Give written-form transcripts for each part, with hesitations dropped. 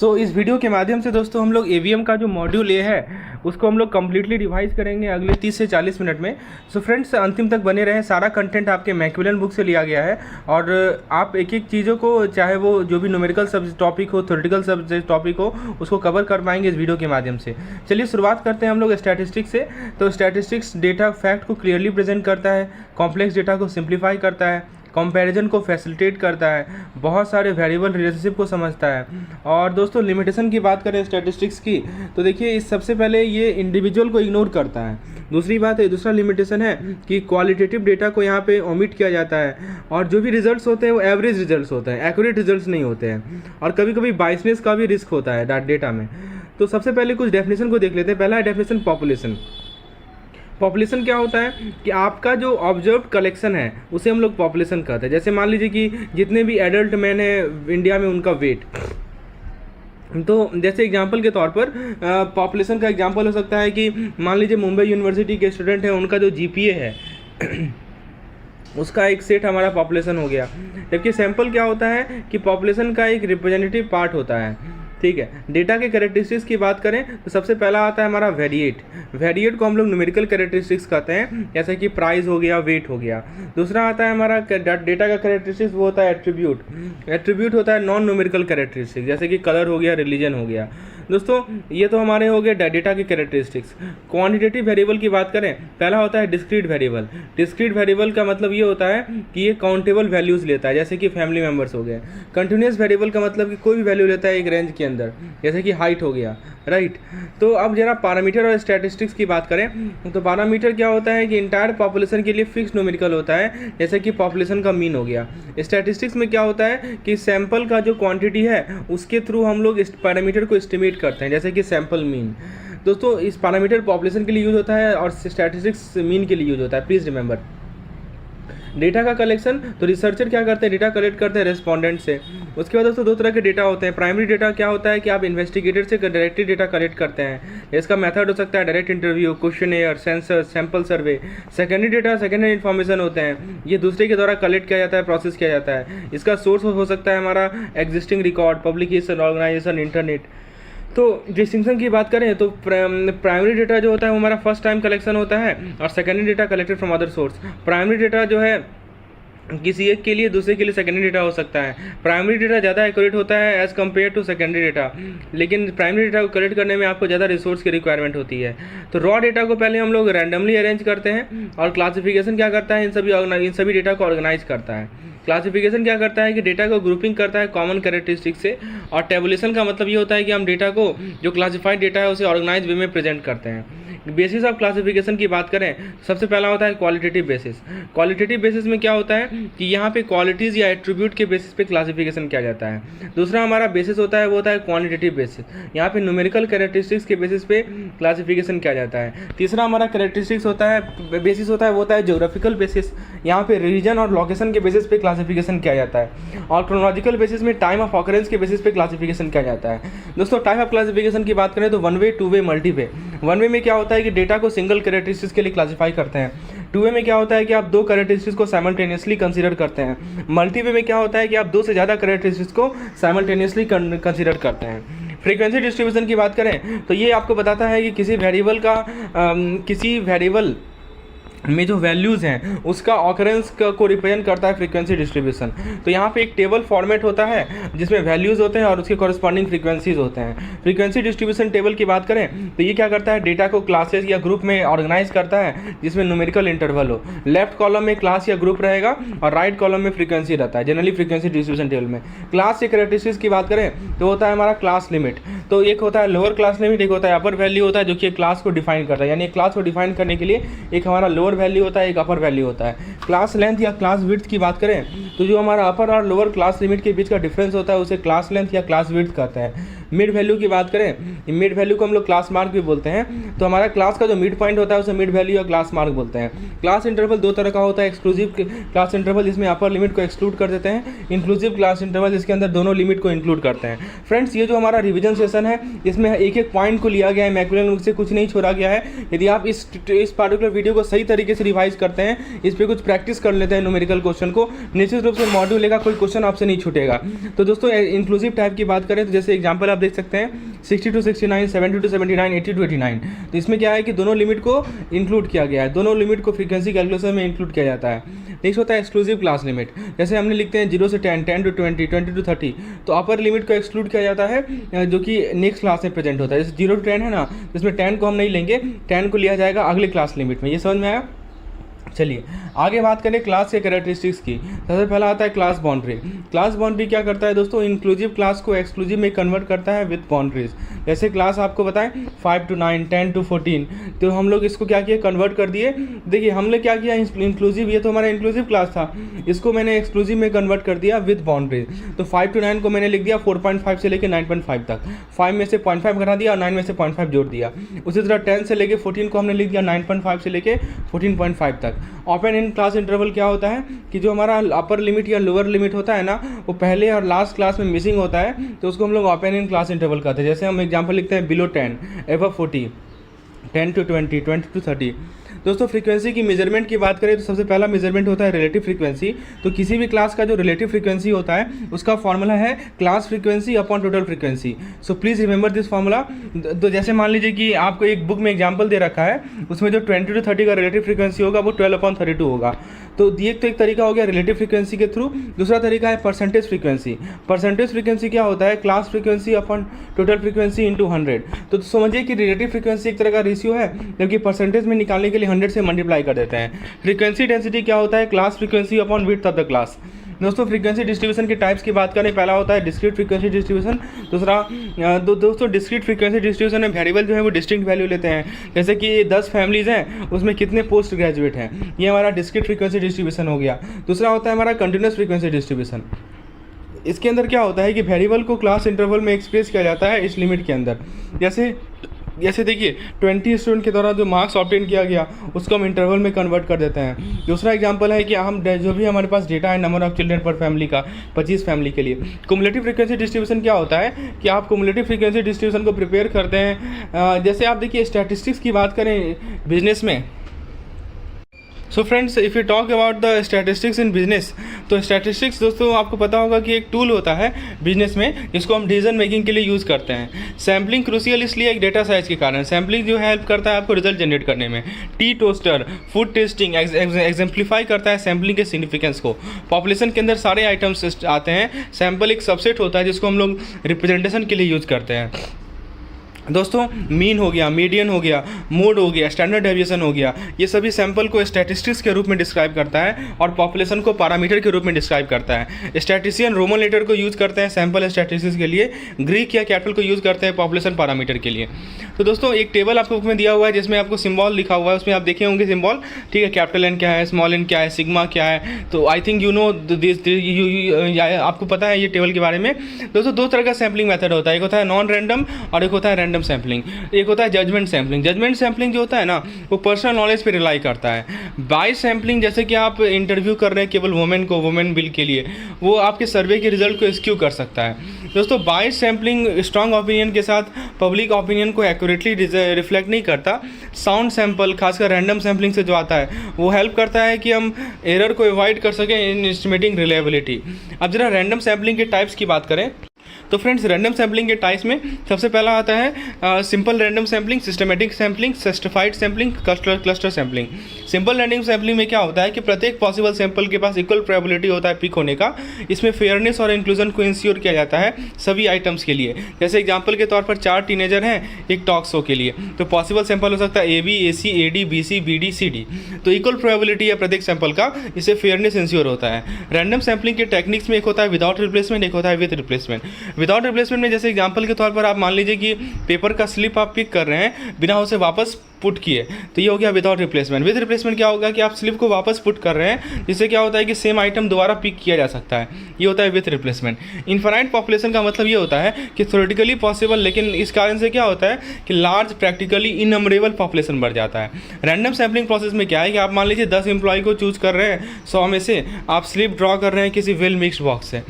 तो इस वीडियो के माध्यम से दोस्तों हम लोग एवीएम का जो मॉड्यूल ए है उसको हम लोग कम्प्लीटली रिवाइज करेंगे अगले 30 से 40 मिनट में। सो फ्रेंड्स अंतिम तक बने रहें। सारा कंटेंट आपके मैक्विलन बुक से लिया गया है और आप एक एक चीज़ों को, चाहे वो जो भी न्यूमेरिकल सब्जेक्ट टॉपिक हो, थ्योरेटिकल सब्जेक्ट टॉपिक हो, उसको कवर कर पाएंगे इस वीडियो के माध्यम से। चलिए शुरुआत करते हैं हम लोग स्टैटिस्टिक्स से। तो स्टैटिस्टिक्स डेटा फैक्ट को क्लियरली प्रेजेंट करता है, कॉम्प्लेक्स डेटा को सिंप्लीफाई करता है, कंपैरिजन को फैसिलिटेट करता है, बहुत सारे वेरिएबल रिलेशनशिप को समझता है। और दोस्तों लिमिटेशन की बात करें स्टैटिस्टिक्स की, तो देखिए इस सबसे पहले ये इंडिविजुअल को इग्नोर करता है। दूसरी बात है, दूसरा लिमिटेशन है कि क्वालिटेटिव डेटा को यहाँ पे ओमिट किया जाता है और जो भी रिजल्ट्स होते हैं वो एवरेज रिजल्ट्स होते हैं, एक्यूरेट रिजल्ट्स नहीं होते हैं और कभी कभी बाइसनेस का भी रिस्क होता है डेटा में। तो सबसे पहले कुछ डेफिनेशन को देख लेते हैं। पहला है डेफिनेशन पॉपुलेशन। पॉपुलेशन क्या होता है कि आपका जो ऑब्जर्व कलेक्शन है उसे हम लोग पॉपुलेशन कहते हैं। जैसे मान लीजिए कि जितने भी एडल्ट मैन हैं इंडिया में उनका वेट, तो जैसे एग्जांपल के तौर पर पॉपुलेशन का एग्जांपल हो सकता है कि मान लीजिए मुंबई यूनिवर्सिटी के स्टूडेंट हैं, उनका जो जीपीए है उसका एक सेट हमारा पॉपुलेशन हो गया। जबकि सैंपल क्या होता है कि पॉपुलेशन का एक रिप्रेजेंटेटिव पार्ट होता है। ठीक है, डेटा के कैरेक्टरिस्टिक्स की बात करें तो सबसे पहला आता है हमारा वेरिएट। वेरिएट को हम लोग न्यूमेरिकल कैरेक्टरिस्टिक्स कहते हैं, जैसे कि प्राइस हो गया, वेट हो गया। दूसरा आता है हमारा डेटा का कैरेक्टरिस्टिक्स, वो होता है एट्रीब्यूट। एट्रीब्यूट होता है नॉन न्यूमेरिकल कैरेक्टरिस्टिक्स, जैसे कि कलर हो गया, रिलीजन हो गया। दोस्तों ये तो हमारे हो गए डेटा के कैरेक्टरिस्टिक्स। क्वांटिटेटिव वेरिएबल की बात करें, पहला होता है डिस्क्रीट वेरिएबल। डिस्क्रीट वेरिएबल का मतलब ये होता है कि ये काउंटेबल वैल्यूज़ लेता है, जैसे कि फैमिली मेम्बर्स हो गए। कंटिन्यूस वेरिएबल का मतलब कि कोई भी वैल्यू लेता है एक रेंज के अंदर, जैसे कि हाइट हो गया, राइट। तो अब जरा पैरामीटर और स्टैटिस्टिक्स की बात करें तो पैरामीटर क्या होता है कि इंटायर पॉपुलेशन के लिए फिक्स न्यूमेरिकल होता है, जैसे कि पॉपुलेशन का मीन हो गया। स्टैटिस्टिक्स में क्या होता है कि सैंपल का जो क्वांटिटी है उसके थ्रू हम लोग इस पैरामीटर को एस्टिमेट करते हैं, जैसे कि सैंपल मीन। दोस्तों इस पैरामीटर पॉपुलेशन के लिए यूज होता है और स्टैटिस्टिक्स मीन के लिए यूज होता है, प्लीज़ रिमेंबर। डेटा का कलेक्शन, तो रिसर्चर क्या करते हैं, डेटा कलेक्ट करते हैं रेस्पोंडेंट से। उसके बाद दोस्तों दो तरह के डेटा होते हैं। प्राइमरी डेटा क्या होता है कि आप इन्वेस्टिगेटर से डायरेक्टली डेटा कलेक्ट करते हैं, इसका मेथड हो सकता है direct interview, questionnaire, sensor, sample survey. Secondary data second hand information होते हैं, ये दूसरे के द्वारा कलेक्ट किया जाता है, प्रोसेस किया जाता है। इसका सोर्स हो सकता है हमारा existing record, publication, organisation, internet. तो डिस्टिंक्शन की बात करें तो प्राइमरी डेटा जो होता है वो हमारा फर्स्ट टाइम कलेक्शन होता है और secondary data collected from other source. Primary data जो है किसी एक के लिए, दूसरे के लिए सेकेंडरी डेटा हो सकता है। प्राइमरी डेटा ज़्यादा एक्यूरेट होता है as compare to secondary data, लेकिन प्राइमरी डेटा को कलेक्ट करने में आपको ज़्यादा रिसोर्स की रिक्वायरमेंट होती है। तो रॉ डेटा को पहले हम लोग रैंडमली अरेंज करते हैं और क्लासिफिकेशन क्या करता है, इन सभी डेटा को ऑर्गेनाइज करता है। क्लासिफिकेशन क्या करता है कि डेटा को ग्रुपिंग करता है कॉमन कैरेक्टरिस्टिक से, और टेबुलेशन का मतलब ये होता है कि हम डेटा को, जो क्लासिफाइड डेटा है उसे ऑर्गेनाइज वे में प्रेजेंट करते हैं। बेसिस ऑफ क्लासिफिकेशन की बात करें सबसे पहला होता है क्वालिटेटिव बेसिस। क्वालिटेटिव बेसिस में क्या होता है कि यहाँ पे क्वालिटीज़ या एट्रीब्यूट के बेसिस पे क्लासिफिकेशन किया जाता है। दूसरा हमारा बेसिस होता है वो होता है क्वांटिटेटिव बेसिस, यहाँ पे न्यूमेरिकल कैरेक्टरिस्टिक्स के बेसिस पे क्लासिफिकेशन किया जाता है। तीसरा हमारा कैरेक्टरिस्टिक्स होता है, बेसिस होता है वो होता है ज्योग्राफिकल बेसिस, यहाँ पे रीजन और लोकेशन के बेसिस पे क्लासिफिकेशन किया जाता है। और क्रोनोलॉजिकल बेसिस में टाइम ऑफ ऑकरेंस के बेसिस पे क्लासिफिकेशन किया जाता है। दोस्तों टाइप ऑफ क्लासिफिकेशन की बात करें तो one way, two way, multi way. One way में क्या होता है कि डेटा को सिंगल कैरेक्टरिस्टिक्स के लिए क्लासिफाई करते हैं। टू वे में क्या होता है कि आप दो कैरेक्टरिस्टिक्स को साइमल्टेनियसली कंसीडर करते हैं। मल्टी वे में क्या होता है कि आप दो से ज़्यादा कैरेक्टरिस्टिक्स को साइमल्टेनियसली कंसीडर करते हैं। फ्रीक्वेंसी डिस्ट्रीब्यूशन की बात करें तो ये आपको बताता है कि किसी वेरिएबल में जो वैल्यूज़ हैं उसका ऑकरेंस को रिप्रेजेंट करता है फ्रीक्वेंसी डिस्ट्रीब्यूशन। तो यहाँ पे एक टेबल फॉर्मेट होता है जिसमें वैल्यूज़ होते हैं और उसके कॉरस्पॉन्डिंग फ्रीक्वेंसीज होते हैं। फ्रीक्वेंसी डिस्ट्रीब्यूशन टेबल की बात करें तो ये क्या करता है, डेटा को क्लासेस या ग्रुप में ऑर्गेनाइज करता है जिसमें न्यूमेरिकल इंटरवल हो। लेफ्ट कॉलम में क्लास या ग्रुप रहेगा और राइट कॉलम में फ्रीक्वेंसी रहता है, जनरली फ्रीक्वेंसी डिस्ट्रीब्यूशन टेबल में। क्लास के कैरेक्टरिस्टिक्स की बात करें तो होता है हमारा क्लास लिमिट। तो एक होता है लोअर क्लास लिमिट, एक होता है अपर वैल्यू होता है जो कि क्लास को डिफाइन करता है। यानी क्लास को डिफाइन करने के लिए एक हमारा लोअर वैल्यू होता है, एक अपर वैल्यू होता है। क्लास लेंथ या क्लास विड्थ की बात करें तो जो हमारा अपर और लोअर क्लास लिमिट के बीच का डिफरेंस होता है उसे क्लास लेंथ या क्लास विड्थ कहते हैं। मिड वैल्यू की बात करें, मिड वैल्यू को हम लोग क्लास मार्क भी बोलते हैं। तो हमारा क्लास का जो मिड पॉइंट होता है उसे मिड वैल्यू या क्लास मार्क बोलते हैं। क्लास इंटरवल दो तरह का होता है, एक्सक्लूसिव क्लास इंटरवल जिसमें अपर लिमिट को एक्सक्लूड कर देते हैं, इंक्लूसिव क्लास इंटरवल जिसके अंदर दोनों लिमिट को इंक्लूड करते हैं। फ्रेंड्स ये जो हमारा रिविजन सेशन है इसमें एक एक पॉइंट को लिया गया है, मैक्विलन बुक से कुछ नहीं छोड़ा गया है। यदि आप इस पार्टिकुलर वीडियो को सही तरीके से रिवाइज करते हैं, इस पर कुछ प्रैक्टिस कर लेते हैं न्यूमेरिकल क्वेश्चन को, निश्चित रूप से मॉड्यूल लेगा कोई क्वेश्चन आपसे नहीं छूटेगा। तो दोस्तों इंक्लूसिव टाइप की बात करें तो जैसे एग्जांपल आप देख सकते हैं 60 to 69, 70 to 79, 80 to 89। तो इसमें क्या है कि दोनों लिमिट को इंक्लूड किया गया है, दोनों लिमिट को फ्रीक्वेंसी कैलकुलेशन में इंक्लूड किया जाता है। नेक्स्ट होता है एक्सक्लूसिव क्लास लिमिट। जैसे हमने लिखते हैं 0 से 10, 10 to 20, 20 to 30, तो अपर लिमिट को एक्सक्लूड किया जाता है जो कि नेक्स्ट क्लास में प्रेजेंट होता है। जैसे 0 to 10 है ना, जिसमें 10 को हम नहीं लेंगे, 10 को लिया जाएगा अगले क्लास लिमिट में। ये समझ में आया? चलिए आगे बात करें क्लास के कैरेक्टरिस्टिक्स की। सबसे पहला आता है क्लास बाउंड्री। क्लास बाउंड्री क्या करता है दोस्तों, इंक्लूसिव क्लास को एक्सक्लूसिव में कन्वर्ट करता है विद बाउंड्रीज। जैसे क्लास आपको बताएं 5 to 9, 10 to 14, तो हम लोग इसको क्या किया, कन्वर्ट कर दिए। देखिए हमने क्या किया, इंक्लूसिव, ये तो हमारा इंक्लूसिव क्लास था, इसको मैंने एक्सक्लूसिव में कन्वर्ट कर दिया विद बाउंड्रीज। तो 5 to 9 को मैंने लिख दिया 4.5 से लेकर 9.5 तक, 5 में से 0.5 घटा दिया और 9 में से 0.5 जोड़ दिया। उसी तरह 10 से लेकर 14 को हमने लिख दिया 9.5 से लेकर 14.5 तक। ओपन इन क्लास इंटरवल क्या होता है कि जो हमारा अपर लिमिट या लोअर लिमिट होता है ना, वो पहले और लास्ट क्लास में मिसिंग होता है, तो उसको हम लोग ओपन इन क्लास इंटरवल कहते हैं। जैसे हम एग्जांपल लिखते हैं बिलो 10, एबव 40, 10 to 20, 20 to 30। दोस्तों फ्रीक्वेंसी की मेजरमेंट की बात करें तो सबसे पहला मेजरमेंट होता है रिलेटिव फ्रीक्वेंसी। तो किसी भी क्लास का जो रिलेटिव फ्रीक्वेंसी होता है उसका फॉर्मूला है class frequency upon total frequency. So please remember this formula. तो जैसे मान लीजिए कि आपको एक बुक में एग्जांपल दे रखा है, उसमें जो 20 to 30 का रिलेटिव फ्रीक्वेंसी होगा वो 12/32 होगा। तो एक तरीका हो गया रिलेटिव फ्रीक्वेंसी के थ्रू। दूसरा तरीका है परसेंटेज फ्रीक्वेंसी। परसेंटेज फ्रीक्वेंसी क्या होता है, class frequency upon total frequency into 100। तो समझिए कि रिलेटिव फ्रीक्वेंसी एक तरह का रेशियो है, जबकि परसेंटेज में निकालने के लिए 100 से मल्टीप्लाई कर देते हैं। फ्रीक्वेंसी डेंसिटी क्या होता है, class frequency upon width of the class. दोस्तों फ्रीक्वेंसी डिस्ट्रीब्यूशन के टाइप्स की बात करें, पहला होता है डिस्क्रीट फ्रीक्वेंसी डिस्ट्रीब्यूशन। दूसरा दोस्तों डिस्क्रीट फ्रीक्वेंसी डिस्ट्रीब्यूशन में वेरिएबल जो है वो डिस्टिंक्ट वैल्यू लेते हैं। जैसे कि 10 फैमिलीज़ हैं, उसमें कितने पोस्ट ग्रेजुएट हैं, ये हमारा डिस्क्रीट फ्रीक्वेंसी डिस्ट्रीब्यूशन हो गया। दूसरा होता है हमारा कंटिन्यूस फ्रीक्वेंसी डिस्ट्रीब्यूशन। इसके अंदर क्या होता है कि वेरिएबल को क्लास इंटरवल में एक्सप्रेस किया जाता है इस लिमिट के अंदर। जैसे देखिए 20 स्टूडेंट के द्वारा जो मार्क्स ऑब्टेन किया गया उसको हम इंटरवल में कन्वर्ट कर देते हैं। दूसरा एग्जांपल है कि हम जो भी हमारे पास डेटा है नंबर ऑफ चिल्ड्रन पर फैमिली का 25 फैमिली के लिए। कुमुलेटिव फ्रीक्वेंसी डिस्ट्रीब्यूशन क्या होता है कि आप कुमुलेटिव फ्रीक्वेंसी डिस्ट्रीब्यूशन को प्रिपेयर करते हैं। जैसे आप देखिए स्टैटिस्टिक्स की बात करें बिजनेस में, so friends if you talk about the statistics in business, तो स्टैटिस्टिक्स दोस्तों आपको पता होगा कि एक टूल होता है बिजनेस में जिसको हम डिसीजन मेकिंग के लिए यूज़ करते हैं। सैम्पलिंग क्रूशियल इसलिए एक डेटा साइज के कारण। सैम्पलिंग जो हेल्प करता है आपको रिजल्ट जनरेट करने में। T toaster, food testing exemplify करता है सैम्पलिंग के सिग्निफिकेंस को। पॉपुलेशन के अंदर सारे आइटम्स आते हैं, सैम्पल एक सबसेट होता है जिसको हम लोग रिप्रेजेंटेशन के लिए यूज़ करते हैं। दोस्तों मीन हो गया, मीडियन हो गया, मोड हो गया, स्टैंडर्ड डेविएशन हो गया, ये सभी सैंपल को स्टैटिस्टिक्स के रूप में डिस्क्राइब करता है और पॉपुलेशन को पैरामीटर के रूप में डिस्क्राइब करता है। स्टैटिस्टिशियन रोमन लेटर को यूज़ करते हैं सैंपल स्टैटिस्टिक्स के लिए, ग्रीक या कैपिटल को यूज़ करते हैं पॉपुलेशन पैरामीटर के लिए। तो दोस्तों एक टेबल आपको बुक में दिया हुआ है जिसमें आपको सिम्बॉल लिखा हुआ है, उसमें आप देखे होंगे सिम्बॉल, ठीक है, कैपिटल एन क्या है, स्मॉल एन क्या है, सिग्मा क्या है। तो I think you know this, आपको पता है ये टेबल के बारे में। दोस्तों दो तरह का सैम्पलिंग मेथड होता है, एक होता है नॉन रैंडम और एक होता है रैंडम सैम्पलिंग। एक होता है जजमेंट सैम्पलिंग। जजमेंट सैम्पलिंग जो होता है ना वो पर्सनल नॉलेज पे रिलाई करता है। बाय सैम्पलिंग जैसे कि आप इंटरव्यू कर रहे हैं केवल वुमेन को, वुमेन बिल के लिए, वो आपके सर्वे के रिजल्ट को स्क्यू कर सकता है। दोस्तों बाय सैम्पलिंग स्ट्रॉन्ग ओपिनियन के साथ पब्लिक ओपिनियन को एक्यूरेटली रिफ्लेक्ट नहीं करता। साउंड सैंपल खासकर रैंडम सैम्पलिंग से जो आता है वो हेल्प करता है कि हम एरर को अवॉइड कर सकें इन एस्टिमेटिंग रिलायबिलिटी। अब जरा रैंडम सैम्पलिंग के टाइप्स की बात करें तो फ्रेंड्स रैंडम सैम्पलिंग के टाइप्स में सबसे पहला आता है simple random sampling, systematic sampling, stratified sampling, cluster sampling. Simple random sampling में क्या होता है कि प्रत्येक पॉसिबल सैंपल के पास इक्वल प्रोबेबिलिटी होता है पिक होने का। इसमें फेयरनेस और इंक्लूजन को इंश्योर किया जाता है सभी आइटम्स के लिए। जैसे एग्जाम्पल के तौर पर 4 टीनेजर हैं एक टॉक शो के लिए, तो पॉसिबल सैंपल हो सकता है AB, AC, AD, BC, BD, CD। तो इक्वल प्रोबेबिलिटी है प्रत्येक सैंपल का, इससे फेयरनेस इंश्योर होता है। रैंडम सैम्पलिंग के टेक्निक्स में एक होता है विदाउट रिप्लेसमेंट, एक होता है विद रिप्लेसमेंट। विदाउट रिप्लेसमेंट में जैसे एग्जांपल के तौर पर आप मान लीजिए कि पेपर का स्लिप आप पिक कर रहे हैं बिना उसे वापस पुट किए, तो ये हो गया विदाउट रिप्लेसमेंट। विद रिप्लेसमेंट क्या होगा कि आप स्लिप को वापस पुट कर रहे हैं, जिससे क्या होता है कि सेम आइटम दोबारा पिक किया जा सकता है, ये होता है विद रिप्लेसमेंट। इनफाइनाइट पॉपुलेशन का मतलब ये होता है कि थ्योरेटिकली पॉसिबल, लेकिन इस कारण से क्या होता है कि लार्ज प्रैक्टिकली इननंबरेबल पॉपुलेशन बढ़ जाता है। रैंडम सैम्पलिंग प्रोसेस में क्या है कि आप मान लीजिए 10 एम्प्लॉय को चूज कर रहे हैं 100 में से, आप स्लिप ड्रॉ कर रहे हैं किसी वेल मिक्स्ड बॉक्स से।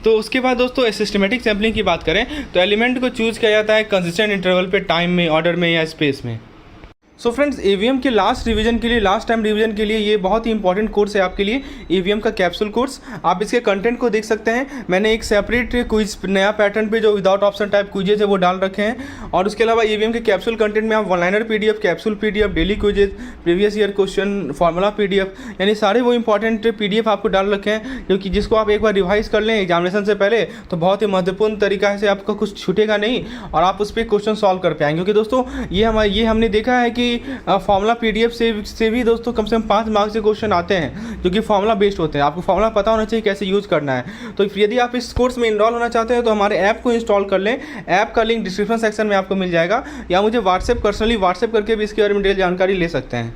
तो उसके बाद दोस्तों सिस्टमेटिक सैम्पलिंग की बात करें तो एलिमेंट को चूज़ किया जाता है कंसिस्टेंट इंटरवल पे, टाइम में, ऑर्डर में या स्पेस में। सो फ्रेंड्स, ईवीएम के लास्ट रिवीजन के लिए, लास्ट टाइम रिवीजन के लिए ये बहुत ही इंपॉर्टेंट कोर्स है आपके लिए, ईवीएम का कैप्सूल कोर्स। आप इसके कंटेंट को देख सकते हैं। मैंने एक सेपरेट क्विज नया पैटर्न पे जो विदाउट ऑप्शन टाइप क्विजेज है वो डाल रखे हैं, और उसके अलावा ईवीएम के कैप्सूल कंटेंट में आप one liner PDF, capsule PDF, daily quizzes, previous year question, formula PDF, यानी सारे वो इंपॉर्टेंट पीडीएफ आपको डाल रखे हैं, क्योंकि जिसको आप एक बार रिवाइज कर लें एग्जामिनेशन से पहले तो बहुत ही महत्वपूर्ण तरीका से आपका कुछ छूटेगा नहीं और आप उस पर क्वेश्चन सॉल्व कर पाएंगे। क्योंकि दोस्तों ये हमने देखा है कि फार्मूला पीडीएफ से भी दोस्तों कम से कम 5 मार्क्स के क्वेश्चन आते हैं जो कि फार्मूला बेस्ड होते हैं। आपको फार्मूला पता होना चाहिए कैसे यूज़ करना है। तो यदि आप इस कोर्स में इनरोल होना चाहते हैं तो हमारे ऐप को इंस्टॉल कर लें। ऐप का लिंक डिस्क्रिप्शन सेक्शन में आपको मिल जाएगा, या मुझे पर्सनली व्हाट्सएप करके भी इसके बारे में डिटेल जानकारी ले सकते हैं।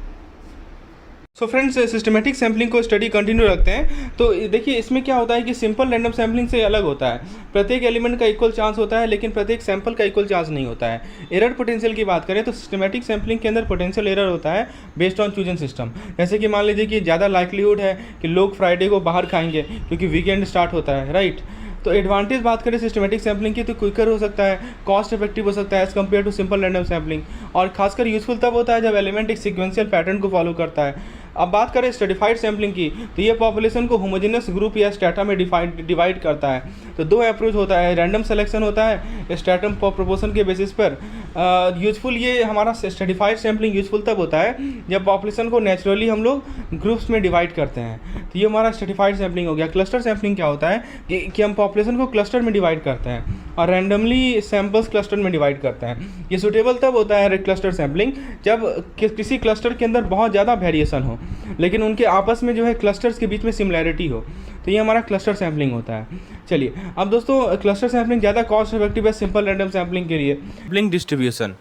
सो फ्रेंड्स, सिस्टमेटिक सैम्पलिंग को स्टडी कंटिन्यू रखते हैं। तो देखिए इसमें क्या होता है कि सिंपल रैंडम सैम्पलिंग से अलग होता है। प्रत्येक एलिमेंट का इक्वल चांस होता है, लेकिन प्रत्येक सैंपल का इक्वल चांस नहीं होता है। एरर पोटेंशियल की बात करें तो सिस्टमेटिक सैम्पलिंग के अंदर पोटेंशियल एरर होता है बेस्ड ऑन चूजन सिस्टम। जैसे कि मान लीजिए कि ज़्यादा लाइक्लीहुड है कि लोग फ्राइडे को बाहर खाएंगे क्योंकि वीकेंड स्टार्ट होता है, राइट। तो एडवांटेज बात करें सिस्टमेटिक सैम्पलिंग की तो क्विकर हो सकता है, कॉस्ट इफेक्टिव हो सकता है as compare to simple random sampling, और खासकर यूजफुल तब होता है जब एलिमेंट एक सीक्वेंशियल पैटर्न को फॉलो करता है। अब बात करें स्ट्रेटिफाइड सैम्पलिंग की तो ये पॉपुलेशन को होमोजेनस ग्रुप या स्ट्रेटा में डिवाइड करता है। तो 2 अप्रोच होता है, रैंडम सिलेक्शन होता है स्ट्रेटम प्रोपोर्शन के बेसिस पर। यूजफुल ये हमारा स्ट्रेटिफाइड सैम्पलिंग यूजफुल तब होता है जब पॉपुलेशन को नेचुरली हम लोग ग्रुप्स में डिवाइड करते हैं। तो ये हमारा स्ट्रेटिफाइड सैम्पलिंग हो गया। क्लस्टर सैम्पलिंग क्या होता है कि हम पॉपुलेशन को क्लस्टर में डिवाइड करते हैं और रैंडमली सैम्पल्स क्लस्टर में डिवाइड करते हैं। ये सूटेबल तब होता है क्लस्टर सैम्पलिंग जब किसी क्लस्टर के अंदर बहुत ज़्यादा वेरिएशन हो, लेकिन उनके आपस में जो है क्लस्टर्स के बीच में सिमिलैरिटी हो। तो ये हमारा क्लस्टर सैम्पलिंग होता है। चलिए अब दोस्तों, क्लस्टर सैम्पलिंग ज़्यादा कॉस्ट इफेक्टिव है सिंपल रैंडम सैम्पलिंग के लिए। सैम्पलिंग डिस्ट्रीब्यूशन,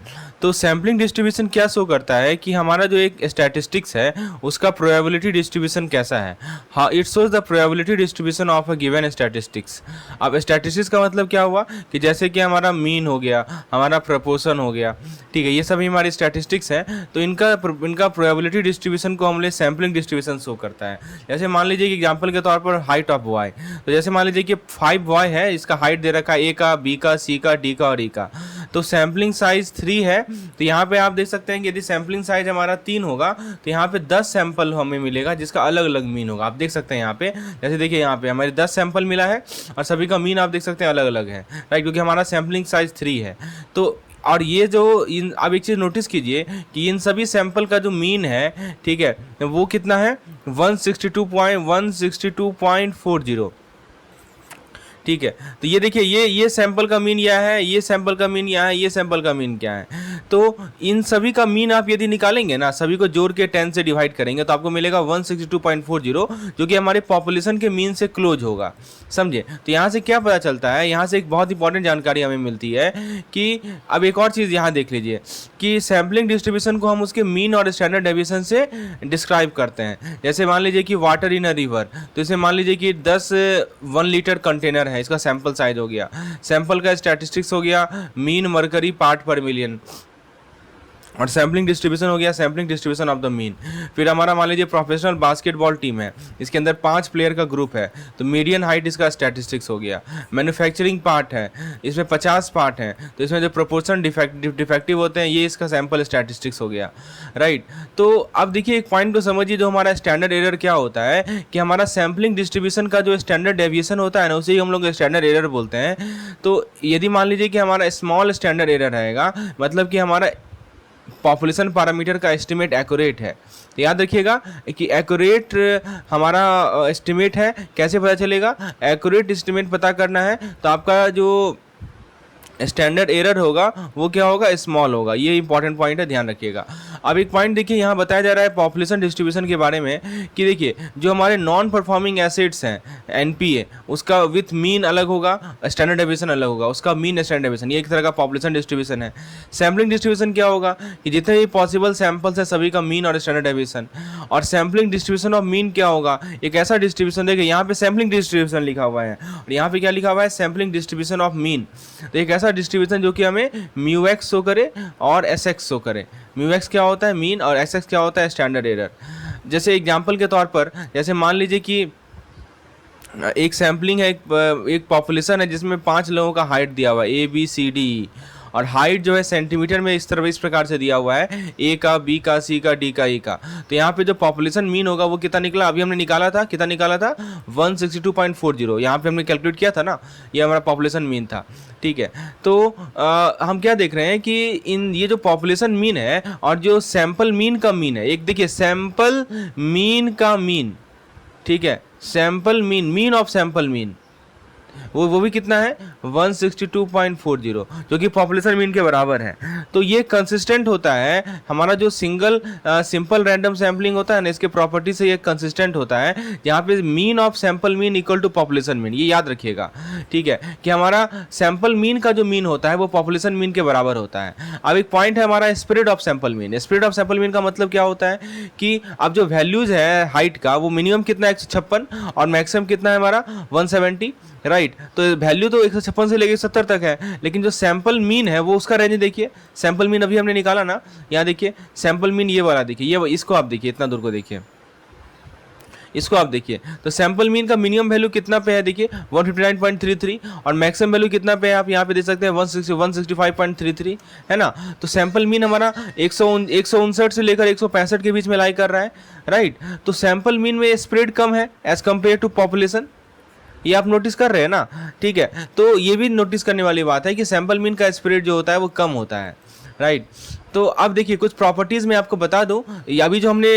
तो सैम्पलिंग डिस्ट्रीब्यूशन क्या शो करता है कि हमारा जो एक स्टैटिस्टिक्स है उसका प्रोबेबिलिटी डिस्ट्रीब्यूशन कैसा है। हाँ, it shows the probability distribution of a given statistics. अब स्टैटिस्टिक्स का मतलब क्या हुआ कि जैसे कि हमारा मीन हो गया, हमारा प्रपोर्शन हो गया, ठीक है, ये सभी हमारी स्टैटिस्टिक्स हैं। तो इनका प्रोबेबिलिटी डिस्ट्रीब्यूशन को हमने सैम्पलिंग डिस्ट्रीब्यूशन शो करता है। जैसे मान लीजिए कि एग्जाम्पल के तौर पर हाइट ऑफ वाई, तो जैसे मान लीजिए कि 5 वाई है, इसका हाइट दे रखा है ए का, बी का, सी का, डी का और ई का। तो सैम्पलिंग साइज 3 है। तो यहाँ पे आप देख सकते हैं कि यदि सैम्पलिंग साइज हमारा 3 होगा तो यहाँ पे 10 सैंपल हमें मिलेगा जिसका अलग अलग मीन होगा। आप देख सकते हैं यहाँ पे, जैसे देखिए यहाँ पे हमारे 10 सैंपल मिला है और सभी का मीन आप देख सकते हैं अलग अलग है, राइट, क्योंकि हमारा सैम्पलिंग साइज 3 है। तो और ये जो अब एक चीज़ नोटिस कीजिए कि इन सभी सैंपल का जो मीन है, ठीक है, वो कितना है 162.40, ठीक है। तो ये देखिए ये सैंपल का मीन क्या है, ये सैंपल का मीन क्या है, ये सैंपल का मीन क्या है। तो इन सभी का मीन आप यदि निकालेंगे ना, सभी को जोड़ के 10 से डिवाइड करेंगे तो आपको मिलेगा 162.40, जो कि हमारे पॉपुलेशन के मीन से क्लोज होगा, समझे। तो यहाँ से क्या पता चलता है, यहाँ से एक बहुत इंपॉर्टेंट जानकारी हमें मिलती है कि अब एक और चीज़ यहाँ देख लीजिए कि सैम्पलिंग डिस्ट्रीब्यूशन को हम उसके मीन और स्टैंडर्ड डेविएशन से डिस्क्राइब करते हैं। जैसे मान लीजिए कि वाटर इन अ रिवर, तो इसे मान लीजिए कि 10 1 लीटर कंटेनर है, इसका सैंपल साइज हो गया, सैंपल का स्टैटिस्टिक्स हो गया मीन मरकरी पार्ट पर मिलियन, और सैम्पलिंग डिस्ट्रीब्यूशन हो गया sampling distribution of the mean. फिर हमारा मान लीजिए प्रोफेशनल बास्केटबॉल टीम है, इसके अंदर 5 प्लेयर का ग्रुप है, तो मीडियन हाइट इसका स्टैटिस्टिक्स हो गया। मैन्युफैक्चरिंग पार्ट है, इसमें 50 पार्ट हैं, तो इसमें जो प्रोपोर्शन डिफेक्टिव होते हैं ये इसका सैंपल स्टैटिस्टिक्स हो गया, राइट। तो अब देखिए एक पॉइंट को समझिए, जो हमारा स्टैंडर्ड एरर क्या होता है कि हमारा सैम्पलिंग डिस्ट्रीब्यूशन का जो स्टैंडर्ड डेविएशन होता है ना, उसे ही हम लोग स्टैंडर्ड एरर बोलते हैं। तो यदि मान लीजिए कि हमारा स्मॉल स्टैंडर्ड एरर रहेगा, मतलब कि हमारा पॉपुलेशन पैरामीटर का एस्टिमेट एक्यूरेट है। तो याद रखिएगा कि एक्यूरेट हमारा एस्टिमेट है, कैसे पता चलेगा, एक्यूरेट एस्टिमेट पता करना है तो आपका जो स्टैंडर्ड एरर होगा वो क्या होगा, स्मॉल होगा। ये इंपॉर्टेंट पॉइंट है, ध्यान रखिएगा। अब एक पॉइंट देखिए यहाँ बताया जा रहा है पॉपुलेशन डिस्ट्रीब्यूशन के बारे में कि देखिए जो हमारे नॉन परफॉर्मिंग एसिड्स हैं एनपीए, उसका विथ मीन अलग होगा, स्टैंडर्ड डेविएशन अलग होगा, उसका मीन स्टैंडर्ड डेविएशन, ये एक तरह का पॉपुलेशन डिस्ट्रीब्यूशन है। सैम्पलिंग डिस्ट्रीब्यूशन क्या होगा कि जितने भी पॉसिबल सैंपल्स है सभी का मीन और स्टैंडर्ड डेविएशन। और सैम्पलिंग डिस्ट्रीब्यूशन ऑफ मीन क्या होगा, एक ऐसा डिस्ट्रीब्यूशन देखिए यहाँ पे सैम्पलिंग डिस्ट्रीब्यूशन लिखा हुआ है और यहाँ पे क्या लिखा हुआ है, सैम्पलिंग डिस्ट्रीब्यूशन ऑफ मीन। तो एक ऐसा डिस्ट्रीब्यूशन जो कि हमें म्यू एक्स शो करे और एस एक्स शो करे। म्यू एक्स क्या होता है मीन और एस एक्स क्या होता है स्टैंडर्ड एरर। जैसे एग्जांपल के तौर पर, जैसे मान लीजिए कि एक सैम्पलिंग है, एक पॉपुलेशन है जिसमें 5 लोगों का हाइट दिया हुआ है A B C D E, और हाइट जो है सेंटीमीटर में इस तरह इस प्रकार से दिया हुआ है, ए का, बी का, सी का, डी का, ई का। तो यहाँ पे जो पॉपुलेशन मीन होगा वो कितना निकला, अभी हमने निकाला था, कितना निकाला था 162.40, यहाँ पे हमने कैलकुलेट किया था ना, ये हमारा पॉपुलेशन मीन था। ठीक है, तो हम क्या देख रहे हैं कि इन ये जो पॉपुलेशन मीन है और जो सैंपल मीन का मीन है, एक देखिए सैंपल मीन का मीन, ठीक है, sample mean, mean of sample mean, वो भी कितना है 162.40, जो कि पॉपुलेशन मीन के बराबर है। तो ये कंसिस्टेंट होता है हमारा जो सिंगल सिंपल रैंडम सैम्पलिंग होता है ना, इसके प्रॉपर्टी से ये कंसिस्टेंट होता है, जहाँ पे mean of sample mean equal to population mean, ये याद रखिएगा। ठीक है, कि हमारा सैंपल मीन का जो मीन होता है वो पॉपुलेशन मीन के बराबर होता है। अब एक पॉइंट है हमारा spread of sample mean. Spread of sample mean का मतलब क्या होता है कि अब जो वैल्यूज है हाइट का, वो मिनिमम कितना है 156 और मैक्सिमम कितना है हमारा 170, राइट। तो वैल्यू तो 156 से लेकर 70 तक है, लेकिन जो सैंपल मीन है वो उसका रेंज देखिए। सैंपल मीन अभी हमने निकाला ना, यहाँ देखिए सैंपल मीन ये वाला देखिए, ये इसको आप देखिए, इतना दूर को देखिए, इसको आप देखिए। तो सैंपल मीन का मिनिमम वैल्यू कितना पे है देखिए 159.33 और मैक्सिमम वैल्यू कितना पे है आप यहाँ पे देख सकते हैं 165.33 है ना। तो सैंपल मीन हमारा 159 से लेकर 165 के बीच में लाई कर रहा है, राइट। तो सैंपल मीन में स्प्रेड कम है एज कम्पेयर टू पॉपुलेशन, ये आप नोटिस कर रहे हैं ना। ठीक है, तो ये भी नोटिस करने वाली बात है कि सैंपल मीन का स्प्रेड जो होता है वो कम होता है, राइट। तो अब देखिए कुछ प्रॉपर्टीज़ मैं आपको बता दूं, अभी जो हमने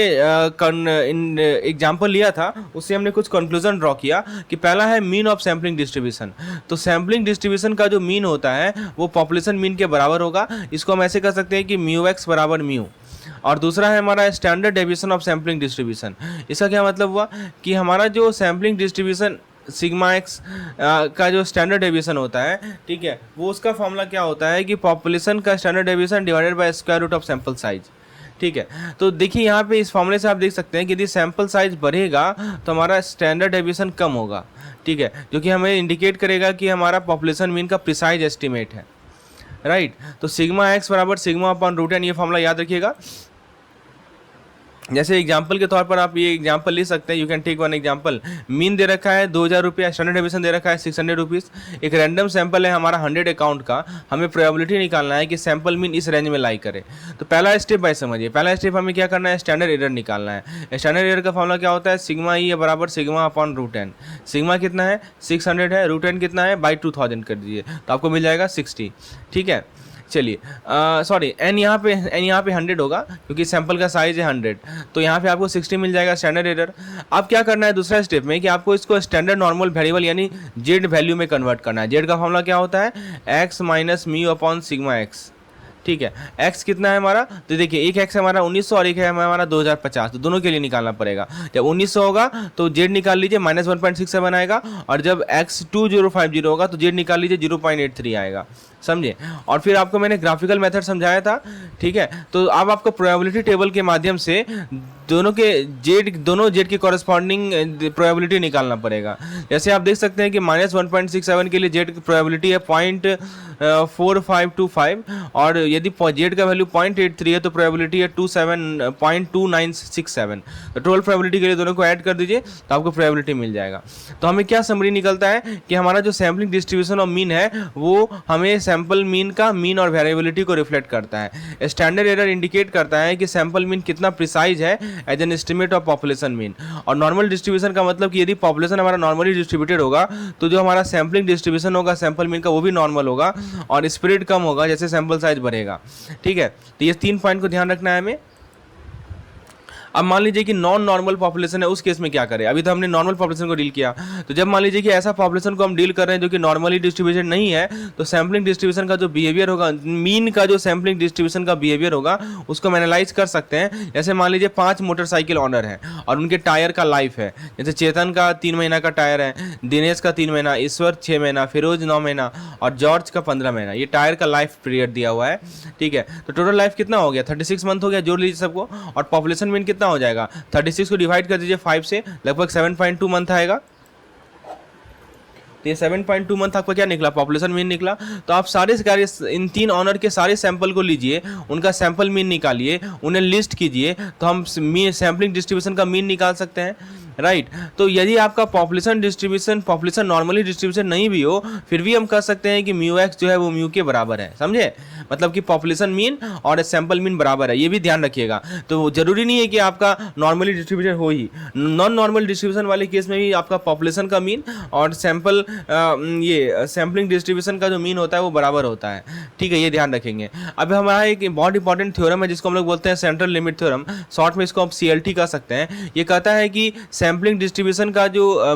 एग्जाम्पल लिया था उससे हमने कुछ कंक्लूजन ड्रॉ किया कि पहला है मीन ऑफ सैम्पलिंग डिस्ट्रीब्यूशन। तो सैम्पलिंग डिस्ट्रीब्यूशन का जो मीन होता है वो पॉपुलेशन मीन के बराबर होगा। इसको हम ऐसे कर सकते हैं कि म्यू एक्स बराबर म्यू। और दूसरा है हमारा standard deviation of sampling distribution. इसका क्या मतलब हुआ कि हमारा जो सैम्पलिंग डिस्ट्रीब्यूशन सिग्मा एक्स का जो स्टैंडर्ड डेविएशन होता है, ठीक है, वो उसका फॉर्मूला क्या होता है कि पॉपुलेशन का standard deviation divided by square root of sample size. ठीक है, तो देखिए यहाँ पे इस फॉर्मूले से आप देख सकते हैं कि यदि सैंपल साइज बढ़ेगा तो हमारा स्टैंडर्ड डेविएशन कम होगा। ठीक है, जो कि हमें इंडिकेट करेगा कि हमारा पॉपुलेशन मीन का प्रिसाइज एस्टिमेट है, राइट। तो सिग्मा एक्स बराबर सिग्मा अपॉन रूट एन, ये फॉर्मूला याद रखिएगा। जैसे एग्जाम्पल के तौर पर आप ये एग्जाम्पल ले सकते हैं, you can take one example. Mean दे रखा है 2000 रुपया, स्टैंडर्ड डेविएशन दे रखा है 600 रुपीज़। एक रैंडम सैंपल है हमारा 100 अकाउंट का, हमें प्रोबेबिलिटी निकालना है कि सैंपल मीन इस रेंज में लाई करे। तो पहला स्टेप भाई समझिए, पहला स्टेप हमें क्या करना है, स्टैंडर्ड एरर निकालना है। स्टैंडर्ड एरर का फॉर्मूला क्या होता है, सिग्मा ई बराबर sigma upon root n. Sigma कितना है 600 है, रूट एन कितना है बाई 2000 कर दीजिए तो आपको मिल जाएगा 60। ठीक है, चलिए सॉरी एन यहाँ पे 100 होगा क्योंकि सैंपल का साइज है 100, तो यहाँ पे आपको 60 मिल जाएगा स्टैंडर्ड एरर। अब क्या करना है दूसरा स्टेप में कि आपको इसको स्टैंडर्ड नॉर्मल वेरिएबल यानी जेड वैल्यू में कन्वर्ट करना है। जेड का फॉर्मूला क्या होता है, x minus mu upon sigma x. ठीक है, x कितना है हमारा, तो देखिए एक x है हमारा 1900 और एक है हमारा 2050, तो दोनों के लिए निकालना पड़ेगा। जब 1900 होगा तो z निकाल लीजिए -1.67 आएगा, और जब x 2050 होगा तो z निकाल लीजिए 0.83 आएगा, समझे। और फिर आपको मैंने ग्राफिकल मेथड समझाया था। ठीक है, तो अब आपको प्रोबेबिलिटी टेबल के माध्यम से दोनों जेड की कॉरेस्पॉन्डिंग प्रोबेबिलिटी निकालना पड़ेगा। जैसे आप देख सकते हैं कि -1.67 के लिए जेड की प्रोबेबिलिटी है 0.4525, और यदि जेड का वैल्यू 0.83 है तो प्रोबेबिलिटी है 0.2967। तो टोटल प्रोबेबिलिटी के लिए दोनों को ऐड कर दीजिए तो आपको प्रोबेबिलिटी मिल जाएगा। तो हमें क्या समरी निकलता है कि हमारा जो सैम्पलिंग डिस्ट्रीब्यूशन ऑफ मीन है वो हमें सैंपल मीन का मीन और वेरिएबिलिटी को रिफ्लेक्ट करता है। स्टैंडर्ड एरर इंडिकेट करता है कि सैंपल मीन कितना प्रिसाइज है as an estimate of population mean. और नॉर्मल डिस्ट्रीब्यूशन का मतलब कि यदि पॉपुलेशन हमारा नॉर्मली डिस्ट्रीब्यूटेड होगा तो जो हमारा सैम्पलिंग डिस्ट्रीब्यूशन होगा सैंपल मीन का वो भी नॉर्मल होगा और स्प्रेड कम होगा जैसे सैंपल साइज बढ़ेगा। ठीक है, तो ये 3 पॉइंट को ध्यान रखना है हमें। अब मान लीजिए कि नॉन नॉर्मल पॉपुलेशन है, उस केस में क्या करें। अभी तो हमने नॉर्मल पॉपुलेशन को डील किया, तो जब मान लीजिए कि ऐसा पॉपुलेशन को हम डील कर रहे हैं जो कि नॉर्मली डिस्ट्रीब्यूशन नहीं है, तो सैम्पलिंग डिस्ट्रीब्यूशन का जो बिहेवियर होगा, मीन का जो सैम्पलिंग डिस्ट्रीब्यूशन का बिहेवियर होगा उसको हम एनालाइज कर सकते हैं। जैसे मान लीजिए 5 मोटरसाइकिल ऑनर है और उनके टायर का लाइफ है, जैसे चेतन का 3 महीना का टायर है, दिनेश का 3 महीना, ईश्वर 6 महीना, फिरोज 9 महीना और जॉर्ज का 15 महीना। ये टायर का लाइफ पीरियड दिया हुआ है। ठीक है, तो टोटल लाइफ कितना हो गया 36 मंथ हो गया, जोड़ लीजिए सबको। और पॉपुलेशन मीन कितना हो जाएगा 36 को डिवाइड कर दीजिए 5 से, लगभग 7.2 मंथ आएगा। तो ये 7.2 मंथ आपका क्या निकला, पॉपुलेशन मीन निकला। तो आप सारे इन 3 ऑनर के सारे सैंपल को लीजिए, उनका सैंपल मीन निकालिए, उन्हें लिस्ट कीजिए, तो हम सैम्पलिंग डिस्ट्रीब्यूशन का मीन निकाल सकते हैं। राइट। तो यदि आपका पॉपुलेशन नॉर्मली डिस्ट्रीब्यूशन नहीं भी हो, फिर भी हम कह सकते हैं कि म्यू एक्स जो है वो म्यू के बराबर है, समझे, मतलब कि पॉपुलेशन मीन और सैंपल मीन बराबर है, ये भी ध्यान रखिएगा। तो जरूरी नहीं है कि आपका नॉर्मली डिस्ट्रीब्यूशन हो ही, नॉन नॉर्मल डिस्ट्रीब्यूशन वाले केस में भी आपका पॉपुलेशन का मीन और सैम्पलिंग डिस्ट्रीब्यूशन का जो मीन होता है वो बराबर होता है, ठीक है, ये ध्यान रखेंगे। अब हमारा एक बहुत इंपॉर्टेंट थ्योरम है जिसको हम लोग बोलते हैं सेंट्रल लिमिट थ्योरम, शॉर्ट में इसको आप CLT कह सकते हैं। ये कहता है कि सैम्पलिंग डिस्ट्रीब्यूशन का जो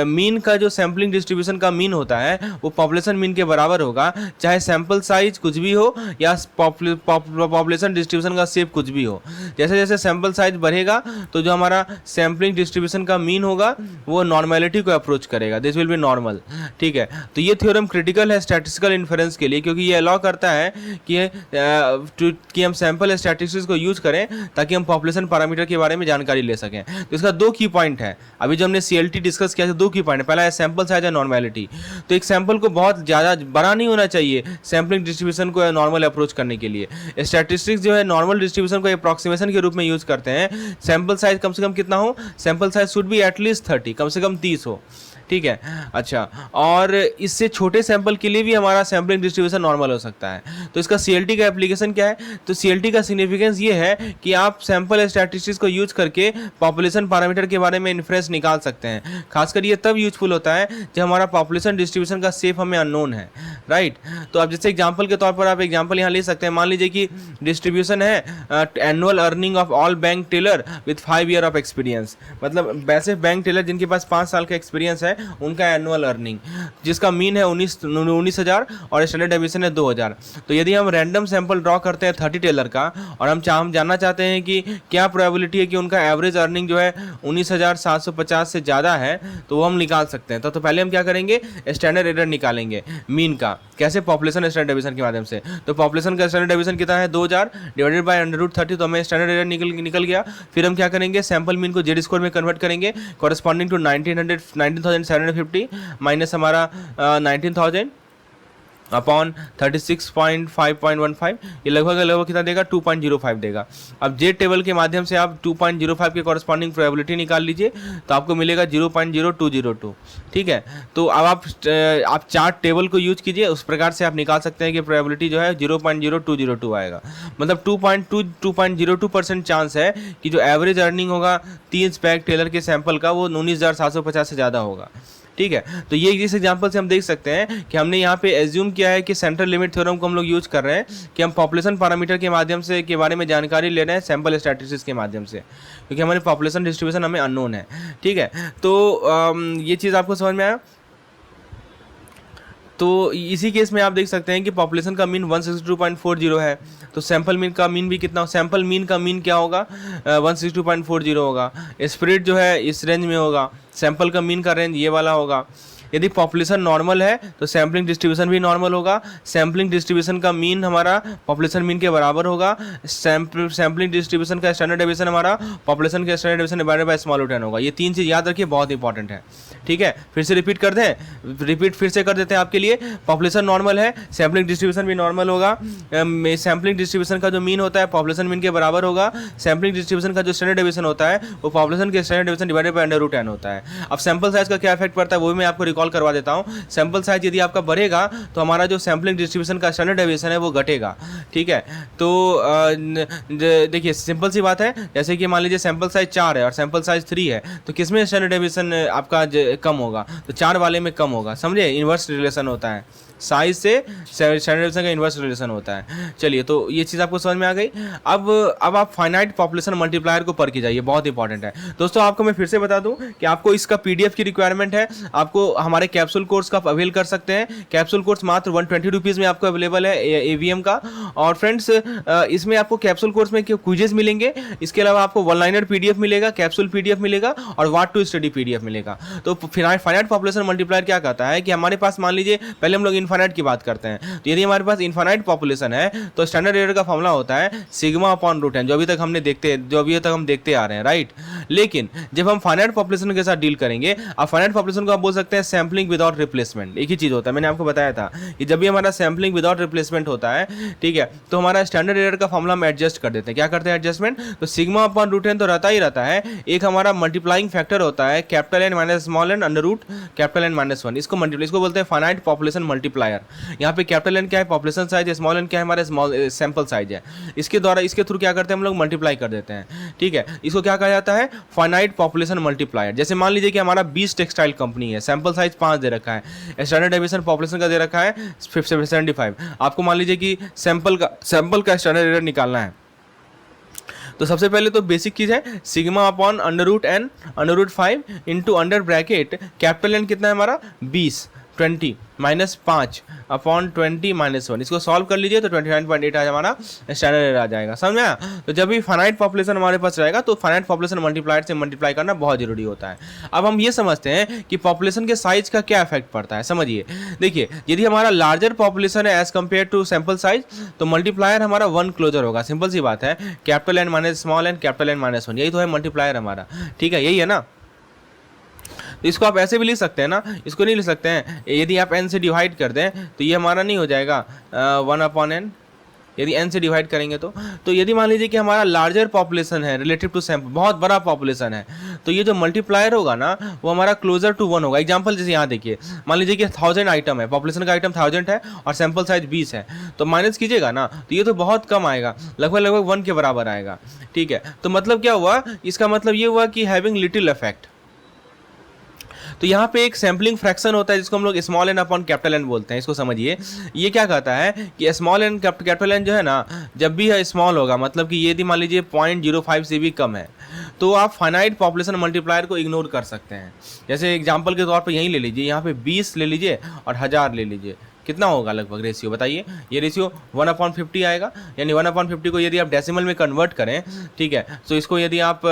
मीन का जो सैम्पलिंग डिस्ट्रीब्यूशन का मीन होता है वो पॉपुलेशन मीन के बराबर होगा, चाहे सैंपल साइज कुछ भी हो या पॉपुलेशन डिस्ट्रीब्यूशन का शेप कुछ भी हो। जैसे जैसे सैंपल साइज बढ़ेगा तो जो हमारा सैम्पलिंग डिस्ट्रीब्यूशन का मीन होगा वो नॉर्मेलिटी को अप्रोच करेगा, दिस विल बी नॉर्मल, ठीक है। तो ये थ्योरम क्रिटिकल है स्टैटिस्टिकल इन्फरेंस के लिए, क्योंकि ये अलाउ करता है कि हम सैंपल स्टैटिस्टिक्स को यूज करें ताकि हम पॉपुलेशन पैरामीटर के बारे में जानकारी ले सकें। तो इसका 2 की पॉइंट है, अभी जो हमने CLT डिस्कस किया था 2 की पॉइंट है। पहला है सैंपल साइज और नॉर्मेलिटी। तो एक सैंपल को बहुत ज़्यादा बड़ा नहीं होना चाहिए सैम्पलिंग डिस्ट्रीब्यूशन को नॉर्मल अप्रोच करने के लिए। स्टैटिस्टिक्स जो है नॉर्मल डिस्ट्रीब्यूशन को अप्रॉक्सीमेशन के रूप में यूज करते हैं। सैंपल साइज कम से कम कितना हो, sample size should be at least 30, कम से कम 30 हो, ठीक है। अच्छा, और इससे छोटे सैंपल के लिए भी हमारा सैम्पलिंग डिस्ट्रीब्यूशन नॉर्मल हो सकता है। तो इसका CLT का एप्लीकेशन क्या है, तो CLT का सिग्निफिकेंस ये है कि आप सैंपल स्टैटिस्टिक्स को यूज करके पॉपुलेशन पैरामीटर के बारे में इन्फ्रेंस निकाल सकते हैं। खासकर ये तब यूजफुल होता है जब हमारा पॉपुलेशन डिस्ट्रीब्यूशन का शेप हमें अननोन है, राइट। तो अब जैसे एग्जाम्पल के तौर पर आप एग्जाम्पल यहाँ ले सकते हैं, मान लीजिए कि डिस्ट्रीब्यूशन है annual earning of all bank teller with 5 year of experience, मतलब वैसे बैंक टेलर जिनके पास 5 साल का एक्सपीरियंस है उनका एनुअल अर्निंग जिसका मीन है 19,000 और स्टैंडर्ड डेविएशन है 2,000। तो यदि हम रैंडम सैंपल ड्रॉ करते हैं 30 टेलर का और हम जानना चाहते हैं कि क्या प्रोबेबिलिटी है कि उनका एवरेज अर्निंग जो है 19,750 से ज़्यादा है, तो वो हम निकाल सकते हैं। तो पहले हम क्या करेंगे, स्टैंडर्ड एरर निकालेंगे मीन का, कैसे, पॉपुलेशन स्टैंडर्ड डेविएशन के माध्यम से। तो पॉपुलेशन का स्टैंडर्ड डेविएशन कितना है 2000 डिवाइडेड बाय √30, तो हमें स्टैंडर्ड एरर निकल गया। फिर हम क्या करेंगे, सैंपल मीन को जेड स्कोर में कन्वर्ट करेंगे कॉरेस्पॉन्डिंग टू 19,750 माइनस हमारा 19,000 अपॉन 36.5.15, ये लगभग कितना देगा, 2.05 देगा। अब जेड टेबल के माध्यम से आप 2.05 के कॉरेस्पॉन्डिंग प्रोबेबिलिटी निकाल लीजिए तो आपको मिलेगा 0.0202, ठीक है। तो अब आप चार्ट टेबल को यूज कीजिए, उस प्रकार से आप निकाल सकते हैं कि प्रोबेबिलिटी जो है 0.0202 आएगा, मतलब 2.02% चांस है कि जो एवरेज अर्निंग होगा 3 बैग टेलर के सैंपल का वो 19,750 से ज़्यादा होगा, ठीक है। तो ये इस एग्जांपल से हम देख सकते हैं कि हमने यहाँ पे एज्यूम किया है कि सेंट्रल लिमिट थ्योरम को हम लोग यूज कर रहे हैं कि हम पॉपुलेशन पैरामीटर के माध्यम से के बारे में जानकारी ले रहे हैं सैंपल स्टैटिस्टिक्स के माध्यम से, क्योंकि हमारी पॉपुलेशन डिस्ट्रीब्यूशन हमें अननोन है, ठीक है। तो ये चीज़ आपको समझ में आया। तो इसी केस में आप देख सकते हैं कि पॉपुलेशन का मीन 162.40 है, तो सैंपल मीन का मीन भी कितना, सैंपल मीन का मीन क्या होगा, 162.40 होगा। स्प्रेड जो है इस रेंज में होगा, सैंपल का मीन का रेंज ये वाला होगा। यदि पॉपुलेशन नॉर्मल है तो सैम्पलिंग डिस्ट्रीब्यूशन भी नॉर्मल होगा, सैम्पलिंग डिस्ट्रीब्यूशन का मीन हमारा पॉपुलेशन मीन के बराबर होगा, सैम्पलिंग डिस्ट्रीब्यूशन का स्टैंडर्ड डेविएशन हमारा पॉपुलेशन के standard deviation divided by small root n होगा। ये 3 चीज़ याद रखिए, बहुत इंपॉर्टेंट है, ठीक है। फिर से रिपीट कर दें, रिपीट फिर से कर देते हैं आपके लिए। पॉपुलेशन नॉर्मल है, सैम्पलिंग डिस्ट्रीब्यूशन भी नॉर्मल होगा, सैम्पलिंग डिस्ट्रीब्यूशन का जो मीन होता है पॉपुलेशन मीन के बराबर होगा, सैम्पलिंग डिस्ट्रीब्यूशन का जो स्टैंडर्ड डेविएशन होता है वो पॉपुलेशन के standard deviation divided bye √n होता है। अब सैंपल साइज का क्या इफेक्ट पड़ता है वो भी मैं आपको रिकॉल करवा देता हूँ। सैंपल साइज यदि आपका बढ़ेगा तो हमारा जो सैम्पलिंग डिस्ट्रीब्यूशन का स्टैंडर्ड डेविएशन है वो घटेगा, ठीक है। तो देखिए सिंपल सी बात है, जैसे कि मान लीजिए सैंपल साइज 4 है और सैंपल साइज 3 है, तो किसमें स्टैंडर्ड डेविएशन आपका कम होगा, तो 4 वाले में कम होगा, समझे, इन्वर्स रिलेशन होता है, साइज से स्टैंडर्ड डेविएशन का इन्वर्स रिलेशन होता है। चलिए, तो ये चीज़ आपको समझ में आ गई। अब आप फाइनाइट पॉपुलेशन मल्टीप्लायर को पढ़ के जाइए, बहुत इंपॉर्टेंट है दोस्तों। आपको मैं फिर से बता दूं कि आपको इसका PDF की रिक्वायरमेंट है, आपको हमारे कैप्सूल कोर्स का अवेल कर सकते हैं। कैप्सूल कोर्स मात्र 120 रुपीज़ में आपको अवेलेबल है AVM का। और फ्रेंड्स, इसमें आपको कैप्सूल कोर्स में क्विजेज मिलेंगे, इसके अलावा आपको 1 लाइनर PDF मिलेगा, कैप्सूल PDF मिलेगा और व्हाट टू स्टडी PDF मिलेगा। तो फाइनाइट पॉपुलेशन मल्टीप्लायर क्या कहता है कि हमारे पास मान लीजिए पहले हम लोग इनफाइनाइट की बात करते हैं। तो यदि हमारे पास इनफाइनाइट पॉपुलेशन है तो स्टैंडर्ड एरर का फॉर्मूला होता है सिग्मा अपॉन रूट एन, जो अभी तक हम देखते आ रहे हैं, राइट। लेकिन जब हम फाइनाइट पॉपुलेशन के साथ डील करेंगे, अब फाइनाइट पॉपुलेशन को आप बोल सकते हैं सैम्पलिंग विदाउट रिप्लेसमेंट। एक ही चीज होता है, मैंने आपको बताया था कि जब भी हमारा सैम्पलिंग विदाउट रिप्लेसमेंट होता है, ठीक है, तो हमारा स्टैंडर्ड एरर का फॉर्मूला हम एडजस्ट कर देते हैं। क्या करते हैं एडजस्टमेंट? तो सिग्मा अपॉन रूट एन तो रहता ही रहता है, एक हमारा मल्टीप्लाइंग फैक्टर होता है capital n minus small n under root capital n minus one, इसको बोलते हैं फाइनाइट पॉपुलेशन मल्टीप्लायर। यहाँ पे कैपिटल एन क्या है? पॉपुलेशन साइज है, स्मॉल एन क्या है? हमारा स्मॉल सैंपल साइज है। इसके द्वारा, इसके थ्रू क्या करते हैं हम लोग? मल्टीप्लाई कर देते हैं, ठीक है। इसको क्या कहा जाता है? Finite population multiplier. जैसे मान लीजिए कि हमारा 20 टेक्सटाइल कंपनी है, सैंपल साइज 5 दे रखा है, स्टैंडर्ड डेविएशन पॉपुलेशन का दे रखा है 75। आपको मान लीजिए कि सैंपल का स्टैंडर्ड एरर निकालना है, तो सबसे पहले तो बेसिक चीज है sigma upon under root n under root 5 into under bracket capital n कितना है हमारा? 20 माइनस 5 अपॉन 20 माइनस 1। इसको सॉल्व कर लीजिए तो 29.8 आज हमारा स्टैंडर्ड एरर आ जाएगा। समझ में आया? तो जब भी फाइनाइट पॉपुलेशन हमारे पास रहेगा तो फाइनाइट पॉपुलेशन मल्टीप्लायर से मल्टीप्लाई करना बहुत जरूरी होता है। अब हम ये समझते हैं कि पॉपुलेशन के साइज का क्या इफेक्ट पड़ता है। समझिए, देखिए, यदि हमारा लार्जर पॉपुलेशन है as compare to sample size, तो मल्टीप्लायर हमारा 1 क्लोजर होगा। सिंपल सी बात है, capital n minus small n capital n minus 1, यही तो है मल्टीप्लायर हमारा, ठीक है, यही है ना। तो इसको आप ऐसे भी लिख सकते हैं ना, इसको नहीं लिख सकते हैं, यदि आप n से डिवाइड कर दें तो ये हमारा नहीं हो जाएगा 1 अपॉन एन, यदि n से डिवाइड करेंगे तो यदि मान लीजिए कि हमारा लार्जर पॉपुलेशन है रिलेटिव टू सैंपल, बहुत बड़ा पॉपुलेशन है, तो ये जो मल्टीप्लायर होगा ना वो हमारा क्लोजर टू 1 होगा। एग्जांपल जैसे यहाँ देखिए, मान लीजिए कि 1000 आइटम है, पॉपुलेशन का आइटम 1000 है और सैंपल साइज 20 है, तो माइनस कीजिएगा ना तो ये तो बहुत कम आएगा, लगभग 1 के बराबर आएगा, ठीक है। तो मतलब क्या हुआ? इसका मतलब ये हुआ कि हैविंग लिटिल इफेक्ट। तो यहाँ पे एक सैम्पलिंग फ्रैक्शन होता है जिसको हम लोग small n upon capital n बोलते हैं। इसको समझिए, ये क्या कहता है कि स्मॉल एन कैपिटल एन जो है ना, जब भी है स्मॉल होगा, मतलब कि यदि मान लीजिए 0.05 से भी कम है, तो आप फाइनाइट पॉपुलेशन मल्टीप्लायर को इग्नोर कर सकते हैं। जैसे एग्जांपल के तौर पर यहीं ले लीजिए, यहाँ पे 20 ले लीजिए और 1000 ले लीजिए, कितना होगा लगभग रेशियो बताइए? ये रेशियो 1/50 आएगा, यानी 1/50 को यदि आप डेसिमल में कन्वर्ट करें, ठीक है, तो इसको यदि आप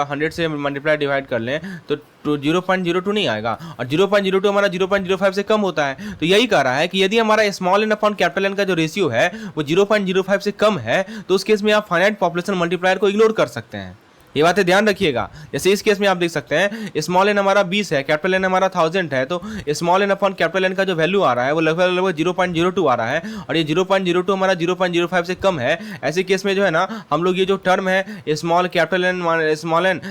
100 से मल्टीप्लाई डिवाइड कर लें तो 0.02 नहीं आएगा, और 0.02 हमारा 0.05 से कम होता है। तो यही कह रहा है कि यदि हमारा small n upon capital n का जो रेशियो है वो 0.05 से कम है, तो उस केस में आप फाइनाइट पॉपुलेशन मल्टीप्लायर को इग्नोर कर सकते हैं। ये बातें ध्यान रखिएगा। जैसे इस केस में आप देख सकते हैं स्मॉल एन हमारा 20 है, कैपिटल एन हमारा 1000 है, तो small n upon capital n का जो वैल्यू आ रहा है वो लगभग 0.02 आ रहा है, और ये 0.02 हमारा 0.05 से कम है। ऐसे केस में जो है ना, हम लोग ये जो टर्म है small capital n small n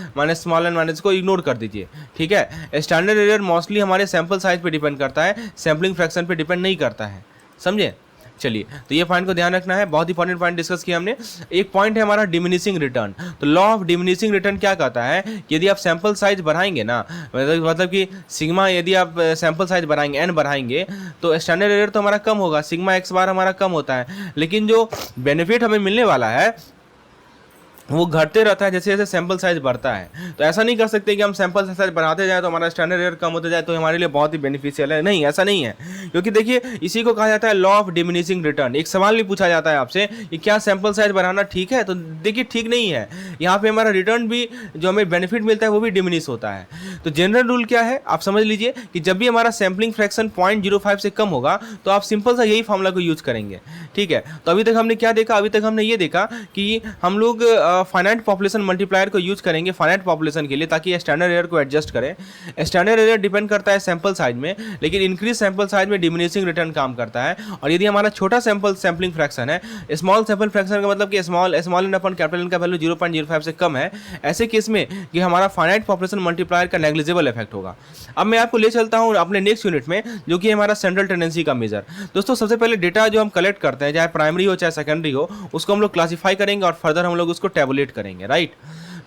minus को इग्नोर कर दीजिए, ठीक है। स्टैंडर्ड एरर मोस्टली हमारे सैंपल साइज पे डिपेंड करता है, सैम्पलिंग फ्रैक्शन पे डिपेंड नहीं करता है, समझे? चलिए, तो ये पॉइंट को ध्यान रखना है, बहुत इंपॉर्टेंट पॉइंट डिस्कस किया हमने। एक पॉइंट है हमारा डिमिनिशिंग रिटर्न। तो लॉ ऑफ डिमिनिशिंग रिटर्न क्या कहता है कि यदि आप सैंपल साइज बढ़ाएंगे ना, मतलब कि सिग्मा, यदि आप सैंपल साइज बढ़ाएंगे, एन बढ़ाएंगे, तो स्टैंडर्ड एरर तो हमारा कम होगा, सिग्मा एक्स बार हमारा कम होता है, लेकिन जो बेनिफिट हमें मिलने वाला है वो घटते रहता है जैसे जैसे सैंपल साइज बढ़ता है। तो ऐसा नहीं कर सकते कि हम सैंपल साइज बढ़ाते जाए तो हमारा स्टैंडर्ड एरर कम होते जाए तो हमारे लिए बहुत ही बेनिफिशियल है, नहीं, ऐसा नहीं है। क्योंकि देखिए, इसी को कहा जाता है लॉ ऑफ डिमिनिशिंग रिटर्न। एक सवाल भी पूछा जाता है आपसे कि क्या सैंपल साइज बढ़ाना ठीक है? तो देखिए, ठीक नहीं है। यहाँ पे हमारा रिटर्न भी, जो हमें बेनिफिट मिलता है वो भी डिमिनिश होता है। तो जनरल रूल क्या है आप समझ लीजिए कि जब भी हमारा सैम्पलिंग फ्रैक्शन 0.05 से कम होगा तो आप सिंपल सा यही फॉर्मूला को यूज करेंगे, ठीक है। तो अभी तक हमने क्या देखा? अभी तक हमने ये देखा कि हम लोग फाइनाइट पॉपुलेशन मल्टीप्लायर को यूज करेंगे फाइनाइट पॉपुलेशन के लिए, ताकि स्टैंडर्ड एरर को एडजस्ट करें। स्टैंडर्ड एरर डिपेंड करता है सैंपल साइज में, लेकिन इंक्रीज सैंपल साइज में डिमिनिशिंग रिटर्न काम करता है। और यदि हमारा छोटा सैम्पलिंग फ्रैक्शन है, स्मॉल सैंपल फ्रैक्शन का मतलब कि स्मॉल एन अपन कैपिटल एन का वैल्यू 0.05 से कम है, ऐसे केस में कि हमारा फाइनाइट पॉपुलेशन मल्टीप्लायर का नेग्लिजिबल इफेक्ट होगा। अब मैं आपको ले चलता हूं अपने नेक्स्ट यूनिट में, जो कि हमारा सेंट्रल टेंडेंसी का मेजर। दोस्तों, सबसे पहले डेटा जो हम कलेक्ट करते हैं, चाहे प्राइमरी हो चाहे सेकेंडरी हो, उसको हम लोग क्लासीफाई करेंगे और फर्दर हम लोग उसको टैबुलेट करेंगे, राइट।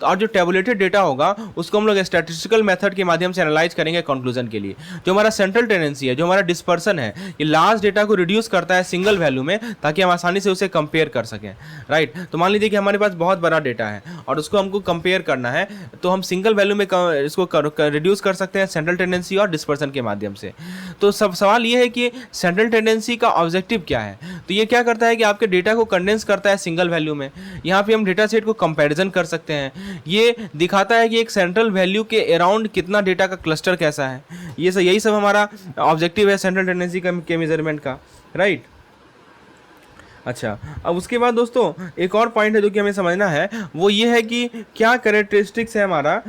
तो और जो टैबुलेटेड डेटा होगा उसको हम लोग स्टैटिस्टिकल मेथड के माध्यम से एनालाइज करेंगे कंक्लूजन के लिए। जो हमारा सेंट्रल टेंडेंसी है, जो हमारा डिस्पर्सन है, ये लार्ज डेटा को रिड्यूस करता है सिंगल वैल्यू में, ताकि हम आसानी से उसे कंपेयर कर सकें, राइट। तो मान लीजिए कि हमारे पास बहुत बड़ा डेटा है और उसको हमको कंपेयर करना है, तो हम सिंगल वैल्यू में इसको रिड्यूस कर सकते हैं सेंट्रल टेंडेंसी और डिस्पर्सन के माध्यम से। तो सब सवाल ये है कि सेंट्रल टेंडेंसी का ऑब्जेक्टिव क्या है? तो ये क्या करता है कि आपके डेटा को कंडेंस करता है सिंगल वैल्यू में। यहाँ पे हम डेटा सेट को कंपेरिजन कर सकते हैं, ये दिखाता है कि एक सेंट्रल वैल्यू के अराउंड कितना डेटा का क्लस्टर कैसा है। ये सब यही सब हमारा ऑब्जेक्टिव है सेंट्रल टेंडेंसी के मेजरमेंट का, राइट। अच्छा, अब उसके बाद दोस्तों एक और पॉइंट है जो कि हमें समझना है, वो ये है कि क्या कैरेक्टरिस्टिक्स है हमारा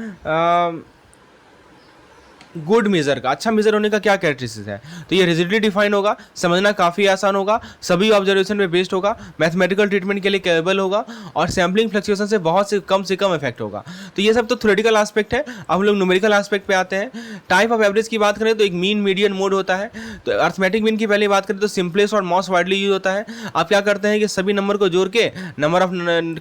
गुड मेजर का, अच्छा मेजर होने का क्या कैरेक्टरिस्टिक्स है। तो ये रिजिडली डिफाइन होगा, समझना काफ़ी आसान होगा, सभी ऑब्जर्वेशन पे बेस्ड होगा, मैथमेटिकल ट्रीटमेंट के लिए कैपेबल होगा और सैम्पलिंग फ्लक्चुएशन से बहुत से कम इफेक्ट होगा। तो ये सब तो थ्योरेटिकल एस्पेक्ट है। अब हम लोग न्यूमेरिकल एस्पेक्ट पे आते हैं। टाइप ऑफ एवरेज की बात करें तो एक मीन, मीडियन, मोड होता है। तो अर्थमेटिक मीन की पहले बात करें तो सिंपलेस्ट और मोस्ट वाइडली यूज होता है। आप क्या करते हैं कि सभी नंबर को जोड़ के number of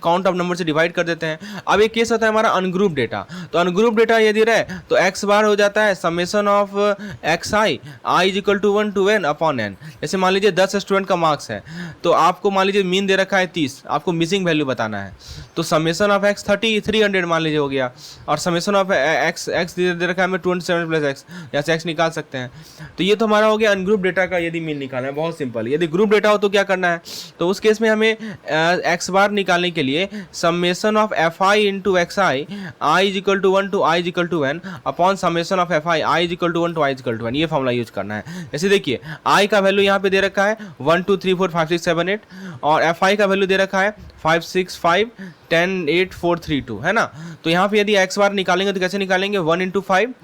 count of number से डिवाइड कर देते हैं। अब एक केस होता है हमारा अनग्रुप डेटा। तो अनग्रुप डेटा यदि रहे तो एक्स बार हो जाता है summation of x i is equal to 1 to n upon n। जैसे मान लीजिए 10 स्टूडेंट का मार्क्स है, तो आपको मान लीजिए मीन दे रखा है 30, आपको मिसिंग वैल्यू बताना है। तो समेशन ऑफ एक्स 300 मान लीजिए हो गया, और समेशन ऑफ एक्स दे रखा है हमें 27 प्लस एक्स, यहाँ से एक्स निकाल सकते हैं। तो ये तो हमारा हो गया अनग्रुप डेटा का यदि मीन निकालना है, बहुत सिंपल। यदि ग्रुप डेटा हो तो क्या करना है, तो उस केस में हमें एक्स बार निकालने के लिए summation of f i into x i is equal to 1 to i is equal to n upon summation of f i is equal to 1 to i is equal to n। ये formula use करना है। जैसे देखिए i का value यहाँ पे दे रखा है 1 2 3 4 5 6 7 8 और एफ आई का वैल्यू दे रखा है 5 6 5 10 8 4 3 2, है ना। तो यहाँ पे यदि एक्स बार निकालेंगे तो कैसे निकालेंगे, 1 into 5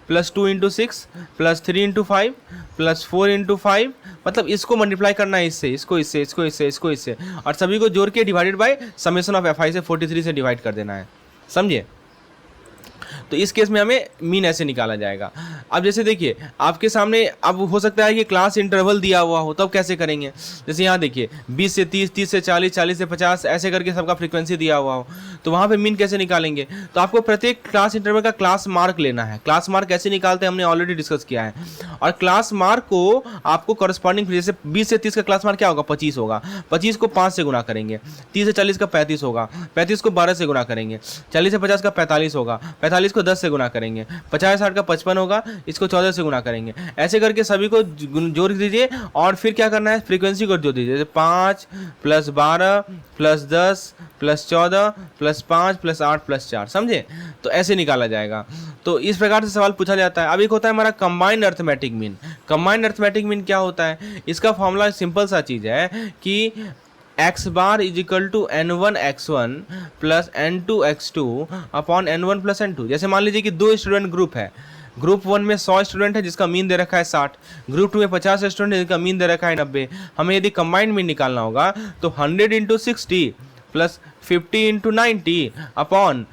plus 2 into 6 plus 3 into 5 plus 4 into 5, मतलब इसको मल्टीप्लाई करना है इससे, इसको इससे, इसको इससे, इसको इससे, और सभी को जोड़ के divided by summation of f आई से 43 से डिवाइड कर देना है, समझिए। तो इस केस में हमें मीन ऐसे निकाला जाएगा। अब जैसे देखिए आपके सामने अब हो सकता है कि क्लास इंटरवल दिया हुआ हो, तब कैसे करेंगे। जैसे यहाँ देखिए 20 से 30, 30 से 40, 40 से 50 ऐसे करके सबका फ्रीक्वेंसी दिया हुआ हो, तो वहाँ पे मीन कैसे निकालेंगे। तो आपको प्रत्येक क्लास इंटरवल का क्लास मार्क लेना है। क्लास मार्क कैसे निकालते हैं हमने ऑलरेडी डिस्कस किया है, और क्लास मार्क को आपको कॉरस्पॉन्डिंग, जैसे 20 से 30 का क्लास मार्क क्या होगा, 25 होगा, 25 को 5 से गुना करेंगे। 30 से 40 का 35 होगा, 35 को 12 से गुना करेंगे। 40 से 50 का 45 होगा, 45 को 10 से गुना करेंगे। 50 60 का 55 होगा, इसको 14 से गुना करेंगे। ऐसे करके सभी को जोड़ दीजिए और फिर क्या करना है, फ्रीक्वेंसी को जोड़ दीजिए। जैसे 5 plus 12 plus 10 plus 14 plus 5 plus 8 plus 4, समझे। तो ऐसे निकाला जाएगा। तो इस प्रकार से सवाल पूछा जाता है। अब एक होता है हमारा combined arithmetic mean. Combined arithmetic mean क्या होता है, इसका फॉर्मूला सिंपल सा चीज़ है कि x bar is equal to n1 x1 plus n2 x2 upon n1 plus n2। जैसे मान लीजिए कि 2 स्टूडेंट ग्रुप है, ग्रुप 1 में 100 स्टूडेंट है जिसका मीन दे रखा है 60, ग्रुप 2 में 50 स्टूडेंट है जिसका मीन दे रखा है 90। हमें यदि कंबाइंड मीन निकालना होगा तो 100 इंटू 60 प्लस 50 इंटू 90 अपॉन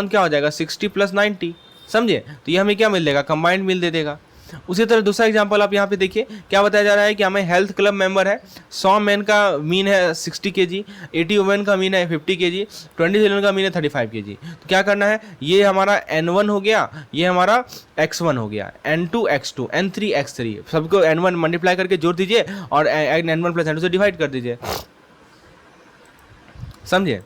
क्या हो जाएगा, 60 प्लस 90, समझे। तो ये हमें क्या मिल देगा, कंबाइंड मीन दे देगा। उसी तरह दूसरा एग्जांपल आप यहाँ पे देखिए, क्या बताया जा रहा है कि हमें हेल्थ क्लब मेंबर है, 100 मैन का मीन है 60 kg, 80 वुमेन का मीन है 50 kg, 20 चिल्ड्रन का मीन है 35 kg। तो क्या करना है, ये हमारा n1 हो गया, ये हमारा x1 हो गया, n2 x2 n3 x3, सबको n1 मल्टीप्लाई करके जोड़ दीजिए और n1 प्लस n2 से डिवाइड कर दीजिए, समझिए।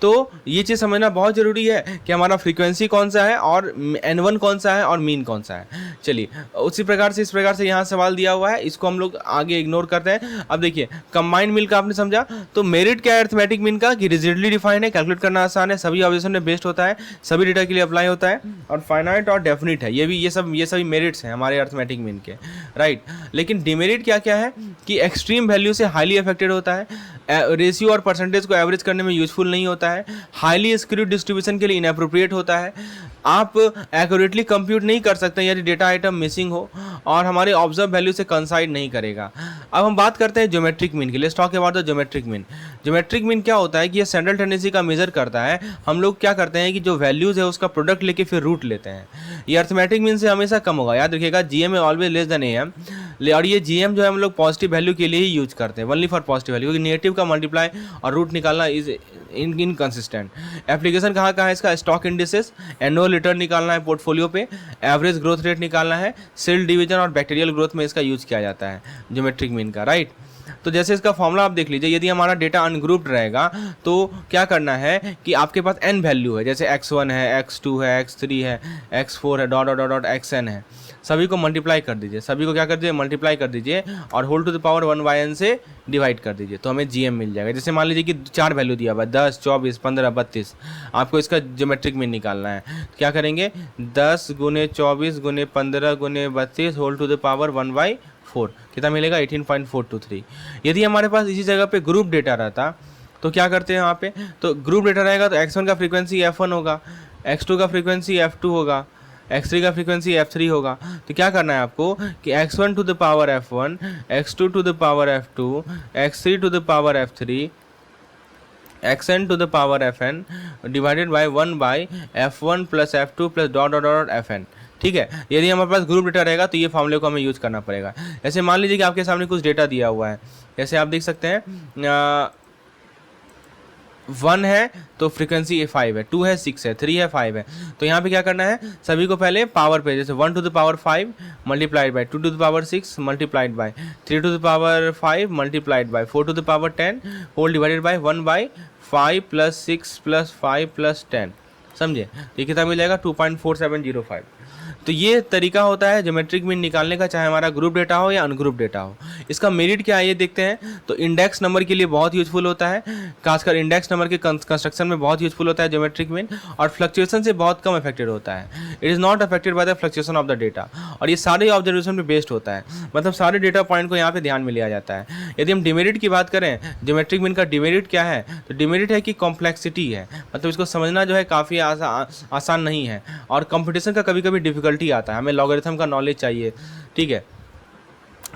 तो ये चीज़ समझना बहुत ज़रूरी है कि हमारा फ्रीक्वेंसी कौन सा है और n1 कौन सा है और मीन कौन सा है। चलिए उसी प्रकार से इस प्रकार से यहाँ सवाल दिया हुआ है, इसको हम लोग आगे इग्नोर करते हैं। अब देखिए कंबाइंड मीन का आपने समझा, तो मेरिट क्या है अर्थमेटिक मीन का, कि रिजिडली डिफाइन है, कैलकुलेट करना आसान है, सभी ऑब्जर्वेशन में बेस्ड होता है, सभी डेटा के लिए अप्लाई होता है, और फाइनाइट और डेफिनिट है। ये सभी मेरिट्स हैं हमारे अर्थमेटिक मीन के, राइट। लेकिन डिमेरिट क्या क्या है कि एक्सट्रीम वैल्यू से हाईली अफेक्टेड होता है, रेशियो और परसेंटेज को एवरेज करने में यूजफुल नहीं होता है, हाईली स्क्यूड डिस्ट्रीब्यूशन के लिए इनएप्रोप्रिएट होता है, आप एक्यूरेटली कंप्यूट नहीं कर सकते यदि डेटा आइटम मिसिंग हो, और हमारे ऑब्जर्व वैल्यू से कंसाइड नहीं करेगा। अब हम बात करते हैं ज्योमेट्रिक मीन की। Let's talk about the geometric mean. Geometric mean क्या होता है कि ये सेंट्रल टेंडेंसी का मेजर करता है। हम लोग क्या करते हैं कि जो वैल्यूज है उसका प्रोडक्ट लेके फिर रूट लेते हैं। ये अर्थमेटिक मीन से हमेशा कम होगा, याद रखिएगा, जीएम है ऑलवेज लेस देन एएम, और ये जीएम जो है हम लोग पॉजिटिव वैल्यू के लिए ही यूज करते हैं, ओनली फॉर पॉजिटिव वैल्यू, क्योंकि नेगेटिव का मल्टीप्लाई और रूट निकालना इज इनकंसिस्टेंट। एप्लीकेशन कहाँ कहाँ है इसका, स्टॉक इंडिसेस, एनुअल रिटर्न निकालना है पोर्टफोलियो पे, एवरेज ग्रोथ रेट निकालना है, सेल डिवीजन और बैक्टीरियल ग्रोथ में इसका यूज किया जाता है ज्योमेट्रिक मीन का, राइट। तो जैसे इसका फॉर्मूला आप देख लीजिए, यदि हमारा डेटा अनग्रुप्ड रहेगा तो क्या करना है कि आपके पास n वैल्यू है, जैसे x1 है, x2 है, x3 है, x4 है, डॉट डॉट डॉट xn है। सभी को मल्टीप्लाई कर दीजिए, सभी को क्या कर दीजिए, मल्टीप्लाई कर दीजिए और whole to the power 1/n से डिवाइड कर दीजिए, तो हमें GM मिल जाएगा। जैसे मान लीजिए कि 4 वैल्यू दिया हुआ है, 10, 24, 15, 32, आपको इसका ज्योमेट्रिक मीन निकालना है। क्या करेंगे, 10 × 24 × 15 × 32 होल टू द पावर 1/4, कितना मिलेगा, 18.423। यदि हमारे पास इसी जगह पे ग्रुप डेटा रहता तो क्या करते हैं वहाँ पे, तो ग्रुप डेटा रहेगा तो x1 का फ्रीक्वेंसी f1 होगा, x2 का फ्रीक्वेंसी f2 होगा, x3 का फ्रीक्वेंसी f3 होगा। तो क्या करना है आपको कि x1 to the power f1, x2 to the power f2, x3 to the power f3, xn to the power fn divided by 1/f1 plus f2 plus dot dot dot fn। ठीक है, यदि हमारे पास ग्रुप डेटा रहेगा तो ये फॉर्मूले को हमें यूज करना पड़ेगा। ऐसे मान लीजिए कि आपके सामने कुछ डेटा दिया हुआ है, जैसे आप देख सकते हैं 1 है तो फ्रीक्वेंसी 5 है, 2 है 6 है, 3 है 5 है। तो यहाँ पे क्या करना है, सभी को पहले पावर पे, जैसे 1 to the power 5 multiplied by 2 to the power 6 multiplied by 3 to the power 5 multiplied by 4 to the power 10 whole divided by 1/5 plus 6 plus 5 plus 10। समझे, ये कितना मिल जाएगा, 2.4705। तो ये तरीका होता है ज्योमेट्रिक मीन निकालने का, चाहे हमारा ग्रुप डेटा हो या अनग्रुप डेटा हो। इसका मेरिट क्या है ये देखते हैं। तो इंडेक्स नंबर के लिए बहुत यूजफुल होता है, खासकर इंडेक्स नंबर के कंस्ट्रक्शन में बहुत यूजफुल होता है ज्योमेट्रिक मीन, और फ्लक्चुएशन से बहुत कम अफेक्टेड होता है। It is not affected by the fluctuation of the data, और ये सारे ऑब्जर्वेशन पे बेस्ड होता है, मतलब सारे डेटा पॉइंट को यहाँ पे ध्यान में लिया जाता है। यदि हम डिमेरिट की बात करें, ज्योमेट्रिक मीन का डिमेरिट क्या है, तो डिमेरिट है कि कॉम्प्लेक्सिटी है, मतलब इसको समझना जो है काफ़ी आसान नहीं है, और कंपटीशन का कभी कभी डिफिकल्टी आता है, हमें लॉगरिथम का नॉलेज चाहिए। ठीक है,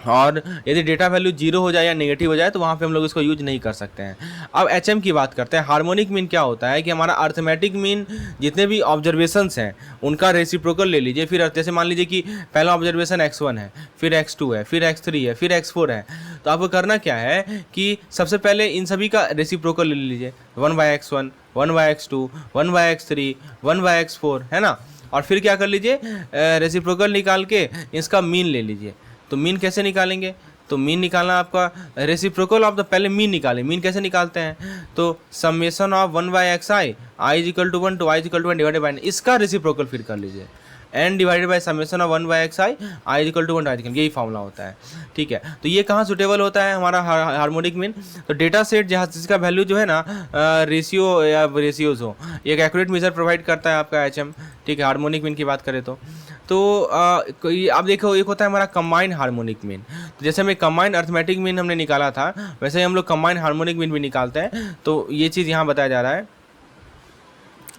और यदि डेटा वैल्यू 0 हो जाए या नेगेटिव हो जाए तो वहाँ पे हम लोग इसको यूज नहीं कर सकते हैं। अब HM की बात करते हैं। हार्मोनिक मीन क्या होता है कि हमारा अर्थमेटिक मीन जितने भी ऑब्जर्वेशंस हैं उनका रेसिप्रोकल ले लीजिए। फिर जैसे मान लीजिए कि पहला ऑब्जर्वेशन x1 है, फिर x2 है, फिर x3 है, फिर x4 है, तो आपको करना क्या है कि सबसे पहले इन सभी का रेसिप्रोकल ले लीजिए, 1/x1, 1/x2, 1/x3, 1/x4, है ना। और फिर क्या कर लीजिए, रेसिप्रोकल निकाल के इसका मीन ले लीजिए। तो मीन कैसे निकालेंगे, तो मीन निकालना आपका रेसिप्रोकल ऑफ द, पहले मीन निकालें। मीन कैसे निकालते हैं, तो summation of 1/xi i = 1 to i = 1 divided by, इसका रेसिप्रोकल फिर कर लीजिए, n divided by summation of 1/xi i = 1 to i, यही फॉर्मूला होता है। ठीक है, तो ये कहाँ सुटेबल होता है हमारा हार्मोनिक मीन, तो डेटा सेट जहाँ जिसका वैल्यू जो है ना रेशियो या रेशियोज हो, एक एक्यूरेट मेजर प्रोवाइड करता है आपका HM। ठीक है, हार्मोनिक मीन की बात करें तो आप देखो, एक होता है हमारा कंबाइंड हार्मोनिक मीन। तो जैसे हमें कंबाइंड अर्थमेटिक मीन हमने निकाला था, वैसे ही हम लोग कंबाइंड हार्मोनिक मीन भी निकालते हैं। तो ये चीज़ यहाँ बताया जा रहा है,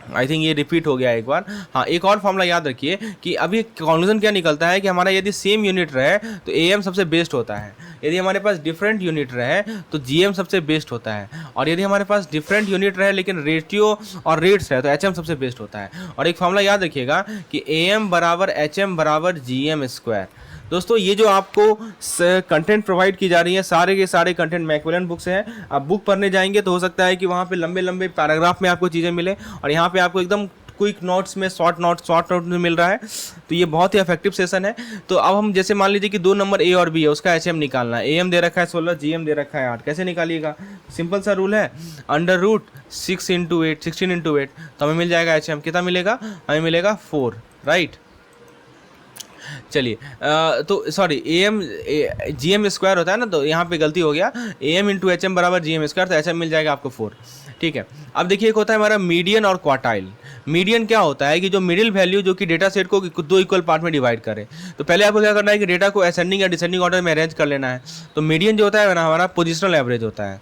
आई थिंक ये रिपीट हो गया एक बार। हाँ, एक और फॉर्मूला याद रखिए कि अभी कंक्लूजन क्या निकलता है कि हमारा यदि सेम यूनिट रहे तो AM सबसे बेस्ट होता है, यदि हमारे पास डिफरेंट यूनिट रहे तो GM सबसे बेस्ट होता है, और यदि हमारे पास डिफरेंट यूनिट रहे लेकिन रेशियो और रेट्स रहे तो HM सबसे बेस्ट होता है। और एक फॉर्मूला याद रखिएगा कि AM = HM = GM²। दोस्तों, ये जो आपको कंटेंट प्रोवाइड की जा रही है, सारे के सारे कंटेंट मैकमिलन बुक से हैं। आप बुक पढ़ने जाएंगे तो हो सकता है कि वहाँ पे लंबे लंबे पैराग्राफ में आपको चीज़ें मिले, और यहाँ पे आपको एकदम क्विक नोट्स में शॉर्ट नोट में मिल रहा है। तो ये बहुत ही इफेक्टिव सेशन है। तो अब हम जैसे मान लीजिए कि 2 नंबर A और B है, उसका HM निकालना है। AM दे रखा है 16, GM दे रखा है 8। कैसे निकालिएगा, सिंपल सा रूल है, √6 × 8 16 × 8, तो हमें मिल जाएगा HM, कितना मिलेगा, हमें मिलेगा 4, राइट। चलिए, तो सॉरी GM² होता है ना, तो यहाँ पे गलती हो गया, AM × HM = GM², तो HM मिल जाएगा आपको 4। ठीक है, अब देखिए एक होता है हमारा मीडियन और क्वार्टाइल। मीडियन क्या होता है कि जो मिडिल वैल्यू जो कि डेटा सेट को 2 इक्वल पार्ट में डिवाइड करे। तो पहले आपको क्या करना है कि डेटा को असेंडिंग या डिसेंडिंग ऑर्डर में अरेंज कर लेना है। तो मीडियन जो होता है ना हमारा पोजिशनल एवरेज होता है।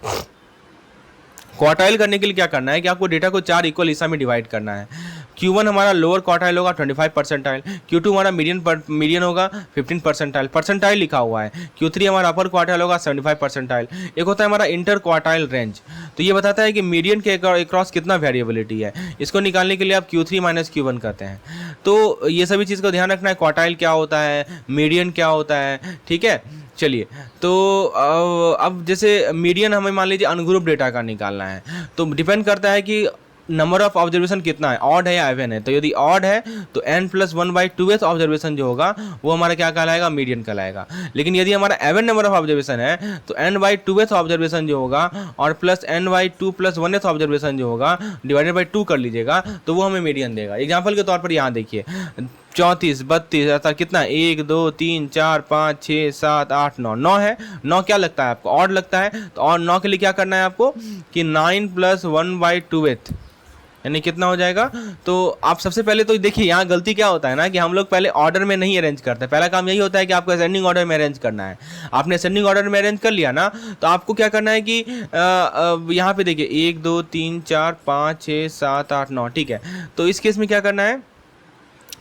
क्वार्टाइल करने के लिए क्या करना है कि आपको डेटा को 4 इक्वल हिस्सा में डिवाइड करना है। Q1 हमारा लोअर क्वार्टाइल होगा 25 परसेंटाइल, Q2 हमारा मीडियन होगा 15 परसेंटाइल, परसेंटाइल लिखा हुआ है। Q3 हमारा अपर क्वार्टाइल होगा 75 परसेंटाइल। एक होता है हमारा इंटर क्वार्टाइल रेंज, तो ये बताता है कि मीडियन के अक्रॉस कितना वेरिएबिलिटी है। इसको निकालने के लिए आप Q3 - Q1 करते हैं। तो ये सभी चीज़ को ध्यान रखना है, क्वार्टाइल क्या होता है, मीडियन क्या होता है। ठीक है, चलिए, तो अब जैसे मीडियन हमें मान लीजिए अनग्रुप डेटा का निकालना है, तो डिपेंड करता है कि नंबर ऑफ ऑब्जर्वेशन कितना है, ऑड है या इवन है। तो यदि ऑड है तो n + 1/2th ऑब्जर्वेशन जो होगा वो हमारा क्या कहलाएगा, मीडियन कहलाएगा। लेकिन यदि हमारा इवन नंबर ऑफ ऑब्जर्वेशन है तो n/2th ऑब्जर्वेशन जो होगा और प्लस n/2 + 1th ऑब्जर्वेशन जो होगा डिवाइडेड बाई 2 कर लीजिएगा, तो वो हमें मीडियन देगा। एग्जाम्पल के तौर पर यहाँ देखिए, 34 32 अर्थात कितना 1 2 3 4 5 6 7 8 9 9 है। 9 क्या लगता है आपको? ऑड लगता है। तो और 9 के लिए क्या करना है आपको कि 9 + 1/2 यानी कितना हो जाएगा? तो आप सबसे पहले तो देखिए यहाँ गलती क्या होता है ना कि हम लोग पहले ऑर्डर में नहीं अरेंज करते। पहला काम यही होता है कि आपको असेंडिंग ऑर्डर में अरेंज करना है। आपने असेंडिंग ऑर्डर में अरेंज कर लिया ना, तो आपको क्या करना है कि यहाँ पे देखिए 1 2 3 4 5 6 7 8 9, ठीक है। तो इस केस में क्या करना है?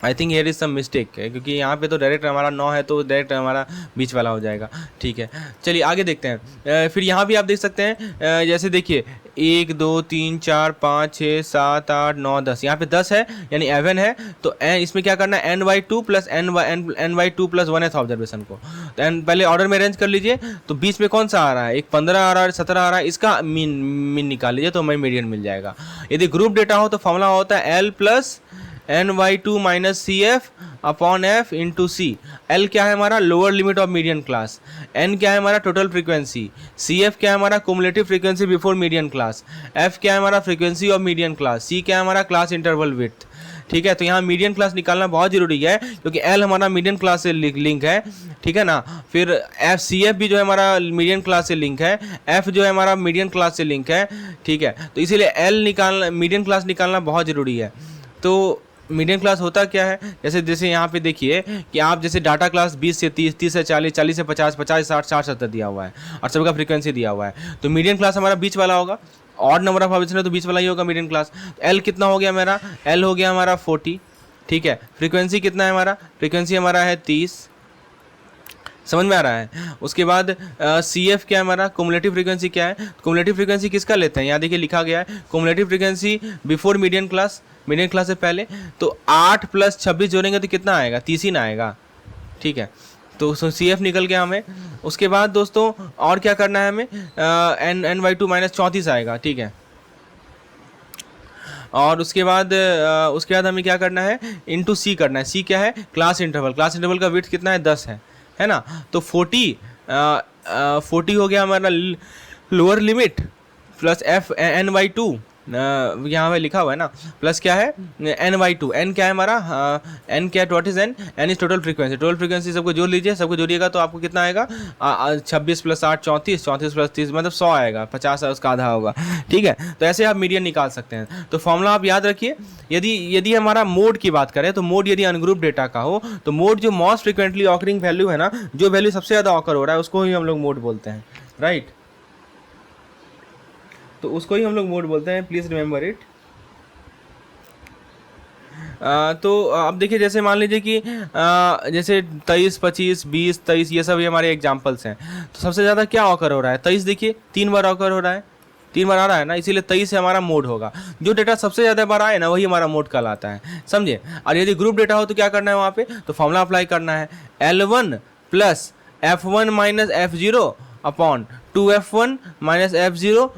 I think here is some mistake, क्योंकि यहाँ पे तो डायरेक्ट हमारा 9 है तो डायरेक्ट हमारा बीच वाला हो जाएगा, ठीक है। चलिए आगे देखते हैं। फिर यहाँ भी आप देख सकते हैं, जैसे देखिए 1 2 3 4 5 6 7 8 9 10, यहाँ पे 10 है यानी एवन है। तो इसमें क्या करना है? n/2 + n/2 + 1th ऑब्जर्वेशन को तो n पहले ऑर्डर में अरेंज कर लीजिए। तो बीच में कौन सा आ रहा है? एक 15 आ रहा है, 17 आ रहा है, इसका मीन निकाल लीजिए तो हमें मीडियन मिल जाएगा। यदि ग्रुप डेटा हो तो फॉर्मूला होता है L + n/2 - CF upon F into C। L क्या है हमारा? Lower limit of median class. N क्या है हमारा? Total frequency. CF क्या है हमारा? Cumulative frequency before median class. F क्या है हमारा? Frequency of median class. C क्या है हमारा? क्लास इंटरवल विड्थ, ठीक है। तो यहाँ मीडियन क्लास निकालना बहुत जरूरी है क्योंकि L हमारा मीडियन क्लास से लिंक है, ठीक है ना। फिर CF भी जो है हमारा मीडियन क्लास से लिंक है, F जो है हमारा मीडियन क्लास से लिंक है, ठीक है। तो इसीलिए L निकालना, मीडियन क्लास निकालना बहुत ज़रूरी है। तो मीडियन क्लास होता क्या है? जैसे यहाँ पे देखिए कि आप जैसे डाटा क्लास 20 से 30, 30 से 40, 40 से 50, 50 से 60, 60 70 दिया हुआ है और सबका फ्रीक्वेंसी दिया हुआ है। तो मीडियन क्लास हमारा बीच वाला होगा। ऑड नंबर ऑफ ऑब्जर्वेशन है तो बीच वाला ही होगा मीडियन क्लास। L कितना हो गया मेरा? L हो गया हमारा 40, ठीक है। फ्रीक्वेंसी कितना है हमारा? फ्रीक्वेंसी हमारा है 30, समझ में आ रहा है। उसके बाद CF क्या है हमारा? कुमुलेटिव फ्रीक्वेंसी क्या है? कुमुलेटिव फ्रीक्वेंसी किसका लेते हैं? यहाँ देखिए लिखा गया है cumulative frequency before median class, median class से पहले। तो 8 + 26 जोड़ेंगे तो कितना आएगा? 30 ही ना आएगा, ठीक है। तो CF निकल गया हमें। उसके बाद दोस्तों और क्या करना है हमें? n/2 - 34 आएगा, ठीक है। और उसके बाद हमें क्या करना है? इंटू C करना है। C क्या है? Class interval. क्लास इंटरवल का विड्थ कितना है? 10 है ना। तो 40 हो गया हमारा lower limit plus F n/2, यहाँ पे लिखा हुआ है ना, प्लस क्या है? n/2। n क्या है हमारा? n क्या है? What is n? n is total frequency. Total frequency सबको जोड़ लीजिए, सबको जोड़िएगा तो आपको कितना आएगा? 26 + 8 34, 34 + 30 मतलब 100 आएगा, 50 उसका आधा होगा, ठीक है। तो ऐसे आप मीडियन निकाल सकते हैं। तो फॉर्मूला आप याद रखिए। यदि हमारा मोड की बात करें तो मोड यदि अनग्रुप डेटा का हो तो मोड जो मोस्ट फ्रिक्वेंटली ऑकरिंग वैल्यू है ना, जो वैल्यू सबसे ज़्यादा ऑकर हो रहा है उसको ही हम लोग मोड बोलते हैं, राइट। तो उसको ही हम लोग मोड बोलते हैं, प्लीज़ रिमेंबर इट। तो अब देखिए जैसे मान लीजिए कि जैसे 23 25 20 23 ये सब हमारे एग्जांपल्स हैं। तो सबसे ज़्यादा क्या ऑकर हो रहा है? 23 देखिए 3 बार ऑकर हो रहा है, 3 बार आ रहा है ना, इसीलिए 23 से हमारा मोड होगा। जो डेटा सबसे ज़्यादा बार आए ना वही हमारा मोड कहलाता है, समझे। और यदि ग्रुप डेटा हो तो क्या करना है वहाँ पे? तो फॉर्मूला अप्लाई करना है L1 + F1 - F0 upon 2F1 - F0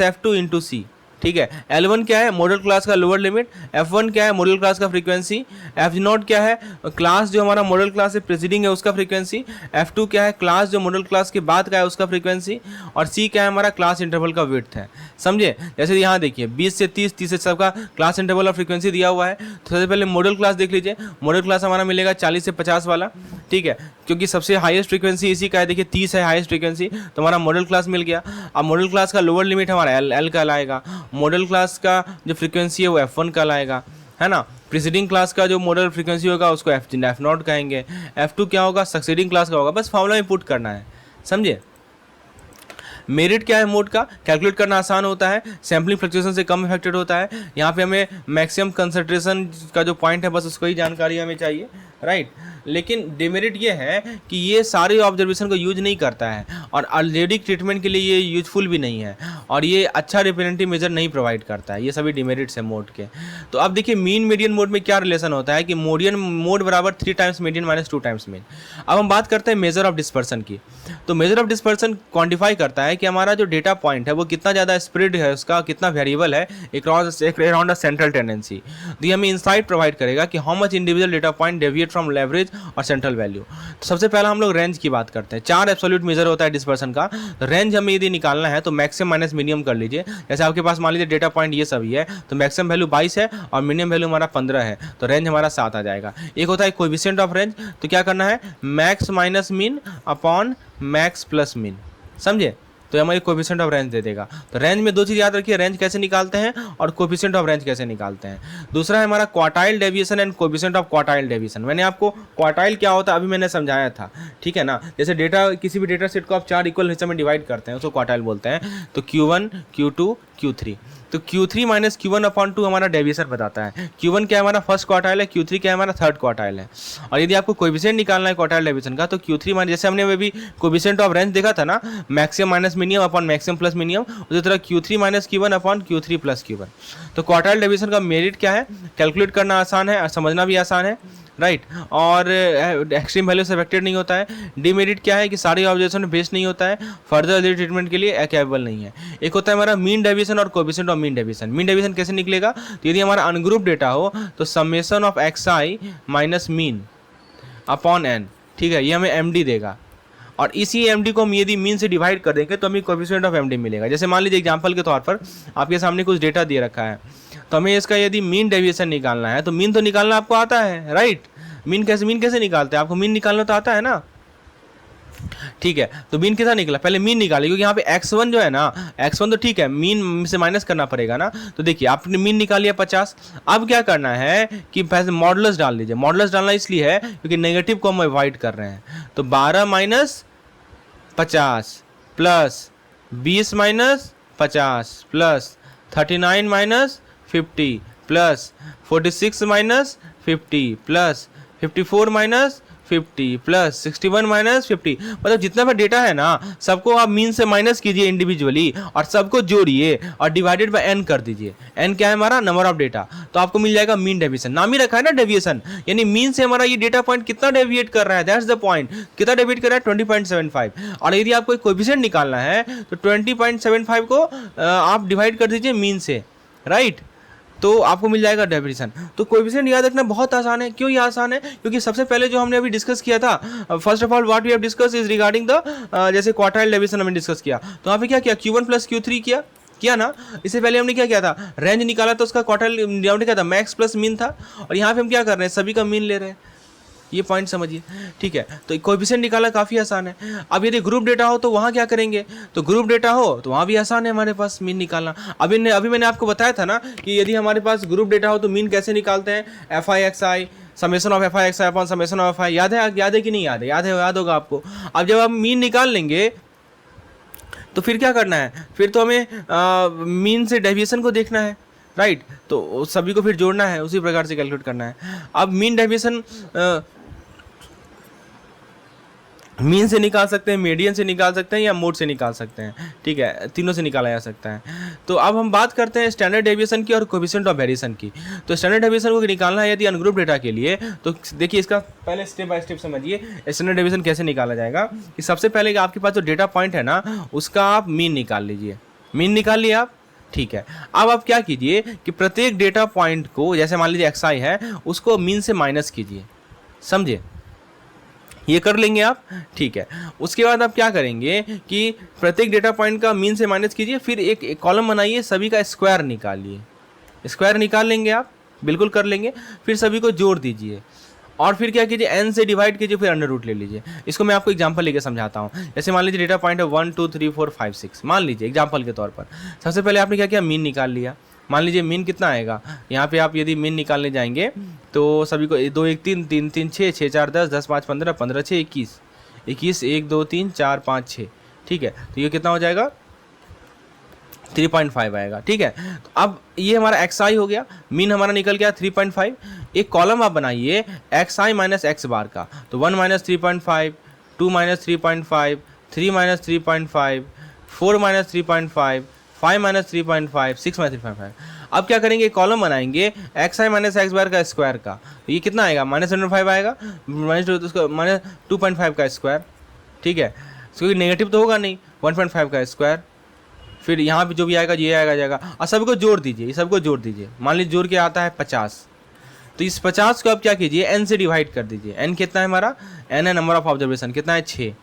- F2 into C, ठीक है। L1 क्या है? मॉडल क्लास का लोअर लिमिट। F1 क्या है? मॉडल क्लास का फ्रीक्वेंसी। F0 क्या है? क्लास जो हमारा मॉडल क्लास से प्रीसीडिंग है उसका फ्रीक्वेंसी। F2 क्या है? क्लास जो मॉडल क्लास के बाद का है उसका फ्रीक्वेंसी। और C क्या है? हमारा क्लास इंटरवल का विड्थ है, समझे। जैसे यहाँ देखिए 20 से 30, 30 से सबका क्लास इंटरवल और फ्रीक्वेंसी दिया हुआ है। तो सबसे पहले मॉडल क्लास देख लीजिए। मॉडल क्लास हमारा मिलेगा 40 से 50 वाला, ठीक है, क्योंकि सबसे हाईएस्ट फ्रीक्वेंसी इसी का है। देखिए 30 है हाईएस्ट फ्रीक्वेंसी, तो हमारा मॉडल क्लास मिल गया। अब मॉडल क्लास का लोअर लिमिट हमारा L कहलाएगा। मॉडल क्लास का जो फ्रीक्वेंसी है वो F1 कहलाएगा, है ना। प्रीसीडिंग क्लास का जो मॉडल फ्रीक्वेंसी होगा उसको F0 कहेंगे। F2 क्या होगा? सक्सीडिंग क्लास का होगा। बस फॉर्मूला में पुट करना है, समझे। मेरिट क्या है मोड का? कैलकुलेट करना आसान होता है, सैम्पलिंग फ्लक्चुएशन से कम इफेक्टेड होता है। यहाँ पे हमें मैक्सिमम कंसंट्रेशन का जो पॉइंट है बस उसको ही जानकारी हमें चाहिए, राइट। लेकिन डिमेरिट ये है कि ये सारे ऑब्जर्वेशन को यूज नहीं करता है और ऑलरेडी ट्रीटमेंट के लिए ये यूजफुल भी नहीं है और ये अच्छा रिप्रेजेंटेटिव मेजर नहीं प्रोवाइड करता है। ये सभी डिमेरिट्स है मोड के। तो अब देखिए मीन मीडियन मोड में क्या रिलेशन होता है कि मोड बराबर 3 टाइम्स मीडियन - 2 टाइम्स मीन। अब हम बात करते हैं मेजर ऑफ डिस्पर्सन की। तो मेजर ऑफ डिस्पर्सन क्वान्टिफाई करता है कि हमारा जो डेटा पॉइंट है वो कितना ज़्यादा स्प्रेड है, उसका कितना वेरिएबल है अराउंड अ सेंट्रल टेंडेंसी। तो ये हमें इंसाइट प्रोवाइड करेगा कि how much individual data point deviate from average और सेंट्रल वैल्यू। तो सबसे पहला हम लोग रेंज की बात करते हैं। 4 एब्सोल्यूट मेजर होता है डिस्पर्सन का। रेंज हमें यदि निकालना है तो मैक्सिमम - मिनिमम कर लीजिए। जैसे आपके पास मान लीजिए डेटा पॉइंट ये सभी है, तो मैक्सिमम वैल्यू 22 है और मिनिमम वैल्यू हमारा 15 है, तो रेंज हमारा 7 आ जाएगा। एक होता है कोएफिशिएंट ऑफ रेंज, तो क्या करना है, max minus mean upon max plus mean, समझे, तो ये हमारी कोएफिशिएंट ऑफ रेंज दे देगा। तो रेंज में दो चीज़ याद रखिए, रेंज कैसे निकालते हैं और कोएफिशिएंट ऑफ रेंज कैसे निकालते हैं। दूसरा है हमारा quartile deviation and coefficient of quartile deviation. मैंने आपको क्वार्टाइल क्या होता है अभी मैंने समझाया था, ठीक है ना। जैसे डेटा, किसी भी डेटा सेट को आप 4 इक्वल हिस्से में डिवाइड करते हैं, उसको क्वार्टाइल बोलते हैं। तो Q1, Q2, Q3, तो Q3 माइनस Q1 अपॉन 2 हमारा डेविएशन बताता है। Q1 क्या हमारा फर्स्ट क्वार्टाइल है, Q3 क्या हमारा थर्ड क्वार्टाइल है। और यदि आपको कोएफिशिएंट निकालना है क्वार्टाइल डेविएशन का, तो Q3 माइनस, जैसे हमने अभी कोएफिशिएंट ऑफ रेंज देखा था ना, maximum minus minimum upon maximum plus minimum, उसी तरह Q3 minus Q1 upon Q3 plus Q1। तो क्वार्टाइल डेविएशन का मेरिट क्या है, कैलकुलेट करना आसान है और समझना भी आसान है, राइट, और एक्सट्रीम वैल्यू से अफेक्टेड नहीं होता है। डीमेरिट क्या है कि सारी ऑब्जर्वेशन बेस्ड नहीं होता है, फर्दर ट्रीटमेंट के लिए कैपेबल नहीं है। एक होता है हमारा मीन डेविएशन और coefficient of mean deviation. Mean deviation कैसे निकलेगा, तो यदि हमारा अनग्रुप डेटा हो तो summation of xi minus mean upon n, ठीक है, ये हमें md देगा। और इसी md को हम यदि मीन से डिवाइड कर देंगे तो हमें कोएफिशिएंट ऑफ md मिलेगा। जैसे मान लीजिए एग्जांपल के तौर पर आपके सामने कुछ डेटा दे रखा है, तो हमें इसका यदि मीन डेविएशन निकालना है, तो मीन तो निकालना आपको आता है, राइट। मीन कैसे निकालते हैं, आपको मीन निकालना तो आता है ना, ठीक है। तो मीन कितना निकला, पहले मीन निकालिए, क्योंकि यहाँ पे x1 जो है ना, x1 तो ठीक है, मीन से माइनस करना पड़ेगा ना। तो देखिए आपने मीन निकाल लिया 50। अब क्या करना है कि पहले मॉडुलस डाल लीजिए। मॉडुलस डालना इसलिए है क्योंकि नेगेटिव को हम अवॉइड कर रहे हैं। तो 12 minus 50 plus 20 minus 50 plus 39 minus 50 plus 46 minus 50 plus 54 minus 50 plus 61 minus 50, मतलब जितना भी डेटा है ना सबको आप मीन से माइनस कीजिए इंडिविजुअली और सबको जोड़िए और डिवाइडेड बाय n कर दीजिए। n क्या है हमारा, नंबर ऑफ डेटा, तो आपको मिल जाएगा मीन डेविएशन। नाम ही रखा है ना डेविएशन, यानी मीन से हमारा ये डेटा पॉइंट कितना डेविएट कर रहा है, दैट्स द पॉइंट, कितना डेविएट कर रहा है 20.75। और यदि आपको कोएफिशिएंट निकालना है तो 20.75 को आप डिवाइड कर दीजिए मीन से, राइट, तो आपको मिल जाएगा डेविएशन। तो कोएफिशिएंट याद रखना बहुत आसान है। क्यों ये आसान है, क्योंकि सबसे पहले जो हमने अभी डिस्कस किया था, first of all what we have discuss is regarding the जैसे क्वार्टाइल डेविएशन हमने डिस्कस किया, तो यहाँ पे क्या किया, Q1 प्लस Q3 किया ना। इससे पहले हमने क्या किया था, रेंज निकाला, तो उसका क्वार्टाइल डिनोमिनेटर क्या था, मैक्स प्लस मीन था। और यहाँ पे हम क्या कर रहे हैं, सभी का मीन ले रहे हैं, ये पॉइंट समझिए, ठीक है। तो कोएफिशिएंट निकालना काफ़ी आसान है। अब यदि ग्रुप डेटा हो तो वहाँ क्या करेंगे, तो ग्रुप डेटा हो तो वहाँ भी आसान है हमारे पास मीन निकालना। अभी मैंने आपको बताया था ना कि यदि हमारे पास ग्रुप डेटा हो तो मीन कैसे निकालते हैं, fi summation of fi upon summation of fi। याद है कि नहीं याद है, याद होगा आपको। अब जब आप मीन निकाल लेंगे तो फिर क्या करना है, फिर तो हमें मीन से डेविएशन को देखना है, राइट, तो सभी को फिर जोड़ना है, उसी प्रकार से कैलकुलेट करना है। अब मीन डेविएशन मीन से निकाल सकते हैं, मीडियन से निकाल सकते हैं या मोड से निकाल सकते हैं, ठीक है, तीनों से निकाला जा सकता है। तो अब हम बात करते हैं स्टैंडर्ड डेविएशन की और कोएफिशिएंट ऑफ वेरिएशन की। तो स्टैंडर्ड डेविएशन को निकालना है यदि अनग्रुप डेटा के लिए, तो देखिए इसका पहले स्टेप बाय स्टेप समझिए स्टैंडर्ड डेविएशन कैसे निकाला जाएगा। कि सबसे पहले आपके पास जो डेटा पॉइंट है ना उसका आप मीन निकाल लीजिए। मीन निकाल लिया आप, ठीक है। अब आप क्या कीजिए कि प्रत्येक डेटा पॉइंट को, जैसे मान लीजिए xi है, उसको मीन से माइनस कीजिए, समझे, ये कर लेंगे आप, ठीक है। उसके बाद आप क्या करेंगे कि प्रत्येक डेटा पॉइंट का मीन से माइनस कीजिए, फिर एक कॉलम बनाइए, सभी का स्क्वायर निकालिए। स्क्वायर निकाल लेंगे आप, बिल्कुल कर लेंगे, फिर सभी को जोड़ दीजिए और फिर क्या कीजिए, n से डिवाइड कीजिए, फिर अंडर रूट ले लीजिए। इसको मैं आपको एग्जांपल लेके समझाता हूँ। जैसे मान लीजिए डेटा पॉइंट है 1 2 3 4 5 6, मान लीजिए एग्जांपल के तौर पर। सबसे पहले आपने क्या किया, मीन निकाल लिया। मान लीजिए मीन कितना आएगा, यहाँ पे आप यदि मीन निकालने जाएंगे तो सभी को 2 1 3 3 3 6 6 4 10 10 5 15 15 6 21 21 1 2 3 4 5 6, ठीक है। तो ये कितना हो जाएगा, 3.5 आएगा, ठीक है। तो अब ये हमारा xi हो गया, मीन हमारा निकल गया 3.5। एक कॉलम आप बनाइए xi माइनस x बार का, तो 1 minus 3.5, 2 minus 3.5, 3 minus 3.5, 4 minus 3.5, 5 minus 3.5, 6 minus 3.5। अब क्या करेंगे, कॉलम बनाएंगे xi माइनस x बार का स्क्वायर का, तो ये कितना आएगा, माइनस 5 आएगा, माइनस 2.5 का स्क्वायर, ठीक है, क्योंकि नेगेटिव तो होगा नहीं, 1.5 का स्क्वायर, फिर यहाँ पे जो भी आएगा ये आएगा जाएगा, और सबको जोड़ दीजिए, ये सबको जोड़ दीजिए। मान लीजिए जोड़ के आता है 50, तो इस 50 को आप क्या कीजिए, n से डिवाइड कर दीजिए। n कितना है हमारा, n है नंबर ऑफ ऑब्जर्वेशन, कितना है 6,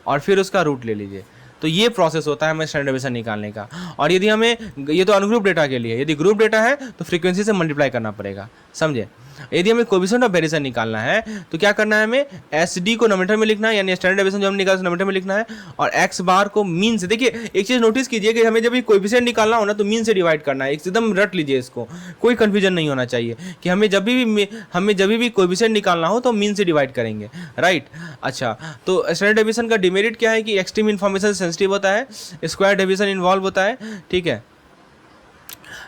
और फिर उसका रूट ले लीजिए। तो ये प्रोसेस होता है हमें स्टैंडर्ड डेविएशन निकालने का। और यदि हमें, ये तो अनग्रुप डेटा के लिए, यदि ग्रुप डेटा है तो फ्रीक्वेंसी से मल्टीप्लाई करना पड़ेगा, समझे। यदि हमें कोएफिशिएंट ऑफ वेरिएशन निकालना है तो क्या करना है, हमें एस डी को नोमीटर में लिखना है, यानी स्टैंडर्ड डेविएशन जो हमने निकाला नोमीटर में लिखना है, और एक्स बार को मीन से। देखिए एक चीज़ नोटिस कीजिए कि हमें जब भी कोएफिशिएंट निकालना हो ना तो मीन से डिवाइड करना है, एकदम रट लीजिए इसको, कोई कन्फ्यूजन नहीं होना चाहिए कि हमें जब भी कोएफिशिएंट निकालना हो तो मीन से डिवाइड करेंगे, राइट। अच्छा, तो स्टैंडर्ड डेविएशन का डिमेरिट क्या है कि एक्सट्रीम इन्फॉर्मेशन सेंसिटिव होता है, स्क्वायर डेविएशन इन्वॉल्व होता है, ठीक है।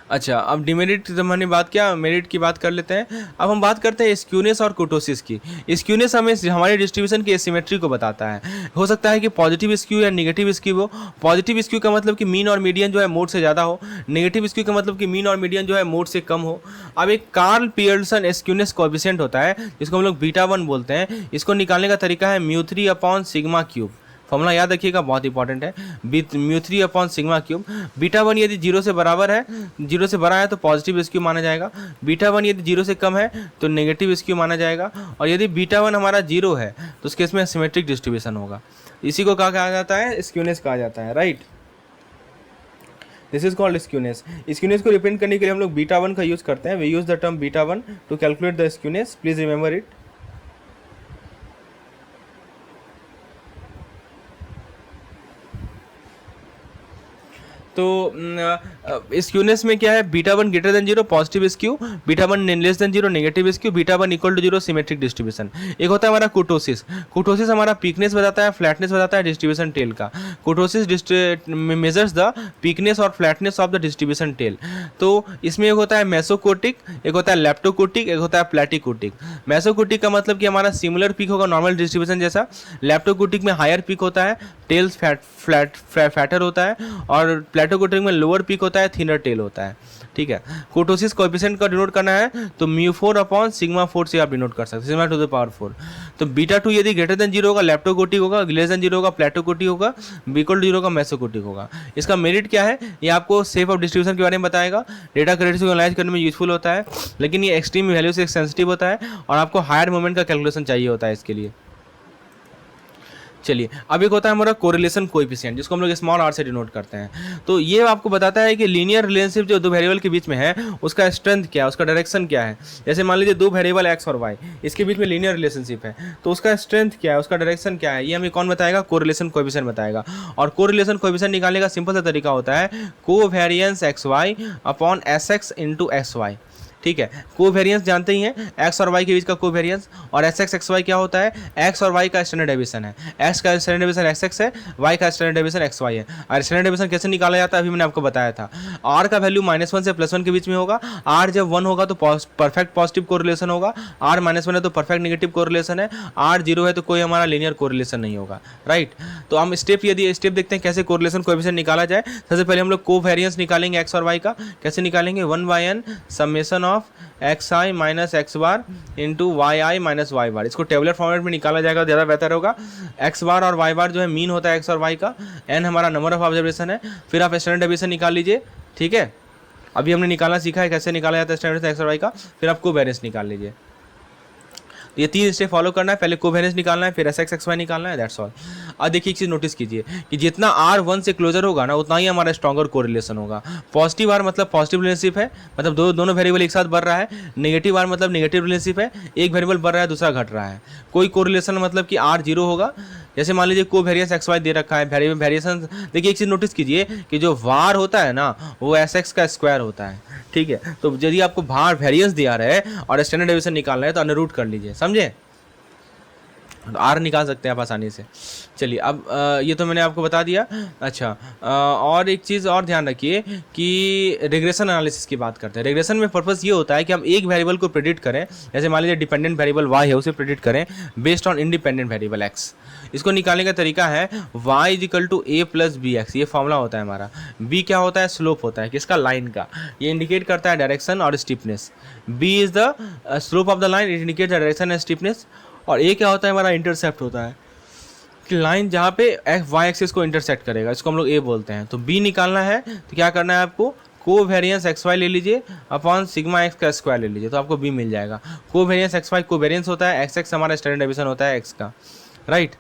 अच्छा, अब डिमेरिट जब हमने बात किया, मेरिट की बात कर लेते हैं। अब हम बात करते हैं स्क्यूनेस और कुर्टोसिस की। स्क्यूनेस हमें हमारे डिस्ट्रीब्यूशन की एसिमेट्री को बताता है। हो सकता है कि पॉजिटिव स्क्यू या नेगेटिव स्क्यू हो। पॉजिटिव स्क्यू का मतलब कि मीन और मीडियन जो है मोड से ज़्यादा हो, नेगेटिव स्क्यू का मतलब कि मीन और मीडियन जो है मोड से कम हो। अब एक कार्ल पियर्सन स्क्यूनेस कोएफिशिएंट होता है जिसको हम लोग बीटा 1 बोलते हैं। इसको निकालने का तरीका है μ3/σ³। फॉर्मूला याद रखिएगा, बहुत इंपॉर्टेंट है, μ3/σ³ बीटा 1 यदि 0 से बराबर है, 0 से बड़ा है तो पॉजिटिव स्क्यू माना जाएगा। बीटा 1 यदि 0 से कम है तो नेगेटिव स्क्यू माना जाएगा। और यदि बीटा 1 हमारा 0 है तो उस केस में सिमेट्रिक डिस्ट्रीब्यूशन होगा। इसी को कहा जाता है, स्क्यूनेस कहा जाता है, right. This is called skewness. Skewness को रिप्रेजेंट करने के लिए हम लोग बीटा 1 का यूज करते हैं। We use the term beta 1 to calculate the skewness, please remember it. तो स्क्यूनेस में क्या है, beta 1 greater than 0 positive skew, beta 1 less than 0 negative skew, beta 1 equal to 0 symmetric distribution. एक होता है हमारा कुर्टोसिस। कुर्टोसिस हमारा पीकनेस बताता है, फ्लैटनेस बताता है डिस्ट्रीब्यूशन टेल का। कुर्टोसिस मेजर्स द पीकनेस और flatness of the distribution tail. तो इसमें एक होता है मेसोकोटिक, एक होता है लैप्टोकोटिक, एक होता है प्लेटिकोटिक। मेसोकोटिक का मतलब कि हमारा सिमिलर पीक होगा नॉर्मल डिस्ट्रीब्यूशन जैसा। लैप्टोकोटिक में हायर पीक होता है, टेल्स फैटर होता है, और प्लेटोकोटिक में लोअर पीक होता है, थिनर टेल होता है, ठीक है। कुर्टोसिस कोएफिशिएंट का डिनोट करना है तो μ4/σ4 से आप डिनोट कर सकते हैं, सिग्मा टू द पावर 4। तो बीटा 2 यदि ग्रेटर देन 0 होगा लैप्टोकोटिक होगा, लेस देन 0 होगा प्लेटोकोटिक होगा, इक्वल टू 0 का मेसोकोटिक होगा। इसका मेरिट क्या है, ये आपको शेप ऑफ डिस्ट्रीब्यूशन के बारे में बताएगा, डेटा करेक्टनेस को एनालाइज करने में यूजफुल होता है, लेकिन ये एक्सट्रीम वैल्यू से सेंसिटिव होता है और आपको हायर मोमेंट का कैलकुलेशन चाहिए होता है इसके लिए। चलिए, अब एक होता है हमारा कोरिलेशन कोएफिशिएंट जिसको हम लोग स्मॉल आर से डिनोट करते हैं। तो ये आपको बताता है कि लीनियर रिलेशनशिप जो दो वेरिएबल के बीच में है उसका स्ट्रेंथ क्या है, उसका डायरेक्शन क्या है। जैसे मान लीजिए दो वेरिएबल एक्स और वाई, इसके बीच में लीनियर रिलेशनशिप है, तो उसका स्ट्रेंथ क्या है, उसका डायरेक्शन क्या है, ये हमें कौन बताएगा, कोरिलेशन कोएफिशिएंट बताएगा। और कोरिलेशन कोएफिशिएंट निकालने का सिंपल सा तरीका होता है covariance x y upon s x into x y, ठीक है। कोवेरिएंस जानते ही हैं, एक्स और वाई के बीच का कोवेरिएंस, और एस एक्स एक्स वाई क्या होता है, एक्स और वाई का स्टैंडर्ड डेविएशन है। एक्स का स्टैंडर्ड डेविएशन एक्स एक्स है, वाई का स्टैंडर्ड डेविएशन एक्स वाई है। और स्टैंडर्ड डेविएशन कैसे निकाला जाता है अभी मैंने आपको बताया था। आर का वैल्यू -1 से +1 के बीच में होगा। आर जब 1 होगा तो परफेक्ट पॉजिटिव कोरिलेशन होगा, आर -1 है तो परफेक्ट नेगेटिव कोरिलेशन है, आर 0 है तो कोई हमारा लीनियर कोरिलेशन नहीं होगा, राइट। तो हम यदि स्टेप देखते हैं कैसे कोरिलेशन कोएफिशिएंट निकाला जाए। सबसे पहले हम लोग कोवेरिएंस निकालेंगे एक्स और वाई का। कैसे निकालेंगे, 1/n summation of x i minus x bar into y i minus y bar. इसको टेबुलर फॉर्मेट में निकाला जाएगा, ज़्यादा बेहतर होगा। एक्स बार और वाई बार जो है मीन होता है एक्स और वाई का, एन हमारा नंबर ऑफ ऑब्जर्वेशन है। फिर आप स्टैंडर्ड डेविएशन निकाल लीजिए, ठीक है। अभी हमने निकालना सीखा है कैसे निकाला जाता है स्टैंडर्ड एक्स और वाई का। फिर आप कोवेरिएंस निकाल लीजिए। ये 3 स्टेप फॉलो करना है, पहले कोवेरिएंस निकालना है, फिर एस एक्स एक्स वाई निकालना है, दैट्स ऑल। अब देखिए एक चीज़ नोटिस कीजिए कि जितना आर 1 से क्लोजर होगा ना उतना ही हमारा स्ट्रॉन्गर कोरिलेशन होगा। पॉजिटिव आर मतलब पॉजिटिव रिलेशनशिप है, मतलब दोनों वेरिएबल एक साथ बढ़ रहा है। नेगेटिव आर मतलब नेगेटिव रिलेशनशिप है, एक वेरिएबल बढ़ रहा है दूसरा घट रहा है। कोई कोरिलेशन मतलब कि आर 0 होगा। जैसे मान लीजिए कोवेरिएंस एक्स वाई दे रखा है, वेरिएशन देखिए एक चीज़ नोटिस कीजिए कि जो वार होता है ना वो एस एक्स का स्क्वायर होता है, ठीक है। तो यदि आपको बाहर वेरिएंस दिया रहा है और स्टैंडर्ड डेविएशन निकालना है तो अंडर रूट कर लीजिए, समझे। आर निकाल सकते हैं आप आसानी से। चलिए, अब ये तो मैंने आपको बता दिया। अच्छा, और एक चीज़ और ध्यान रखिए कि रिग्रेशन एनालिसिस की बात करते हैं। रिग्रेशन में पर्पस ये होता है कि हम एक वेरिएबल को प्रेडिक्ट करें। जैसे मान लीजिए डिपेंडेंट वेरिएबल वाई है, उसे प्रेडिक्ट करें based on independent variable x. इसको निकालने का तरीका है y equal to a plus b x. ये फॉर्मूला होता है हमारा। b क्या होता है, स्लोप होता है किसका, लाइन का। ये इंडिकेट करता है डायरेक्शन और steepness. b is the slope of the line, it indicate the direction and steepness. और a क्या होता है, हमारा इंटरसेप्ट होता है कि लाइन जहाँ पे y एक्सिस को इंटरसेक्ट करेगा, इसको हम लोग a बोलते हैं। तो b निकालना है तो क्या करना है आपको, कोवेरिएंस एक्स वाई ले लीजिए अपॉन सिग्मा एक्स का स्क्वायर ले लीजिए, तो आपको b मिल जाएगा। कोवेरिएंस एक्स वाई कोवेरिएंस होता है, एक्स एक्स हमारा स्टैंडर्ड डेविएशन होता है एक्स का, राइट।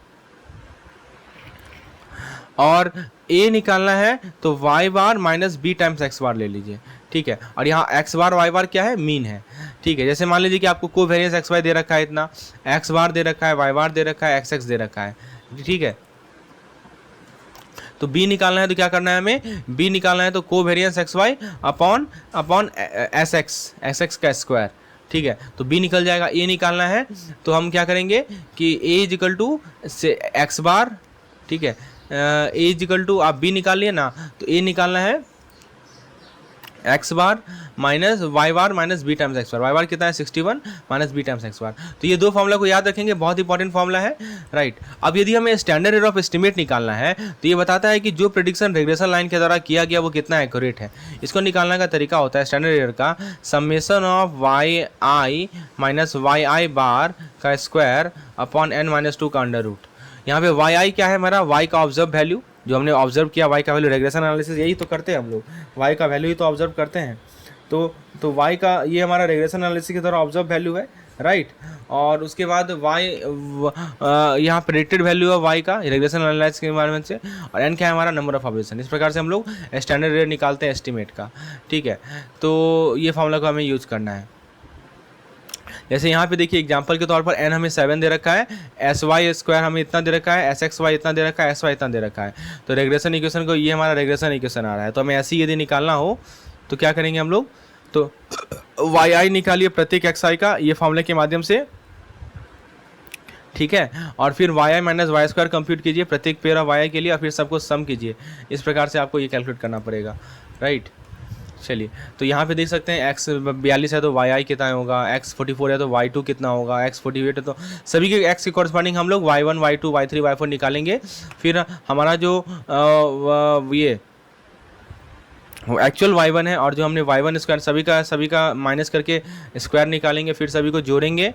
और ए निकालना है तो वाई बार माइनस बी टाइम्स एक्स बार ले लीजिए, ठीक है। और यहाँ एक्स बार वाई बार क्या है, मीन है, ठीक है। जैसे मान लीजिए कि आपको कोवेरिएंस एक्स वाई दे रखा है, इतना एक्स बार दे रखा है, वाई बार दे रखा है, एक्स एक्स दे रखा है, ठीक है। तो बी निकालना है तो क्या करना है हमें, बी निकालना है तो covariance x y upon s x का स्क्वायर, ठीक है। तो बी निकल जाएगा। ए निकालना है तो हम क्या करेंगे कि ए is equal to x bar, ठीक है। ए इज इक्वल टू, आप बी निकाल लिए ना, तो ए निकालना है एक्स बार माइनस वाई बार माइनस बी टाइम्स एक्स बार। वाई बार कितना है 61 माइनस बी टाइम्स एक्स बार। तो ये दो फॉर्मूला को याद रखेंगे, बहुत इंपॉर्टेंट फॉर्मूला है, राइट। अब यदि हमें स्टैंडर्ड एरर ऑफ एस्टिमेट निकालना है तो ये बताता है कि जो प्रेडिक्शन रेग्रेशन लाइन के द्वारा किया गया वो कितना एक्यूरेट है। इसको निकालने का तरीका होता है स्टैंडर्ड एरर का summation of y i minus y i bar का स्क्वायर अपॉन एन माइनस 2 का अंडर रूट। यहाँ पे वाई आई क्या है हमारा, वाई का ऑब्जर्व वैल्यू, जो हमने ऑब्जर्व किया वाई का वैल्यू, रेग्रेशन एनालिसिस यही तो करते हैं हम लोग, वाई का वैल्यू ही तो ऑब्जर्व करते हैं। तो वाई का ये हमारा रेग्रेशन एनालिसिस की तरह ऑब्जर्व वैल्यू है, राइट। और उसके बाद वाई यहाँ प्रेडिक्टेड वैल्यू है वाई का रेग्रेशन एनालिसिस के बारे में से, और एन क्या है हमारा नंबर ऑफ ऑब्जर्वेशन। इस प्रकार से हम लोग स्टैंडर्ड एरर निकालते हैं एस्टिमेट का, ठीक है। तो ये फॉर्मूला को हमें यूज करना है। जैसे यहाँ पे देखिए एग्जांपल के तौर पर n हमें 7 दे रखा है, एस वाई स्क्वायर हमें इतना दे रखा है, एस एक्स वाई इतना दे रखा है, एस वाई इतना दे रखा है। तो रेग्रेशन इक्वेशन को, ये हमारा रेग्रेशन इक्वेशन आ रहा है। तो हमें ऐसे यदि निकालना हो तो क्या करेंगे हम लोग, तो वाई आई निकालिए प्रत्येक एक्स आई का ये फॉर्मूले के माध्यम से, ठीक है। और फिर Y i minus Y square compute कीजिए प्रत्येक पेयर ऑफ वाई आई के लिए, और फिर सबको सम कीजिए। इस प्रकार से आपको ये कैलकुलेट करना पड़ेगा, राइट। चलिए, तो यहाँ पे देख सकते हैं x 42 है तो वाई आई कितना होगा, x 44 है तो वाई 2 कितना होगा, x 48 है तो सभी के x के कॉरस्पॉन्डिंग हम लोग y1 y2 y3 y4 निकालेंगे। फिर हमारा जो ये एक्चुअल y1 है और जो हमने y1 स्क्वायर सभी का माइनस करके स्क्वायर निकालेंगे, फिर सभी को जोड़ेंगे,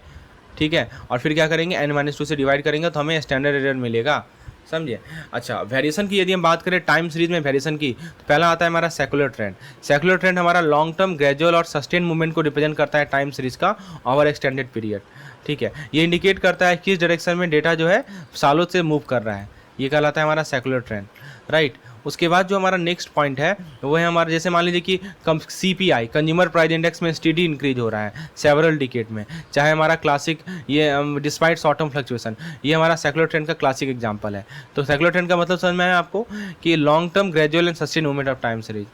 ठीक है। और फिर क्या करेंगे n-2 से डिवाइड करेंगे तो हमें स्टैंडर्ड एरर मिलेगा, समझिए। अच्छा, वेरिएशन की यदि हम बात करें टाइम सीरीज में वेरिएशन की, तो पहला आता है हमारा सेकुलर ट्रेंड। सेकुलर ट्रेंड हमारा लॉन्ग टर्म ग्रेजुअल और सस्टेन मूवमेंट को रिप्रेजेंट करता है टाइम सीरीज का ओवर एक्सटेंडेड पीरियड, ठीक है। ये इंडिकेट करता है किस डायरेक्शन में डेटा जो है सालों से मूव कर रहा है, ये कहलाता है हमारा सेकुलर ट्रेंड, राइट। उसके बाद जो हमारा नेक्स्ट पॉइंट है वो है हमारा, जैसे मान लीजिए कि CPI कंज्यूमर प्राइस इंडेक्स में स्टेडी इंक्रीज हो रहा है सेवरल डिकेड में, चाहे हमारा क्लासिक ये डिस्पाइट शॉर्ट टर्म फ्लक्चुएशन, ये हमारा सेकुलर ट्रेंड का क्लासिक एग्जांपल है। तो सेकुलर ट्रेंड का मतलब समझ में आया आपको कि long term gradual and sustain movement of time series.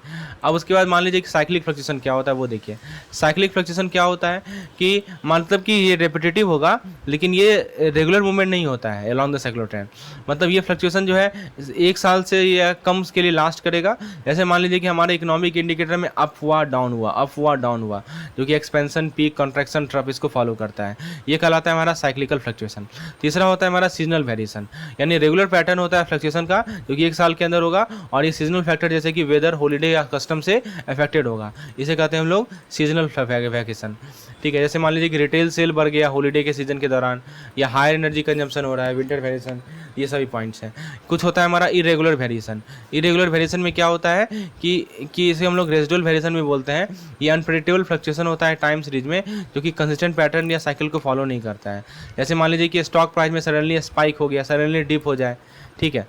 अब उसके बाद मान लीजिए कि साइक्लिक फ्लक्चुएशन क्या होता है वो देखिए। साइक्लिक फ्लक्चुएशन क्या होता है कि मतलब कि ये रेपिटेटिव होगा लेकिन ये रेगुलर मूवमेंट नहीं होता है अलॉन्ग द सेकुलर ट्रेंड। मतलब ये फ्लक्चुएशन जो है एक साल से या कम के लिए लास्ट करेगा। जैसे मान लीजिए कि हमारे इकोनॉमिक इंडिकेटर में अप हुआ डाउन हुआ, अप हुआ डाउन हुआ, जो कि एक्सपेंशन पीक कॉन्ट्रैक्शन ट्रफ इसको फॉलो करता है, ये कहलाता है हमारा साइक्लिकल फ्लक्चुएशन। तीसरा होता है हमारा सीजनल वेरिएशन, यानी रेगुलर पैटर्न होता है फ्लक्चुएशन का जो कि एक साल के अंदर होगा, और ये सीजनल फैक्टर जैसे कि वेदर, हॉलीडे या कस्टम से अफेक्टेड होगा, इसे कहते हैं हम लोग सीजनल वेकेशन, ठीक है। जैसे मान लीजिए कि रिटेल सेल बढ़ गया हॉलीडे के सीजन के दौरान, या हायर एनर्जी कंजम्पशन हो रहा है, विंटर वेरिएशन, ये सभी पॉइंट्स हैं। कुछ होता है हमारा इरेगुलर वेरिएशन। इरेगुलर वेरिएशन में क्या होता है कि इसे हम लोग रेजिडुअल वेरिएशन भी बोलते हैं। ये अनप्रेडिक्टेबल फ्लक्चुएशन होता है टाइम सीरीज में जो कि कंसिस्टेंट पैटर्न या साइकिल को फॉलो नहीं करता है। जैसे मान लीजिए कि स्टॉक प्राइस में सडनली स्पाइक हो गया, सडनली डिप हो जाए, ठीक है।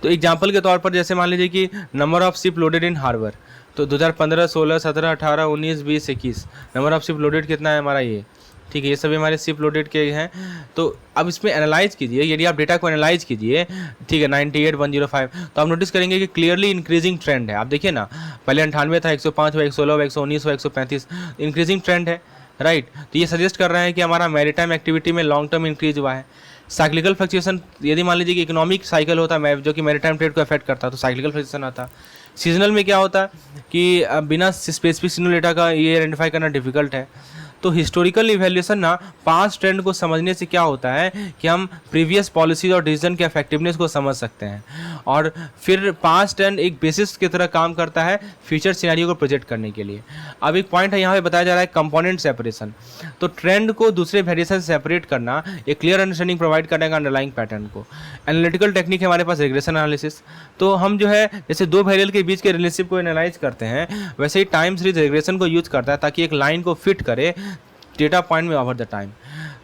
तो एग्जाम्पल के तौर पर जैसे मान लीजिए कि number of ship loaded in harbour, तो 2015, 16, 17, 18, 19, 20, 21 नंबर ऑफ शिप लोडेड कितना है हमारा ये, ठीक है। ये सभी हमारे शिप लोडेड के हैं। तो अब इसमें एनालाइज कीजिए, यदि आप डेटा को एनालाइज कीजिए, ठीक है, 98,105, तो आप नोटिस करेंगे कि क्लियरली इंक्रीजिंग ट्रेंड है। आप देखिए ना, पहले 98 था, 105 हुआ, 116 हुआ, 119 हुआ, 135, इंक्रीजिंग ट्रेंड है, राइट। तो ये सजेस्ट कर रहा है कि हमारा मैरीटाइम एक्टिविटी में लॉन्ग टर्म इंक्रीज हुआ है। साइक्लिकल फ्लक्चुएशन, यदि मान लीजिए कि इकोनॉमिक साइकिल होता है जो कि मैरीटाइम ट्रेड को अफेक्ट करता है तो साइक्लिकल फ्लक्चुएशन आता। सीजनल में क्या होता है कि बिना स्पेसिफिक सीजनल डेटा का ये आइडेंटिफाई करना डिफिकल्ट है। तो हिस्टोरिकल इवैल्यूएशन ना पास्ट ट्रेंड को समझने से क्या होता है कि हम प्रीवियस पॉलिसीज और डिसीजन के इफेक्टिवनेस को समझ सकते हैं, और फिर पास्ट ट्रेंड एक बेसिस की तरह काम करता है फ्यूचर सिनेरियो को प्रोजेक्ट करने के लिए। अब एक पॉइंट है यहाँ पे बताया जा रहा है कंपोनेंट सेपरेशन। तो ट्रेंड को दूसरे वेरिएशन से सेपरेट करना, एक क्लियर अंडरस्टैंडिंग प्रोवाइड करेगा अंडरलाइंग पैटर्न को। एनालिटिकल टेक्निक है हमारे पास रिग्रेशन एनालिसिस। तो हम जो है जैसे दो वेरिएबल के बीच के रिलेशनशिप को एनालाइज करते हैं, वैसे ही टाइम सीरीज रिग्रेशन को यूज करता है ताकि एक लाइन को फिट करे डेटा पॉइंट में ओवर द टाइम।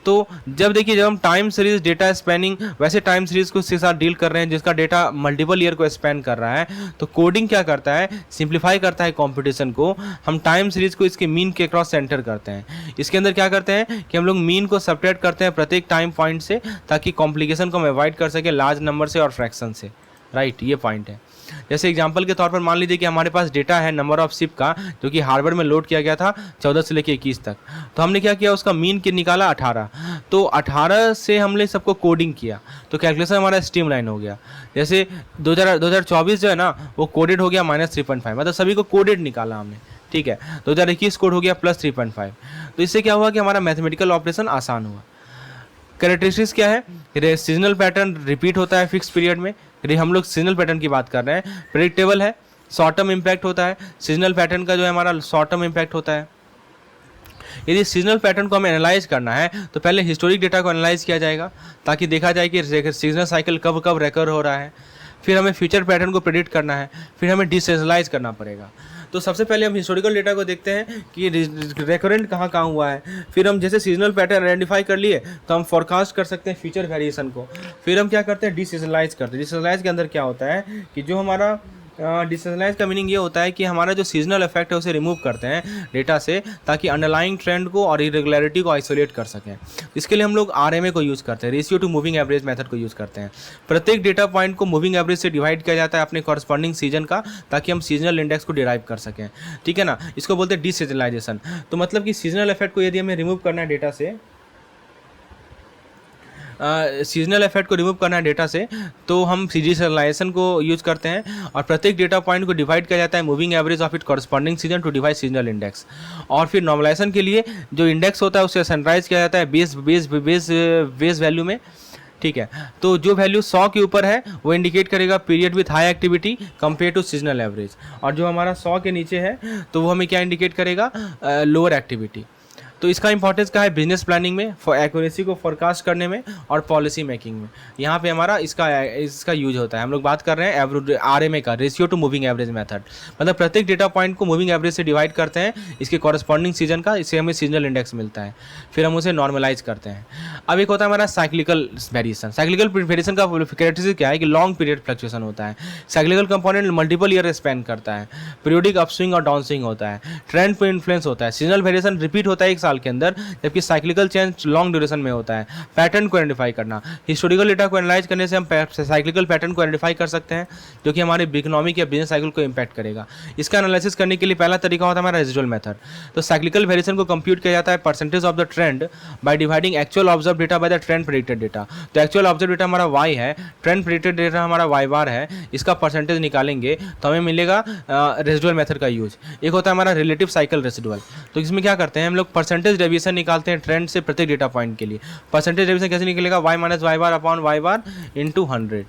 तो जब देखिए जब हम टाइम सीरीज डेटा स्पैनिंग वैसे टाइम सीरीज को साथ डील कर रहे हैं जिसका डेटा मल्टीपल ईयर को स्पैन कर रहा है, तो कोडिंग क्या करता है, सिंप्लीफाई करता है कंप्यूटेशन को। हम टाइम सीरीज को इसके मीन के क्रॉस सेंटर करते हैं। इसके अंदर क्या करते हैं कि हम लोग मीन को सबट्रैक्ट करते हैं प्रत्येक टाइम पॉइंट से, ताकि कॉम्प्लिकेशन को हम अवॉइड कर सके लार्ज नंबर से और फ्रैक्शन से, राइट। ये पॉइंट है। जैसे एग्जांपल के तौर पर मान लीजिए कि हमारे पास डेटा है नंबर ऑफ शिप का, जो कि हार्वर्ड में लोड किया गया था 14 से लेकर 21 तक। तो हमने क्या किया, उसका मीन के निकाला 18। तो 18 से हमने सबको कोडिंग किया, तो कैलकुलेशन हमारा स्ट्रीमलाइन हो गया। जैसे 2024 जो है ना वो कोडेड हो गया -3.5, मतलब सभी को कोडेड निकाला हमने, ठीक है। 2021 कोड हो गया +3.5। तो इससे क्या हुआ कि हमारा मैथमेटिकल ऑपरेशन आसान हुआ। कैरेक्टरिस्टिक्स क्या है, सीजनल पैटर्न रिपीट होता है फिक्स पीरियड में। हम लोग सीजनल पैटर्न की बात कर रहे हैं। प्रेडिक्टेबल है, शॉर्ट टर्म इम्पैक्ट होता है। सीजनल पैटर्न का जो है हमारा शॉर्ट टर्म इम्पैक्ट होता है। यदि सीजनल पैटर्न को हमें एनालाइज करना है तो पहले हिस्टोरिक डेटा को एनालाइज किया जाएगा, ताकि देखा जाए कि सीजनल साइकिल कब कब रेकर हो रहा है। फिर हमें फ्यूचर पैटर्न को प्रेडिक्ट करना है, फिर हमें डिसेंट्रलाइज करना पड़ेगा। तो सबसे पहले हम हिस्टोरिकल डेटा को देखते हैं कि रेकरेंट कहाँ कहाँ हुआ है। फिर हम जैसे सीजनल पैटर्न आइडेंटिफाई कर लिए तो हम फोरकास्ट कर सकते हैं फ्यूचर वेरिएशन को। फिर हम क्या करते हैं, डिसेंट्रलाइज करते हैं। डिसेंट्रलाइज के अंदर क्या होता है कि जो हमारा डिसेंट्रलाइज का मीनिंग ये होता है कि हमारा जो सीजनल इफेक्ट है उसे रिमूव करते हैं डेटा से, ताकि अंडरलाइंग ट्रेंड को और इरेगुलरिटी को आइसोलेट कर सकें। इसके लिए हम लोग RMA को यूज़ करते हैं, ratio two moving average method को यूज़ करते हैं। प्रत्येक डेटा पॉइंट को मूविंग एवरेज से डिवाइड किया जाता है अपने कॉरस्पॉन्डिंग सीजन का, ताकि हम सीजनल इंडेक्स को डिराइव कर सकें, ठीक है ना। इसको बोलते हैं डिसेंट्रलाइजेशन। तो मतलब कि सीजनल इफेक्ट को यदि हमें रिमूव करना है डेटा से, सीजनल इफेक्ट को रिमूव करना है डेटा से, तो हम डिसेंट्रलाइजेशन को यूज़ करते हैं। और प्रत्येक डेटा पॉइंट को डिवाइड किया जाता है moving average of it corresponding season two divide seasonal index. और फिर नॉर्मलाइजेशन के लिए जो इंडेक्स होता है उसे सेंट्राइज किया जाता है बेस वैल्यू में, ठीक है। तो जो वैल्यू 100 के ऊपर है वो इंडिकेट करेगा period with high activity compare to seasonal average, और जो हमारा 100 के नीचे है तो वो हमें क्या इंडिकेट करेगा, लोअर एक्टिविटी। तो इसका इंपॉर्टेंस क्या है बिजनेस प्लानिंग में, फॉर एक्यूरेसी को फोरकास्ट करने में और पॉलिसी मेकिंग में। यहाँ पे हमारा इसका यूज होता है। हम लोग बात कर रहे हैं RMA का, ratio two moving average method. मतलब प्रत्येक डेटा पॉइंट को मूविंग एवरेज से डिवाइड करते हैं इसके कॉरस्पॉन्डिंग सीजन का, इससे हमें सीजनल इंडेक्स मिलता है। फिर हम उसे नॉर्मलाइज करते हैं। अब एक होता है हमारा साइक्लिकल वेरिएशन। साइक्लिकल वेरिएशन का कैरेक्टरिस्टिक क्या है कि लॉन्ग पीरियड फ्लक्चुएशन होता है। Cyclical component multiple year Spain करता है। पीरियोडिक अपस्विंग और डाउन स्विंग होता है। ट्रेंड पर इन्फ्लुएंस होता है। सीजनल वेरिएशन रिपीट होता है एक साल के अंदर, जबकि साइक्लिकल चेंज लॉन्ग ड्यूरेशन में होता है। पैटर्न को आइडेंटिफाई करना, हिस्टोरिकल डेटा को एनालाइज करने से हम साइक्लिकल पैटर्न को आइडेंटिफाई कर सकते हैं, जो कि हमारे इकोनॉमिक या बिजनेस साइकिल को इंपैक्ट करेगा। इसका एनालिसिस करने के लिए पहला तरीका होता है हमारा रेसिडुअल मेथड। तो साइक्लिकल वेरिएशन को कंप्यूट किया जाता है percentage of the trend by dividing actual observe data by the trend predicted data. तो एक्चुअल ऑब्जर्व डेटा हमारा Y है, ट्रेंड प्रेडिक्टेड डेटा हमारा Y बार है, इसका परसेंटेज निकालेंगे तो हमें मिलेगा रेसिडुअल मेथड का यूज। एक होता है हमारा रिलेटिव साइकिल रेसिडुअल। तो इसमें क्या करते हैं हम लोग, परसेंटेज डेविएशन निकालते हैं ट्रेंड से प्रत्येक डेटा पॉइंट के लिए। परसेंटेज डेविएशन कैसे निकलेगा, y minus y bar upon y bar into 100,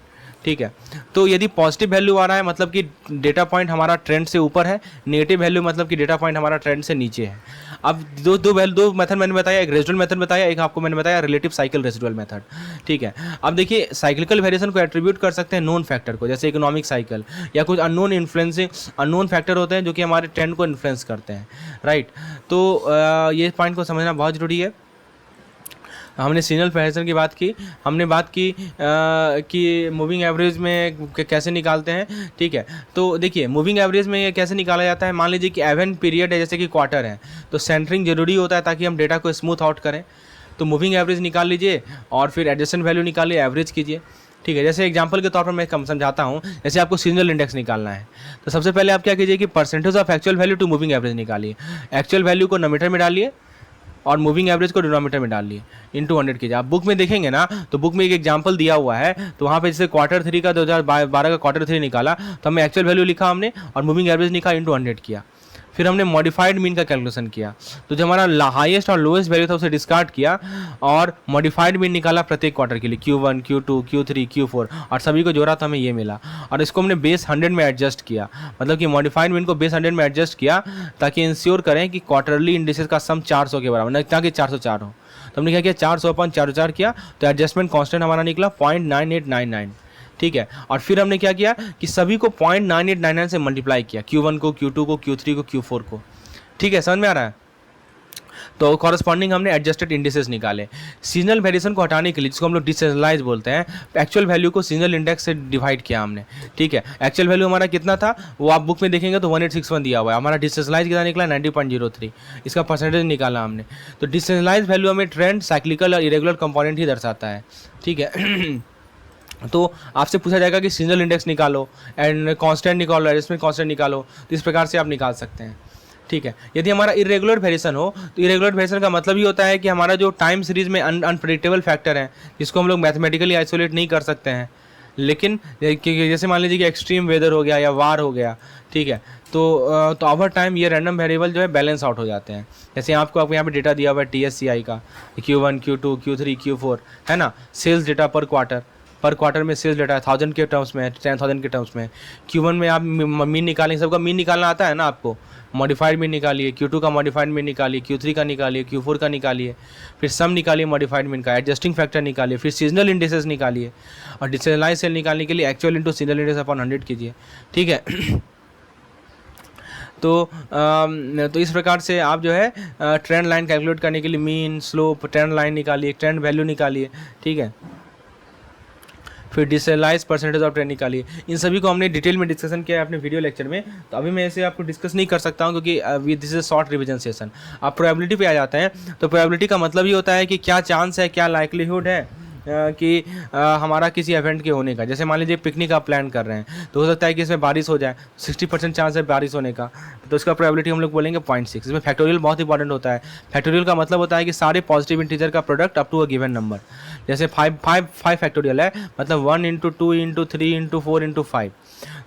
ठीक है। तो यदि पॉजिटिव वैल्यू आ रहा है मतलब कि डेटा पॉइंट हमारा ट्रेंड से ऊपर है, नेगेटिव वैल्यू मतलब कि डेटा पॉइंट हमारा ट्रेंड से नीचे है। अब दो मेथड मैंने बताया, एक रेसिडुअल मेथड बताया, एक आपको मैंने बताया रिलेटिव साइकिल रेसिडुअल मेथड, ठीक है। अब देखिए साइक्लिकल वेरिएशन को एट्रीब्यूट कर सकते हैं नोन फैक्टर को, जैसे इकोनॉमिक साइकिल या कुछ अननोन फैक्टर होते हैं जो कि हमारे ट्रेंड को इन्फ्लुएंस करते हैं, राइट। तो ये पॉइंट को समझना बहुत ज़रूरी है। हमने सीजनल वेरिएशन की बात की, हमने बात की कि मूविंग एवरेज में कैसे निकालते हैं, ठीक है। तो देखिए मूविंग एवरेज में ये कैसे निकाला जाता है, मान लीजिए कि एवन पीरियड है जैसे कि क्वार्टर है, तो सेंटरिंग जरूरी होता है ताकि हम डेटा को स्मूथ आउट करें। तो मूविंग एवरेज निकाल लीजिए और फिर एडजस्टेंट वैल्यू निकालिए, एवरेज कीजिए, ठीक है। जैसे एग्जांपल के तौर पर मैं कम समझाता हूँ, जैसे आपको सीजनल इंडेक्स निकालना है तो सबसे पहले आप क्या कीजिए कि percentage of actual value to moving average निकालिए। एक्चुअल वैल्यू को नोमीटर में डालिए और मूविंग एवरेज को डिनोमीटर में डाल लिए, इंटू 100 कीजिए। आप बुक में देखेंगे ना तो बुक में एक एग्जांपल दिया हुआ है, तो वहाँ पे जैसे Q3 का 2012 का Q3 निकाला तो हमें एक्चुअल वैल्यू लिखा हमने और मूविंग एवरेज लिखा इंटू 100 किया। फिर हमने मॉडिफाइड मीन का कैलकुलेशन किया, तो जो हमारा हाईएस्ट और लोएस्ट वैल्यू था उसे डिस्कार्ड किया और मॉडिफाइड मीन निकाला प्रत्येक क्वार्टर के लिए, Q1, Q2, Q3, Q4, और सभी को जोड़ा तो हमें ये मिला। और इसको हमने बेस 100 में एडजस्ट किया, मतलब कि मॉडिफाइड मीन को बेस 100 में एडजस्ट किया ताकि इंश्योर करें कि क्वार्टरली इंडिसेस का सम 400 के बराबर, न ताकि 404 हो। तो हमने क्या किया, 400/404 किया, तो एडजस्टमेंट कॉन्स्टेंट हमारा निकला 0.9899, ठीक है। और फिर हमने क्या किया कि सभी को 0.9899 से मल्टीप्लाई किया, Q1 को, Q2 को, Q3 को, Q4 को, ठीक है। समझ में आ रहा है। तो कॉरस्पॉन्डिंग हमने एडजस्टेड इंडिसेस निकाले। सीजनल वेरिएशन को हटाने के लिए, जिसको हम लोग डिसेंट्रलाइज बोलते हैं, एक्चुअल वैल्यू को सीजनल इंडेक्स से डिवाइड किया हमने, ठीक है। एक्चुअल वैल्यू हमारा कितना था वो आप बुक में देखेंगे तो 1861 दिया हुआ है, हमारा डिसेंट्रलाइज कितना निकला 90.03, इसका परसेंटेज निकाला हमने। तो डिसेंट्रलाइज वैल्यू हमें ट्रेंड, साइक्लिकल और इरेगुलर कंपोनेंट ही दर्शाता है, ठीक है। तो आपसे पूछा जाएगा कि सीजनल इंडेक्स निकालो एंड कांस्टेंट निकालो, एडजस्टमेंट कांस्टेंट निकालो, तो इस प्रकार से आप निकाल सकते हैं, ठीक है। यदि हमारा इरेगुलर वेरिएशन हो तो इरेगुलर वेरिएशन का मतलब ये होता है कि हमारा जो टाइम सीरीज में अनप्रेडिक्टेबल फैक्टर है, जिसको हम लोग मैथमेटिकली आइसोलेट नहीं कर सकते हैं, लेकिन जैसे मान लीजिए कि एक्सट्रीम वेदर हो गया या वार हो गया, ठीक है, तो ओवर टाइम ये रैंडम वेरिएबल जो है बैलेंस आउट हो जाते हैं। जैसे आपको यहाँ पे डेटा दिया हुआ है TSCI का, Q1, Q2, Q3, Q4, है ना। सेल्स डेटा पर क्वार्टर में सेल्स डेटा है 1000 के टर्म्स में, 10,000 के टर्म्स में। Q1 में आप मीन निकालेंगे, सबका मीन निकालना आता है ना आपको, मॉडिफाइड मीन निकालिए, Q2 का मॉडिफाइड मीन निकालिए, Q3 का निकालिए, Q4 का निकालिए, फिर सम निकालिए मॉडिफाइड मीन का, एडजस्टिंग फैक्टर निकालिए, फिर सीजनल इंडेक्सेस निकालिए, और डिसेंट्रलाइज सेल निकालने के लिए actual into seasonal index upon 100 कीजिए, ठीक है। तो इस प्रकार से आप जो है ट्रेंड लाइन कैलकुलेट करने के लिए मीन, स्लोप, ट्रेंड लाइन निकालिए, ट्रेंड वैल्यू निकालिए, ठीक है। फिर डिसेंट्रलाइज परसेंटेज ऑफ ट्रेंड निकालिए। इन सभी को हमने डिटेल में डिस्कशन किया है अपने वीडियो लेक्चर में, तो अभी मैं इसे आपको डिस्कस नहीं कर सकता हूँ क्योंकि this is short revision session. आप प्रोबेबिलिटी पे आ जाते हैं, तो प्रोबेबिलिटी का मतलब ये होता है कि क्या चांस है, क्या लाइक्लीहुड है कि हमारा किसी इवेंट के होने का। जैसे मान लीजिए पिकनिक आप प्लान कर रहे हैं, तो हो सकता है कि इसमें बारिश हो जाए, 60% चांस है बारिश होने का, तो इसका प्रोबेबिलिटी हम लोग बोलेंगे 0.6। इसमें फैक्टोरियल बहुत इंपॉर्टेंट होता है। फैक्टोरियल का मतलब होता है कि सारे पॉजिटिव इंटीजर का product up to a given number. जैसे 5 फैक्टोरियल है, मतलब 1 × 2 × 3 × 4 × 5,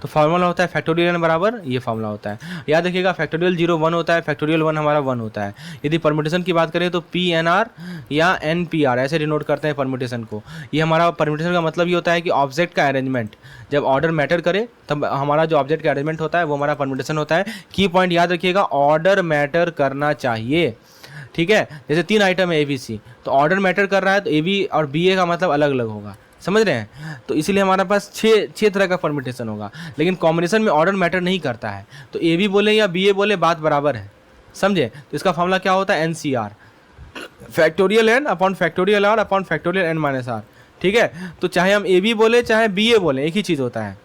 तो फार्मूला होता है फैक्टोरियल बराबर ये फार्मूला होता है। याद रखिएगा फैक्टोरियल 0 1 होता है, फैक्टोरियल 1 हमारा 1 होता है। यदि परम्यूटेशन की बात करें तो PNR या NPR ऐसे डिनोट करते हैं परम्यूटेशन को। ये हमारा परम्यूटेशन का मतलब ये होता है कि ऑब्जेक्ट का अरेंजमेंट जब ऑर्डर मैटर करे तब हमारा जो ऑब्जेक्ट का अरेंजमेंट होता है वो हमारा परम्यूटेशन होता है। की पॉइंट याद रखिएगा, ऑर्डर मैटर करना चाहिए, ठीक है। जैसे 3 आइटम है ABC, तो ऑर्डर मैटर कर रहा है तो AB और BA का मतलब अलग अलग होगा, समझ रहे हैं। तो इसीलिए हमारे पास 6 तरह का परम्यूटेशन होगा, लेकिन कॉम्बिनेशन में ऑर्डर मैटर नहीं करता है, तो AB बोले या BA बोले बात बराबर है, समझे। तो इसका फॉर्मूला क्या होता है, NCR, factorial N upon factorial R upon factorial N - R, ठीक है। तो चाहे हम AB बोले चाहे BA बोले एक ही चीज़ होता है।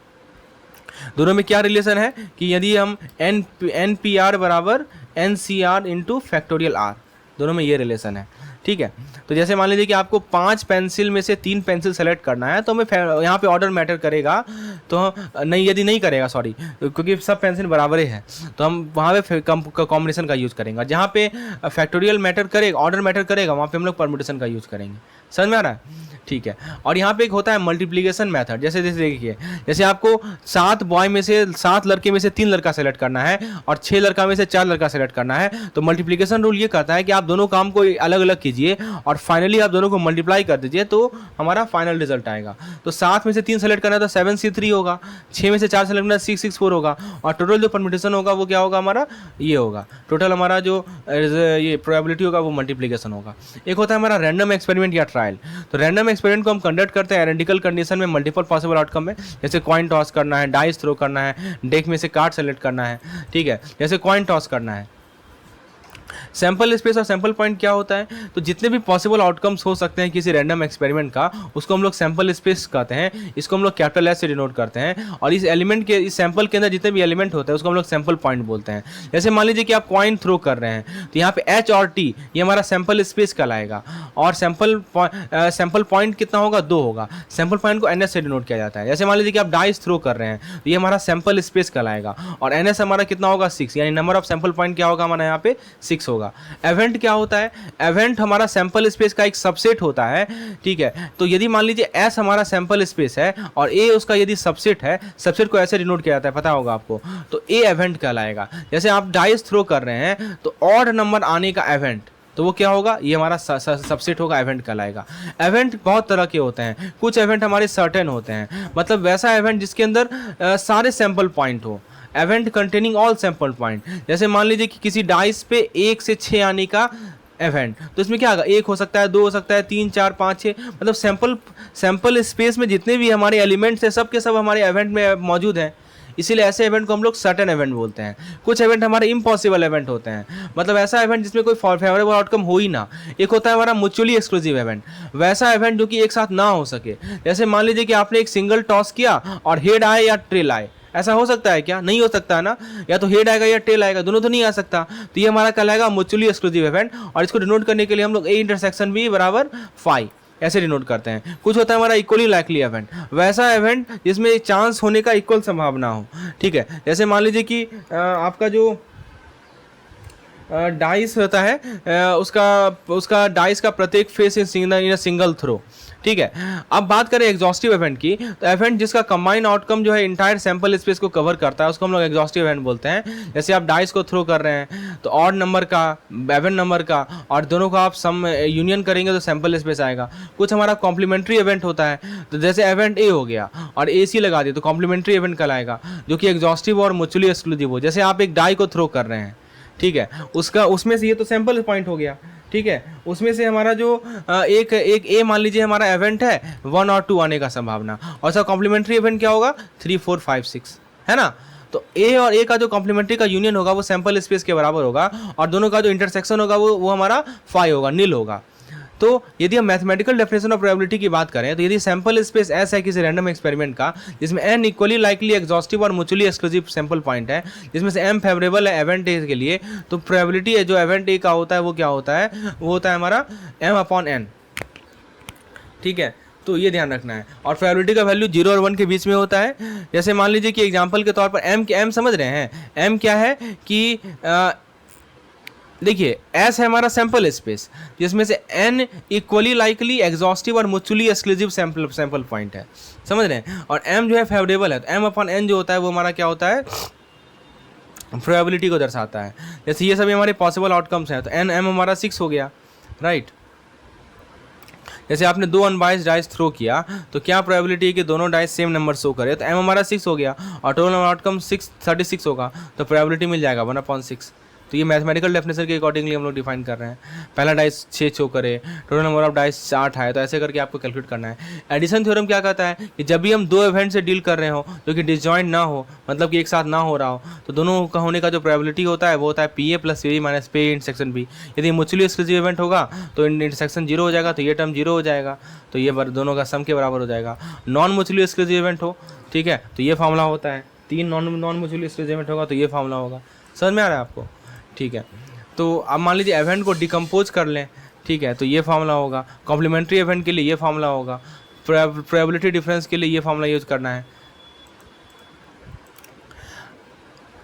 दोनों में क्या रिलेशन है कि यदि हम NPR बराबर NCR इंटू फैक्टोरियल R, दोनों में ये रिलेशन है, ठीक है। तो जैसे मान लीजिए कि आपको 5 पेंसिल में से 3 पेंसिल सेलेक्ट करना है, तो हमें यहाँ पे ऑर्डर मैटर करेगा, तो नहीं, यदि नहीं करेगा सॉरी, क्योंकि सब पेंसिल बराबर है, तो हम वहाँ पे कॉम्बिनेशन का यूज़ करेंगे। जहाँ पे फैक्टोरियल मैटर करेगा, ऑर्डर मैटर करेगा, वहाँ पे हम लोग परम्यूटेशन का यूज़ करेंगे, समझ में आ रहा है, ठीक है। और यहाँ पे एक होता है मल्टीप्लिकेशन मेथड। जैसे देखिए, जैसे आपको 7 बॉय में से 7 लड़के में से 3 लड़का सेलेक्ट करना है और 6 लड़का में से 4 लड़का सेलेक्ट करना है, तो मल्टीप्लिकेशन रूल ये कहता है कि आप दोनों काम को अलग अलग कीजिए और फाइनली आप दोनों को मल्टीप्लाई कर दीजिए, तो हमारा फाइनल रिजल्ट आएगा। तो 7 में से 3 सेलेक्ट करना है तो 7C3 होगा, 6 में से 4 सेलेक्ट करना है 664 होगा, और टोटल जो परम्यूटेशन होगा वो क्या होगा, हमारा ये होगा। टोटल हमारा जो ये प्रोबेबिलिटी होगा वो मल्टीप्लिकेशन होगा। एक होता है हमारा रैंडम एक्सपेरिमेंट या ट्रायल। तो रैंडम एक्सपेरिमेंट को हम कंडक्ट करते हैं आइडेंटिकल कंडीशन में मल्टीपल पॉसिबल आउटकम में। जैसे कॉइन टॉस करना है, डाइस थ्रो करना है, डेक में से कार्ड सेलेक्ट करना है, ठीक है। जैसे कॉइन टॉस करना है। सैंपल स्पेस और सैंपल पॉइंट क्या होता है, तो जितने भी पॉसिबल आउटकम्स हो सकते हैं किसी रैंडम एक्सपेरिमेंट का, उसको हम लोग सैंपल स्पेस कहते हैं। इसको हम लोग कैपिटल S से डिनोट करते हैं, और इस एलिमेंट के, इस सैंपल के अंदर जितने भी एलिमेंट होते हैं उसको हम लोग सैंपल पॉइंट बोलते हैं। जैसे मान लीजिए कि आप कॉइन थ्रो कर रहे हैं, तो यहाँ पे H और T ये हमारा सैंपल स्पेस कहलाएगा, और सैंपल पॉइंट कितना होगा, 2 होगा। सैंपल पॉइंट को NS से डिनोट किया जाता है। जैसे मान लीजिए कि आप डाइस थ्रो कर रहे हैं, तो ये हमारा सैंपल स्पेस कहलाएगा, और NS हमारा कितना होगा, 6, यानी नंबर ऑफ सैंपल पॉइंट क्या होगा हमारा यहाँ पे 6 होगा। इवेंट क्या होता है, इवेंट हमारा सैंपल स्पेस का एक सबसेट होता है, ठीक है। तो यदि मान लीजिए S हमारा सैंपल स्पेस है और A उसका यदि सबसेट है, सबसेट को ऐसे डिनोट किया जाता है, पता होगा आपको, तो A इवेंट कहलाएगा। जैसे आप डाइस थ्रो कर रहे हैं तो ऑड नंबर आने का इवेंट, तो वो क्या होगा, ये हमारा सबसेट होगा, इवेंट कहलाएगा। इवेंट बहुत तरह के होते हैं, कुछ इवेंट हमारे सर्टेन होते हैं, मतलब वैसा इवेंट जिसके अंदर सारे सैंपल पॉइंट हो, event containing all sample point. जैसे मान लीजिए कि किसी डाइस पे 1 से 6 आने का इवेंट, तो इसमें क्या होगा, 1 हो सकता है, 2 हो सकता है, 3 4 5 6, मतलब सैंपल स्पेस में जितने भी हमारे एलिमेंट्स हैं सब के सब हमारे इवेंट में मौजूद हैं। इसीलिए ऐसे इवेंट को हम लोग सर्टेन इवेंट बोलते हैं। कुछ इवेंट हमारे इम्पॉसिबल इवेंट होते हैं, मतलब ऐसा इवेंट जिसमें कोई फेवरेबल आउटकम हो ही ना। एक होता है हमारा म्यूचुअली एक्सक्लूसिव इवेंट, वैसा इवेंट जो कि एक साथ ना हो सके। जैसे मान लीजिए कि आपने एक सिंगल टॉस किया और हेड आए या ट्रेल आए, ऐसा हो सकता है क्या? नहीं हो सकता है ना, या तो हेड आएगा या टेल आएगा, दोनों तो नहीं आ सकता। तो ये हमारा कहलाएगा म्यूचुअली एक्सक्लूसिव इवेंट, और इसको डिनोट करने के लिए हम लोग ए इंटरसेक्शन बी बराबर फाई ऐसे डिनोट करते हैं। कुछ होता है हमारा इक्वली लाइकली इवेंट, वैसा इवेंट जिसमें चांस होने का इक्वल संभावना हो, ठीक है। जैसे मान लीजिए कि आपका जो डाइस होता है उसका डाइस का प्रत्येक face in a single throw, ठीक है। अब बात करें एग्जॉस्टिव इवेंट की, तो इवेंट जिसका कंबाइंड आउटकम जो है इंटायर सैंपल स्पेस को कवर करता है उसको हम लोग एग्जॉस्टिव इवेंट बोलते हैं। जैसे आप डाइस को थ्रो कर रहे हैं तो ऑड नंबर का, इवन नंबर का, और दोनों का आप सम यूनियन करेंगे तो सैंपल स्पेस आएगा। कुछ हमारा कॉम्प्लीमेंट्री इवेंट होता है, तो जैसे इवेंट ए हो गया और ए सी लगा दिए तो कॉम्प्लीमेंट्री इवेंट कहलाएगा, जो कि एग्जॉस्टिव और म्यूचुअली एक्सक्लूसिव हो। जैसे आप एक डाई को थ्रो कर रहे हैं, ठीक है, उसमें से ये तो सैंपल पॉइंट हो गया, ठीक है। उसमें से हमारा जो एक ए मान लीजिए हमारा इवेंट है 1 और 2 आने का संभावना, और उसका कॉम्प्लीमेंट्री इवेंट क्या होगा 3 4 5 6, है ना। तो ए और ए का जो कॉम्प्लीमेंट्री का यूनियन होगा वो सैंपल स्पेस के बराबर होगा, और दोनों का जो इंटरसेक्शन होगा वो हमारा फाई होगा, नील होगा। तो यदि हम मैथमेटिकल डेफिनेशन ऑफ प्रोबेबिलिटी की बात करें, तो यदि सैंपल स्पेस एस है किसी रैंडम एक्सपेरिमेंट का, जिसमें एन इक्वली लाइकली एग्जॉस्टिव और म्यूचुअली एक्सक्लूसिव सैंपल पॉइंट है, जिसमें से एम फेवरेबल है इवेंट ए के लिए, तो प्रोबेबिलिटी है जो इवेंट ए का होता है वो क्या होता है, वो होता है हमारा m/n, ठीक है। तो ये ध्यान रखना है, और प्रोबेबिलिटी का वैल्यू 0 और 1 के बीच में होता है। जैसे मान लीजिए कि एग्जाम्पल के तौर पर एम समझ रहे हैं, एम क्या है कि देखिए एस है हमारा सैंपल स्पेस, जिसमें से एन इक्वली लाइकली एग्जॉस्टिव और म्यूचुअली एक्सक्लूसिव सैंपल पॉइंट है, समझ रहे हैं। और एम जो है फेवरेबल है, तो m/n जो होता है वो हमारा क्या होता है, प्रोबेबिलिटी को दर्शाता है। जैसे ये सभी हमारे पॉसिबल आउटकम्स हैं, तो एन एम हमारा 6 हो गया, राइट। जैसे आपने 2 अनबाइस्ड डाइस थ्रो किया, तो क्या प्रोबेबिलिटी है कि दोनों डाइस सेम नंबर शो करे, तो एम हमारा 6 हो गया, और टोटल आउटकम 36 होगा, तो प्रोबेबिलिटी मिल जाएगा 1/6। तो ये मैथमेटिकल डेफिनेशन के अकॉर्डिंगली हम लोग डिफाइन कर रहे हैं। पहला डाइस 6 शो करे, टोटल नंबर ऑफ डाइस 8 है, तो ऐसे करके आपको कैलकुलेट करना है। एडिशन थ्योरम क्या कहता है कि जब भी हम 2 इवेंट से डील कर रहे हो जो कि डिसजॉइंट ना हो, मतलब कि एक साथ ना हो रहा हो, तो दोनों का होने का जो प्रोबेबिलिटी होता है वो होता है PA + PB - P intersection B। यदि म्यूचुअली एक्सक्लूसिव इवेंट होगा तो इंटरसेक्शन 0 हो जाएगा, तो ये टर्म 0 हो जाएगा, तो ये दोनों का सम के बराबर हो जाएगा। नॉन म्यूचुअली एक्सक्लूसिव इवेंट हो, ठीक है, तो ये फॉर्मूला होता है। 3 नॉन म्यूचुअली एक्सक्लूसिव इवेंट होगा तो ये फॉर्मूला होगा। समझ में आ रहा है आपको? ठीक है। तो अब मान लीजिए इवेंट को डिकम्पोज कर लें, ठीक है, तो ये फार्मूला होगा। कॉम्प्लीमेंट्री इवेंट के लिए ये फार्मूला होगा, प्रोबेबिलिटी डिफरेंस के लिए ये फार्मूला यूज करना है।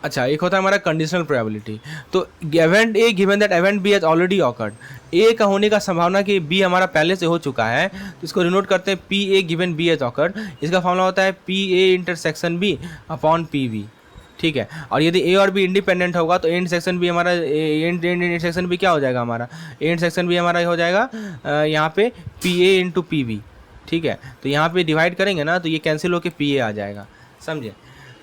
अच्छा, एक होता है हमारा कंडीशनल प्रोबेबिलिटी। तो event A given that event B has already occurred, A का होने का संभावना कि बी हमारा पहले से हो चुका है, तो इसको डिनोट करते हैं p a given b has occurred. इसका फार्मूला होता है PA/B/PB, ठीक है। और यदि ए और बी इंडिपेंडेंट होगा तो इंटरसेक्शन भी हमारा इंटरसेक्शन भी क्या हो जाएगा, हमारा इंटरसेक्शन भी हमारा हो जाएगा यहाँ पे PA/PB, ठीक है। तो यहाँ पे डिवाइड करेंगे ना तो ये कैंसिल होकर PA आ जाएगा, समझे।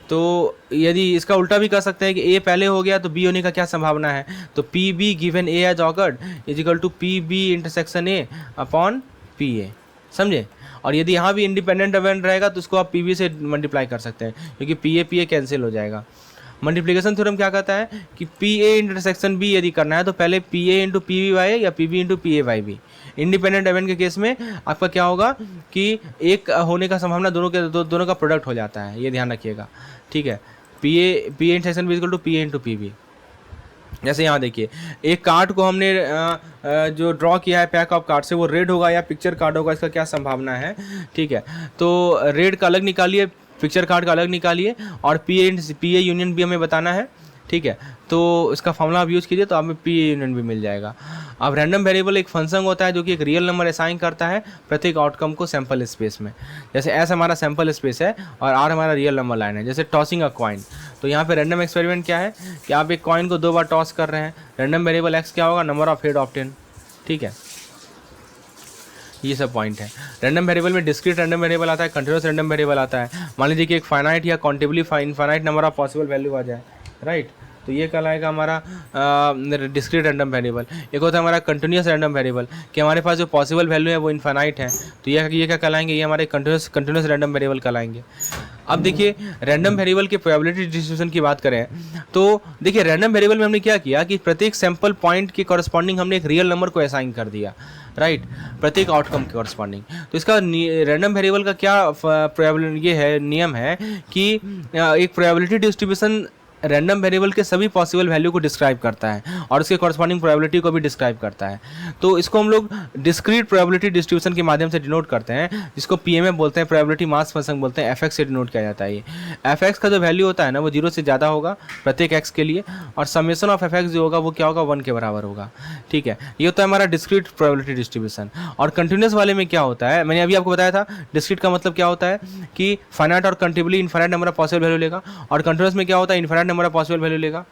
तो यदि इसका उल्टा भी कर सकते हैं कि ए पहले हो गया तो बी होने का क्या संभावना है, तो PB given A has awkward = PB/PA, समझे। और यदि यहाँ भी इंडिपेंडेंट इवेंट रहेगा तो उसको आप PB से मल्टीप्लाई कर सकते हैं, क्योंकि PA कैंसिल हो जाएगा। मल्टीप्लिकेशन थ्योरम क्या कहता है कि PA/B यदि करना है तो पहले PA/PBY या PB/PAYB। इंडिपेंडेंट इवेंट के केस में आपका क्या होगा कि एक होने का संभावना दोनों का प्रोडक्ट हो जाता है, ये ध्यान रखिएगा, ठीक है। PA/B = PA/PB। जैसे यहाँ देखिए, एक कार्ड को हमने जो ड्रॉ किया है पैक ऑफ कार्ड से, वो रेड होगा या पिक्चर कार्ड होगा, इसका क्या संभावना है, ठीक है। तो रेड का अलग निकालिए, पिक्चर कार्ड का अलग निकालिए, और PA यूनियन भी हमें बताना है, ठीक है। तो इसका फॉर्मूला आप यूज़ कीजिए तो हमें PA यूनियन भी मिल जाएगा। अब रैंडम वेरिएबल एक फंक्शन होता है जो कि एक रियल नंबर असाइन करता है प्रत्येक आउटकम को सैंपल स्पेस में। जैसे S हमारा सैंपल स्पेस है और R हमारा रियल नंबर लाइन है। जैसे टॉसिंग अ कॉइन, तो यहाँ पे रैंडम एक्सपेरिमेंट क्या है कि आप एक कॉइन को 2 बार टॉस कर रहे हैं, रैंडम वेरिएबल X क्या होगा, नंबर ऑफ हेड ऑब्टेन, ठीक है। ये सब पॉइंट है। रैंडम वेरिएबल में डिस्क्रीट रैंडम वेरिएबल आता है, कंटीन्यूअस रैंडम वेरिएबल आता है। मान लीजिए कि एक फाइनाइट या countably infinite number of possible value आ जाए, राइट। तो ये कहलाएगा हमारा डिस्क्रीट रैंडम वेरिएबल। एक होता है हमारा कंटिन्यूस रैंडम वेरिएबल कि हमारे पास जो पॉसिबल वैल्यू है वो इनफाइनाइट है, तो ये क्या कहलाएंगे, ये हमारे कंटिन्यूस रैंडम वेरिएबल कहलाएंगे। अब देखिए रैंडम वेरिएबल की प्रोबेबिलिटी डिस्ट्रीब्यूशन की बात करें तो देखिए रैंडम वेरिएबल में हमने क्या किया कि प्रत्येक सैंपल पॉइंट के कॉरस्पॉन्डिंग हमने एक रियल नंबर को असाइन कर दिया, राइट, प्रत्येक आउटकम के कॉरस्पॉन्डिंग। तो इसका रैंडम वेरिएबल का क्या प्रोबेबिलिटी ये है, नियम है कि एक प्रोबेबिलिटी डिस्ट्रीब्यूशन रैंडम वेरिएबल के सभी पॉसिबल वैल्यू को डिस्क्राइब करता है और उसके कॉरस्पॉन्डिंग प्रोबेबिलिटी को भी डिस्क्राइब करता है। तो इसको हम लोग डिस्क्रीट प्रोबेबिलिटी डिस्ट्रीब्यूशन के माध्यम से डिनोट करते हैं, जिसको पीएमएफ बोलते हैं, प्रोबेबिलिटी मास फंक्शन बोलते हैं, एफएक्स से डिनोट किया जाता है। ये एफएक्स का जो वैल्यू होता है ना वो 0 से ज़्यादा होगा प्रत्येक एक्स के लिए, और समेशन ऑफ एफएक्स जो होगा वो क्या होगा, 1 के बराबर होगा। ठीक है, ये होता है हमारा डिस्क्रीट प्रोबेबिलिटी डिस्ट्रीब्यूशन। और कंटिन्यूस वाले में क्या होता है, मैंने अभी आपको बताया था डिस्क्रीट का मतलब क्या होता है कि फाइनाइट और continuously infinite number of possible value लेगा, और कंटिन्यूस में क्या होता है, infinite number of possible value लेगा।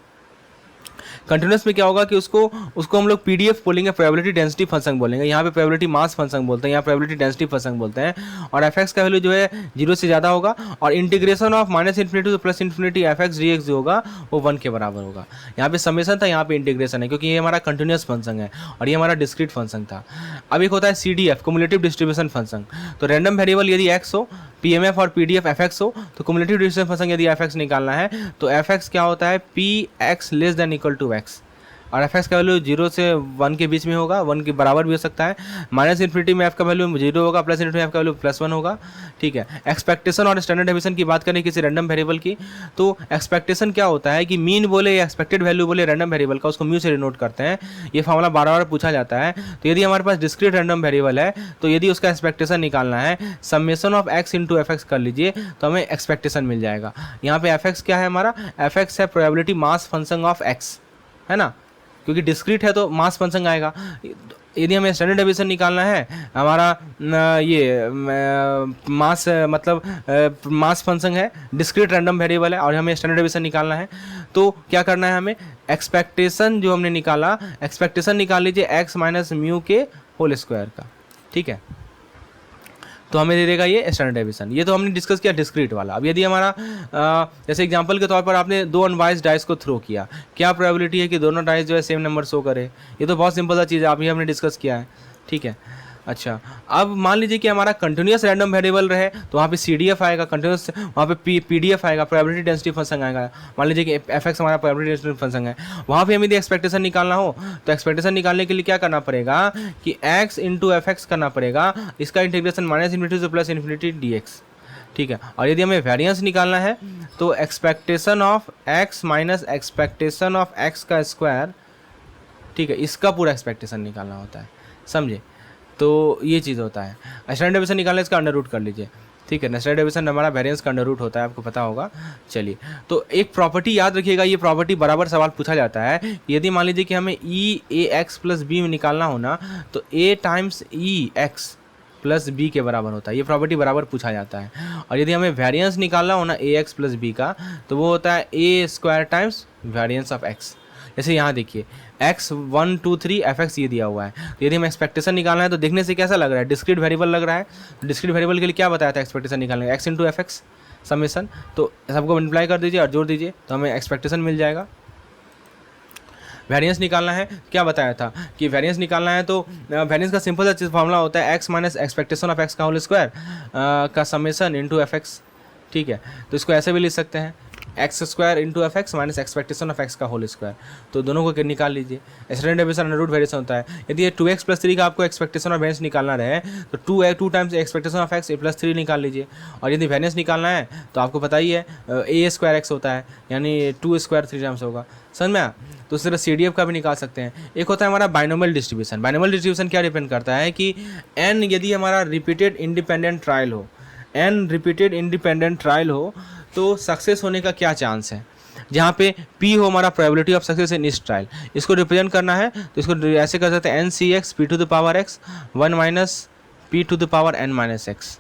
कंटिन्यूस में क्या होगा कि उसको हम लोग पीडीएफ बोलेंगे, प्रोबेबिलिटी डेंसिटी फंक्शन बोलेंगे, यहाँ पे प्रोबेबिलिटी मास फंक्शन बोलते हैं, यहाँ प्रोबेबिलिटी डेंसिटी फंक्शन बोलते हैं। और एफएक्स का वैल्यू जो है 0 से ज़्यादा होगा, और integration of -∞ to +∞ f x d x जो होगा वो 1 के बराबर होगा। यहाँ पे समेशन था, यहाँ पे इंटीग्रेशन है, क्योंकि ये हमारा कंटिन्यूस फंक्शन है और ये हमारा डिस्क्रीट फंक्शन था। अब एक होता है CDF, क्युमुलेटिव डिस्ट्रीब्यूशन फंक्शन। तो रैंडम वेरिएबल यदि x हो, पीएमएफ और पीडीएफ एफएक्स हो, तो क्युमुलेटिव डिस्ट्रीब्यूशन फंक्शन यदि एफएक्स निकालना है तो एफएक्स क्या होता है, px < x, और एफ एक्स का वैल्यू 0 से 1 के बीच में होगा, 1 के बराबर भी हो सकता है। -∞ में एफ का वैल्यू 0 होगा, +∞ में एफ का वैल्यू +1 होगा। ठीक है, एक्सपेक्टेशन और स्टैंडर्ड डेविएशन की बात करें किसी रैंडम वेरिएबल की, तो एक्सपेक्टेशन क्या होता है कि मीन बोले या एक्सपेक्टेड वैल्यू बोले रैंडम वेरिएबल का, उसको म्यू से डिनोट करते हैं। ये फॉर्मूला बार पूछा जाता है। तो यदि हमारे पास डिस्क्रीट रैंडम वेरिएबल है तो यदि उसका एक्सपेक्टेशन निकालना है, summation of x into f x कर लीजिए तो हमें एक्सपेक्टेशन मिल जाएगा। यहाँ पे एफ एक्स क्या है, हमारा एफ एक्स है probability mass function of x, है ना, क्योंकि डिस्क्रीट है तो मास फंक्शन आएगा। यदि हमें स्टैंडर्ड डेविएशन निकालना है, हमारा ये मास मतलब मास फंक्शन है, डिस्क्रीट रैंडम वेरिएबल है और हमें स्टैंडर्ड डेविएशन निकालना है, तो क्या करना है हमें, एक्सपेक्टेशन जो हमने निकाला, एक्सपेक्टेशन निकाल लीजिए x माइनस म्यू के होल स्क्वायर का। ठीक है, तो हमें दे देगा ये स्टैंडर्ड डेविएशन। ये तो हमने डिस्कस किया डिस्क्रीट वाला। अब यदि हमारा जैसे एग्जांपल के तौर पर आपने 2 अनवाइज डाइस को थ्रो किया, क्या प्रोबेबिलिटी है कि दोनों डाइस जो है सेम नंबर शो करे, ये तो बहुत सिंपल सा चीज़ है, अभी हमने डिस्कस किया है। ठीक है, अच्छा अब मान लीजिए कि हमारा कंटिन्यूस रैंडम वेरिएबल रहे तो वहाँ पे CDF आएगा, कंटिन्यूस वहाँ पे PDF आएगा, प्रोबेबिलिटी डेंसिटी फंक्शन आएगा। मान लीजिए कि एफएक्स हमारा प्रोबेबिलिटी डेंसिटी फंक्शन है, वहाँ पे हमें यदि एक्सपेक्टेशन निकालना हो तो एक्सपेक्टेशन निकालने के लिए क्या करना पड़ेगा कि x इंटू एफ करना पड़ेगा, इसका इंटीग्रेशन -∞ से +∞ dx। ठीक है, और यदि हमें वेरिएंस निकालना है तो expectation of x minus expectation of x का स्क्वायर, ठीक है, इसका पूरा एक्सपेक्टेशन निकालना होता है, समझे। तो ये चीज़ होता है। स्टैंडर्ड डेविएशन निकालने इसका अंडर रूट कर लीजिए। ठीक है, स्टैंडर्ड डेविएशन हमारा वेरिएंस का अंडर रूट होता है, आपको पता होगा। चलिए, तो एक प्रॉपर्टी याद रखिएगा, ये प्रॉपर्टी बराबर सवाल पूछा जाता है। यदि मान लीजिए कि हमें EAX + B में निकालना हो ना, तो A टाइम्स EX + B के बराबर होता है। ये प्रॉपर्टी बराबर पूछा जाता है। और यदि हमें वेरिएंस निकालना हो ना AX + B का, तो वो होता है A² times variance of x। जैसे यहाँ देखिए x 1 2 3 fx ये दिया हुआ है, तो यदि हमें एक्सपेक्टेशन निकालना है तो देखने से कैसा लग रहा है, डिस्क्रीट वेरिएबल लग रहा है। डिस्क्रीट वेरिएबल के लिए क्या बताया था एक्सपेक्टेशन निकालने का, x into f x summation, तो सबको मल्टीप्लाई कर दीजिए और जोड़ दीजिए तो हमें एक्सपेक्टेशन मिल जाएगा। वेरिएंस निकालना है, क्या बताया था कि वेरिएंस निकालना है तो वेरिएंस का सिंपल सा चीज़ फॉर्मूला होता है x minus expectation of x का होल स्क्वायर का समेशन इंटू एफ एक्स। ठीक है, तो इसको ऐसे भी लिख सकते हैं x² into f x minus expectation of x का होल स्क्वायर, तो दोनों को निकाल लीजिए। Standard deviation under root variation होता है। यदि ये 2x + 3 का आपको एक्सपेक्टेशन और वेरिएंस निकालना रहे तो 2 टाइम्स एक्सपेक्टेशन ऑफ x + 3 निकाल लीजिए। और यदि वेरिएंस निकालना है तो आपको पता ही है A² x होता है, यानी 2² 3 टाइम्स होगा, समझ में। तो उस तरह CDF का भी निकाल सकते हैं। एक होता है हमारा बाइनोमियल डिस्ट्रीब्यूशन। बाइनोमियल डिस्ट्रीब्यूशन क्या डिपेंड करता है कि n यदि हमारा रिपीटेड इंडिपेंडेंट ट्रायल हो, n रिपीटेड इंडिपेंडेंट ट्रायल हो तो सक्सेस होने का क्या चांस है। जहाँ पे P हो हमारा प्रोबेबिलिटी ऑफ सक्सेस इन इस ट्रायल, इसको रिप्रेजेंट करना है तो इसको ऐसे कर सकते हैं NCX P⁴ x 1 - P⁴ n - x।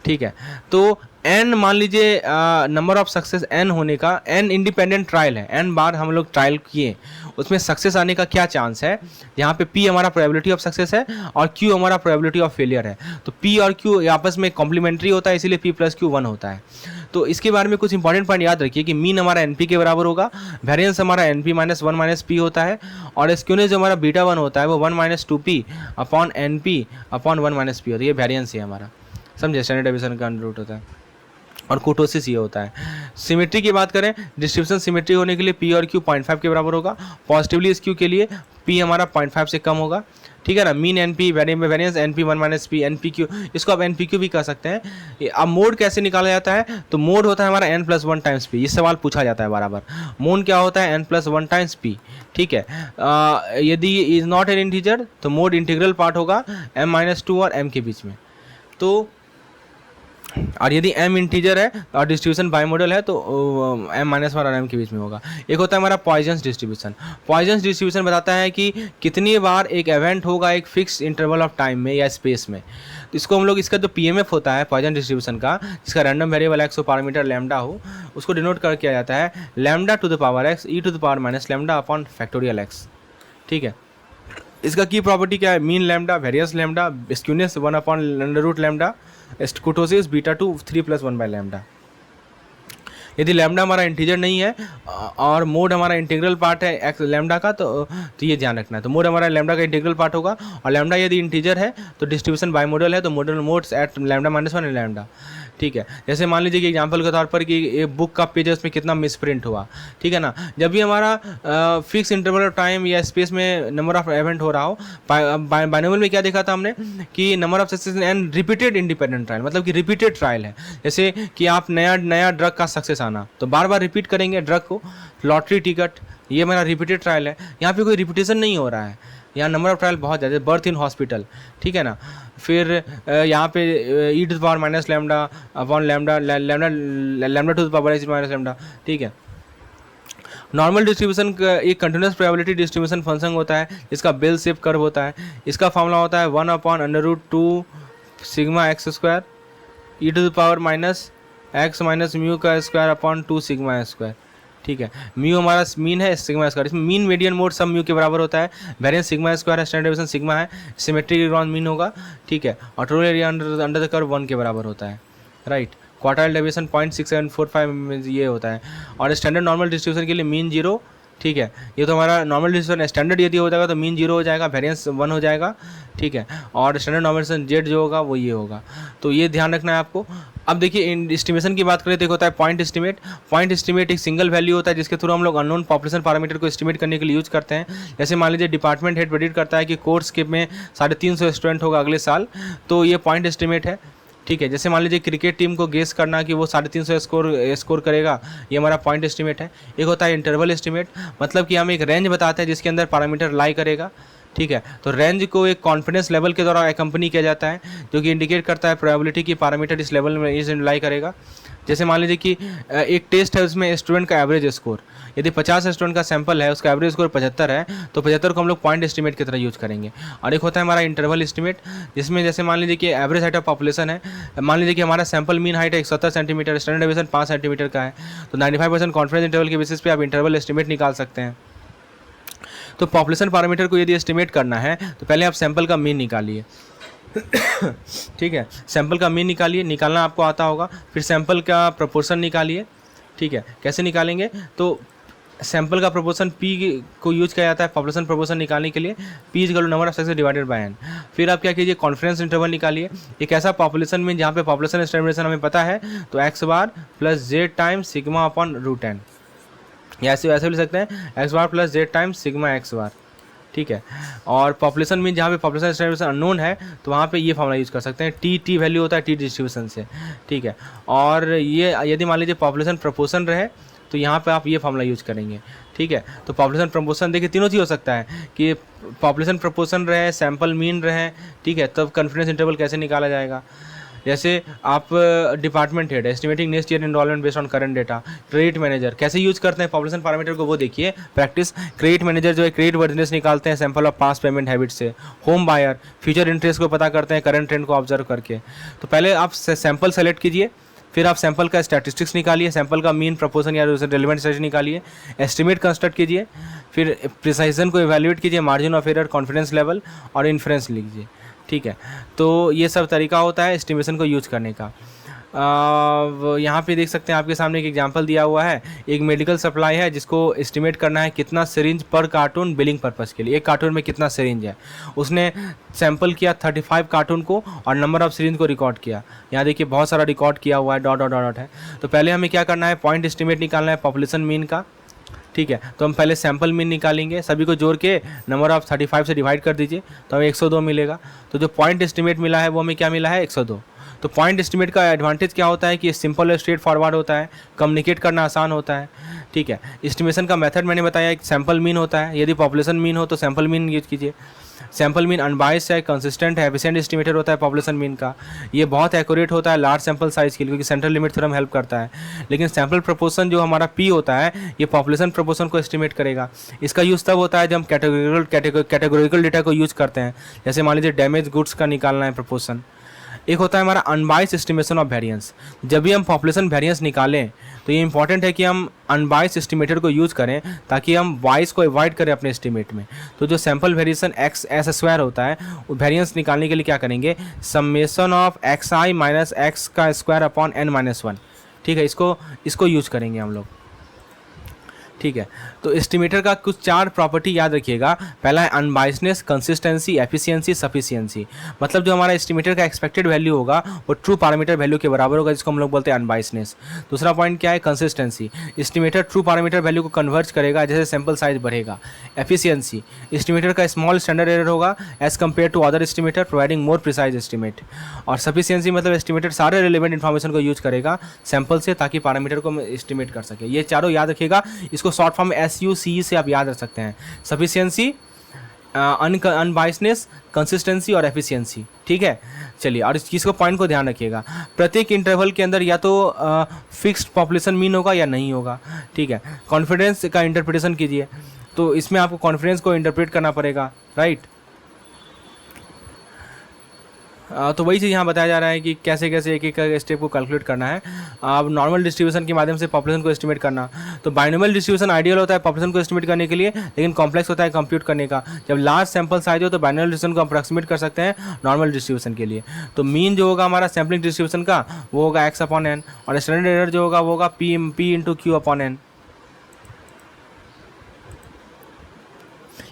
ठीक है। तो n मान लीजिए नंबर ऑफ सक्सेस n होने का, n इंडिपेंडेंट ट्रायल है, n बार हम लोग ट्रायल किए, उसमें सक्सेस आने का क्या चांस है, यहाँ पे p हमारा प्रोबेबिलिटी ऑफ सक्सेस है और q हमारा प्रोबेबिलिटी ऑफ फेलियर है। तो p और q आपस में कॉम्प्लीमेंट्री होता है, इसीलिए p प्लस q 1 होता है। तो इसके बारे में कुछ इंपॉर्टेंट पॉइंट याद रखिए कि मीन हमारा np के बराबर होगा, वेरिएंस हमारा np माइनस 1 माइनस p होता है, और स्क्यूनेस जो हमारा बीटा 1 होता है वो 1 minus 2p upon np upon 1 minus p होता है। ये वेरिएंस है हमारा, समझे, स्टैंडर्ड डेविएशन का अंडर रूट होता है। और कुर्टोसिस ये होता है। सिमेट्री की बात करें, डिस्ट्रीब्यूशन सिमेट्री होने के लिए p और q 0.5 के बराबर होगा, पॉजिटिवली इस q के लिए p हमारा 0.5 से कम होगा, ठीक है ना। Mean np variance np 1 minus p npq, इसको आप npq भी कह सकते हैं। अब मोड कैसे निकाला जाता है, तो मोड होता है हमारा n प्लस 1 टाइम्स p, ये सवाल पूछा जाता है बराबर। मोड क्या होता है, n प्लस 1 टाइम्स p, ठीक है। यदि इज नॉट एन इंटीजर तो मोड इंटीग्रल पार्ट होगा m माइनस 2 और m के बीच में। तो और यदि m इंटीजर है और डिस्ट्रीब्यूशन बाइमोडल है तो m माइनस 1 और m के बीच में होगा। एक होता है हमारा पॉइजन्स डिस्ट्रीब्यूशन। पॉइजन्स डिस्ट्रीब्यूशन बताता है कि कितनी बार एक इवेंट होगा एक फिक्स इंटरवल ऑफ टाइम में या स्पेस में। तो इसको हम लोग, इसका जो PMF होता है पॉइजन डिस्ट्रीब्यूशन का, जिसका रैंडम वेरिएबल x हो, पैरामीटर लैम्डा हो, उसको डिनोट कर किया जाता है lambda to the power x e to the power minus lambda upon factorial x, ठीक है। इसका की प्रॉपर्टी क्या है, mean lambda, variance lambda, skewness 1 upon under root lambda, kurtosis beta 2 3 plus 1 by lambda. यदि लैम्डा हमारा integer नहीं है और मोड हमारा इंटीग्रल पार्ट है एक्स लैम्डा का, तो ये ध्यान रखना है। तो मोड हमारा लैम्डा का इंटीग्रल पार्ट होगा, और लैम्डा यदि इंटीजर है तो डिस्ट्रीब्यूशन बाइमोडल है, तो modal modes at lambda minus 1 lambda, ठीक है। जैसे मान लीजिए कि एग्जांपल के तौर पर कि एक बुक का पेज है, उसमें कितना मिसप्रिंट हुआ, ठीक है ना। जब भी हमारा फिक्स इंटरवल ऑफ टाइम या स्पेस में नंबर ऑफ इवेंट हो रहा हो, बाइनोमियल में क्या देखा था हमने कि number of success and repeated independent trial, मतलब कि रिपीटेड ट्रायल है। जैसे कि आप नया ड्रग का सक्सेस आना, तो बार बार रिपीट करेंगे ड्रग को, लॉटरी टिकट, ये मेरा रिपीटेड ट्रायल है। यहाँ पे कोई रिपीटेशन नहीं हो रहा है, यहाँ नंबर ऑफ ट्रायल बहुत ज़्यादा, बर्थ इन हॉस्पिटल, ठीक है ना। फिर यहाँ पे e to the power minus lambda upon lambda lambda to the power x minus lambda, ठीक है। नॉर्मल डिस्ट्रीब्यूशन का एक कंटिन्यूस प्रोबेबिलिटी डिस्ट्रीब्यूशन फंक्शन होता है, जिसका बेल शेप कर्व होता है। इसका फॉर्मूला होता है 1 upon under root 2 sigma x square e to the power minus x minus mu का स्क्वायर अपॉन 2 सिग्मा स्क्वायर, ठीक है। म्यू हमारा मीन है, सिग्मा स्क्वायर, इसमें मीन मीडियन मोड सब म्यू के बराबर होता है। वेरिएंस सिग्मा स्क्वायर है, स्टैंडर्ड डेविएशन सिग्मा है, सिमेट्रिक ग्राउंड मीन होगा, ठीक है। और total area under the curve 1 के बराबर होता है, राइट। क्वार्टाइल डेविएशन 0.6745 ये होता है। और स्टैंडर्ड नॉर्मल डिस्ट्रीब्यूशन के लिए मीन 0, ठीक है। ये तो हमारा नॉर्मल डिस्ट्रीब्यूशन है। स्टैंडर्ड यदि हो जाएगा तो मीन 0 हो जाएगा, वेरिएंस 1 हो जाएगा, ठीक है। और स्टैंडर्ड नॉर्मल जेड जो होगा वो ये होगा। तो ये ध्यान रखना है आपको। अब देखिए एस्टिमेशन की बात करें तो एक होता है पॉइंट एस्टिमेट। पॉइंट एस्टिमेट एक सिंगल वैल्यू होता है जिसके थ्रू हम लोग अननोन पॉपुलेशन पैरामीटर को एस्टिमेट करने के लिए यूज करते हैं। जैसे मान लीजिए डिपार्टमेंट हेड प्रेडिक्ट करता है कि कोर्स के में 350 स्टूडेंट होगा अगले साल, तो ये पॉइंट एस्टिमेट है, ठीक है। जैसे मान लीजिए क्रिकेट टीम को गेस करना कि वो 350 स्कोर करेगा, ये हमारा पॉइंट एस्टिमेट है। एक होता है इंटरवल एस्टिमेट, मतलब कि हम एक रेंज बताते हैं जिसके अंदर पैरामीटर लाई करेगा, ठीक है। तो रेंज को एक कॉन्फिडेंस लेवल के द्वारा एकम्पनी किया जाता है, जो कि इंडिकेट करता है प्रोबेबिलिटी की पैरामीटर इस लेवल में इस लाई करेगा। जैसे मान लीजिए कि एक टेस्ट है, उसमें स्टूडेंट का एवरेज स्कोर, यदि 50 स्टूडेंट का सैंपल है, उसका एवरेज स्कोर 75 है, तो 75 को हम लोग पॉइंट एस्टिमेट की तरह यूज करेंगे। और एक होता है हमारा इंटरवल एस्टिमेट, जिसमें जैसे मान लीजिए कि एवरेज हाइट ऑफ पॉपुलेशन है, मान लीजिए कि हमारा सैंपल मीन हाइट है 170 सेंटीमीटर, स्टैंडर्ड डेविएशन 5 सेंटीमीटर का है, तो 95% कॉन्फिडेंस इंटरवल के बेसिस पे आप इंटरवल एस्टिमेट निकाल सकते हैं। तो पॉपुलेशन पैरामीटर को यदि एस्टिमेट करना है तो पहले आप सैंपल का मीन निकालिए, ठीक है। सैंपल का मीन निकालिए, निकालना आपको आता होगा। फिर सैंपल का प्रोपोर्शन निकालिए, ठीक है। कैसे निकालेंगे, तो सैंपल का प्रोपोर्शन पी को यूज किया जाता है पॉपुलेशन प्रोपोर्शन निकालने के लिए, p is equal to number of success divided by n. फिर आप क्या कीजिए, कॉन्फिडेंस इंटरवल निकालिए। एक ऐसा पॉपुलेशन में जहाँ पे पॉपुलेशन एस्टिमेशन हमें पता है, तो x bar plus z times sigma upon root n, या ऐसे वैसे लिख सकते हैं x bar plus z times sigma x bar, ठीक है। और पॉपुलेशन मीन जहाँ पे पॉपुलेशन एस्टिमेशन अननोन है, तो वहाँ पे ये फॉर्मूला यूज़ कर सकते हैं, टी वैल्यू होता है टी डिस्ट्रीब्यूशन से, ठीक है। और ये यदि मान लीजिए पॉपुलेशन प्रोपोर्शन रहे, तो यहाँ पे आप ये फॉर्मूला यूज करेंगे, ठीक है। तो पॉपुलेशन प्रोपोर्शन देखिए तीनों चीज़ हो सकता है कि पॉपुलेशन प्रोपोर्शन रहे, सैंपल मीन रहे, ठीक है, तब कॉन्फिडेंस इंटरवल कैसे निकाला जाएगा। जैसे आप department head, estimating next year enrolment based on current data. Credit manager कैसे यूज करते हैं पॉपुलेशन पैरामीटर को, वो देखिए प्रैक्टिस। क्रेडिट मैनेजर जो है क्रेडिट वर्थिनेस निकालते हैं sample of past payment habit से। होम बायर फ्यूचर इंटरेस्ट को पता करते हैं करंट ट्रेंड को ऑब्जर्व करके। तो पहले आप सैंपल सेलेक्ट कीजिए, फिर आप सैंपल का स्टैटिस्टिक्स निकालिए, सैंपल का मीन प्रपोर्शन या रेलेवेंट स्ट्रेटजी निकालिए, एस्टिमेट कंस्ट्रक्ट कीजिए, फिर प्रिसाइजन को इवैल्यूएट कीजिए, margin of error, confidence level और इन्फ्रेंस लीजिए। ठीक है, तो ये सब तरीका होता है एस्टिमेशन को यूज करने का। यहाँ पे देख सकते हैं आपके सामने एक एग्जांपल दिया हुआ है। एक मेडिकल सप्लाई है जिसको एस्टिमेट करना है कितना सिरिंज पर कार्टून बिलिंग पर्पस के लिए, एक कार्टून में कितना सिरिंज है। उसने सैंपल किया 35 कार्टून को और नंबर ऑफ सिरिंज को रिकॉर्ड किया। यहाँ देखिए बहुत सारा रिकॉर्ड किया हुआ है, डॉट डॉट डॉट है। तो पहले हमें क्या करना है, पॉइंट एस्टिमेट निकालना है पॉपुलेशन मीन का। ठीक है, तो हम पहले सैंपल मीन निकालेंगे, सभी को जोड़ के नंबर ऑफ 35 से डिवाइड कर दीजिए तो हमें 102 मिलेगा। तो जो पॉइंट एस्टिमेट मिला है वो हमें क्या मिला है, 102। तो पॉइंट एस्टिमेट का एडवांटेज क्या होता है कि सिंपल और स्ट्रेट फॉरवर्ड होता है, कम्युनिकेट करना आसान होता है। ठीक है, एस्टिमेशन का मेथड मैंने बताया, एक सैंपल मीन होता है। यदि पॉपुलेशन मीन हो तो सैंपल मीन यूज कीजिए। सैंपल मीन अनबायस्ड है, कंसिस्टेंट है, एफिशिएंट एस्टिमेटर होता है पॉपुलेशन मीन का। ये बहुत एक्यूरेट होता है लार्ज सैंपल साइज के लिए, क्योंकि सेंट्रल लिमिट थ्योरम हेल्प करता है। लेकिन सैंपल प्रोपोर्शन जो हमारा पी होता है, ये पॉपुलेशन प्रोपोर्शन को एस्टिमेट करेगा। इसका यूज़ तब होता है जब हम कैटेगोरिकल डेटा को यूज़ करते हैं। जैसे मान लीजिए डैमेज गुड्स का निकालना है प्रोपोर्शन। एक होता है हमारा अनबायस्ड एस्टिमेशन ऑफ वेरिएंस। जब भी हम पॉपुलेशन वेरिएंस निकालें तो ये इंपॉर्टेंट है कि हम अनबायस्ड एस्टिमेटर को यूज़ करें ताकि हम वाइस को अवॉइड करें अपने एस्टिमेट में। तो जो sample variation x S square होता है, वेरिएंस निकालने के लिए क्या करेंगे, summation of x i minus x का स्क्वायर अपॉन एन माइनस 1। ठीक है, इसको यूज करेंगे हम लोग। ठीक है, तो एस्टिमेटर का कुछ 4 प्रॉपर्टी याद रखिएगा। पहला है अनबायसनेस, कंसिस्टेंसी, एफिशिएंसी, सफिशिएंसी। मतलब जो हमारा एस्टिमेटर का एक्सपेक्टेड वैल्यू होगा वो ट्रू पैरामीटर वैल्यू के बराबर होगा, जिसको हम लोग बोलते हैं अनबायसनेस। दूसरा पॉइंट क्या है, consistency. Estimator true parameter value को कन्वर्ज करेगा जैसे सैंपल साइज बढ़ेगा। एफिशिएंसी, एस्टिमेटर का स्मॉल स्टैंडर्ड एरर होगा as compare to other estimator, providing more precise estimate. और सफिशिएंसी मतलब एस्टिमेटर सारे रिलेवेंट इन्फॉर्मेशन को यूज करेगा सैंपल से ताकि पैरामीटर को एस्टिमेट कर सके। ये चारों याद रखिएगा, इसको शॉर्ट फॉर्म SUCE से आप याद रख सकते हैं। सफिशिएंसी, अनबायसनेस, कंसिस्टेंसी और एफिशिएंसी। ठीक है, चलिए, और इस चीज़ को पॉइंट को ध्यान रखिएगा। प्रत्येक इंटरवल के अंदर या तो फिक्स्ड पॉपुलेशन मीन होगा या नहीं होगा। ठीक है, कॉन्फिडेंस का इंटरप्रिटेशन कीजिए, तो इसमें आपको कॉन्फिडेंस को इंटरप्रेट करना पड़ेगा, राइट। तो वही चीज़ यहाँ बताया जा रहा है कि कैसे कैसे एक एक स्टेप को कैलकुलेट करना है। अब नॉर्मल डिस्ट्रीब्यूशन के माध्यम से पॉपुलेशन को एस्टिमेट करना। तो बाइनोमियल डिस्ट्रीब्यूशन आइडियल होता है पॉपुलेशन को एस्टिमेट करने के लिए, लेकिन कॉम्प्लेक्स होता है कंप्यूट करने का। जब लार्ज सैंपल साइज हो तो बाइनोमियल डिस्ट्रीब्यूशन को अप्रॉक्सीमेट कर सकते हैं नॉर्मल डिस्ट्रीब्यूशन के लिए। तो मीन जो होगा हमारा सैम्पलिंग डिस्ट्रीब्यूशन का वो होगा एक्स अपॉन एन, और स्टैंडर्ड एरर जो होगा वो होगा p into q upon n.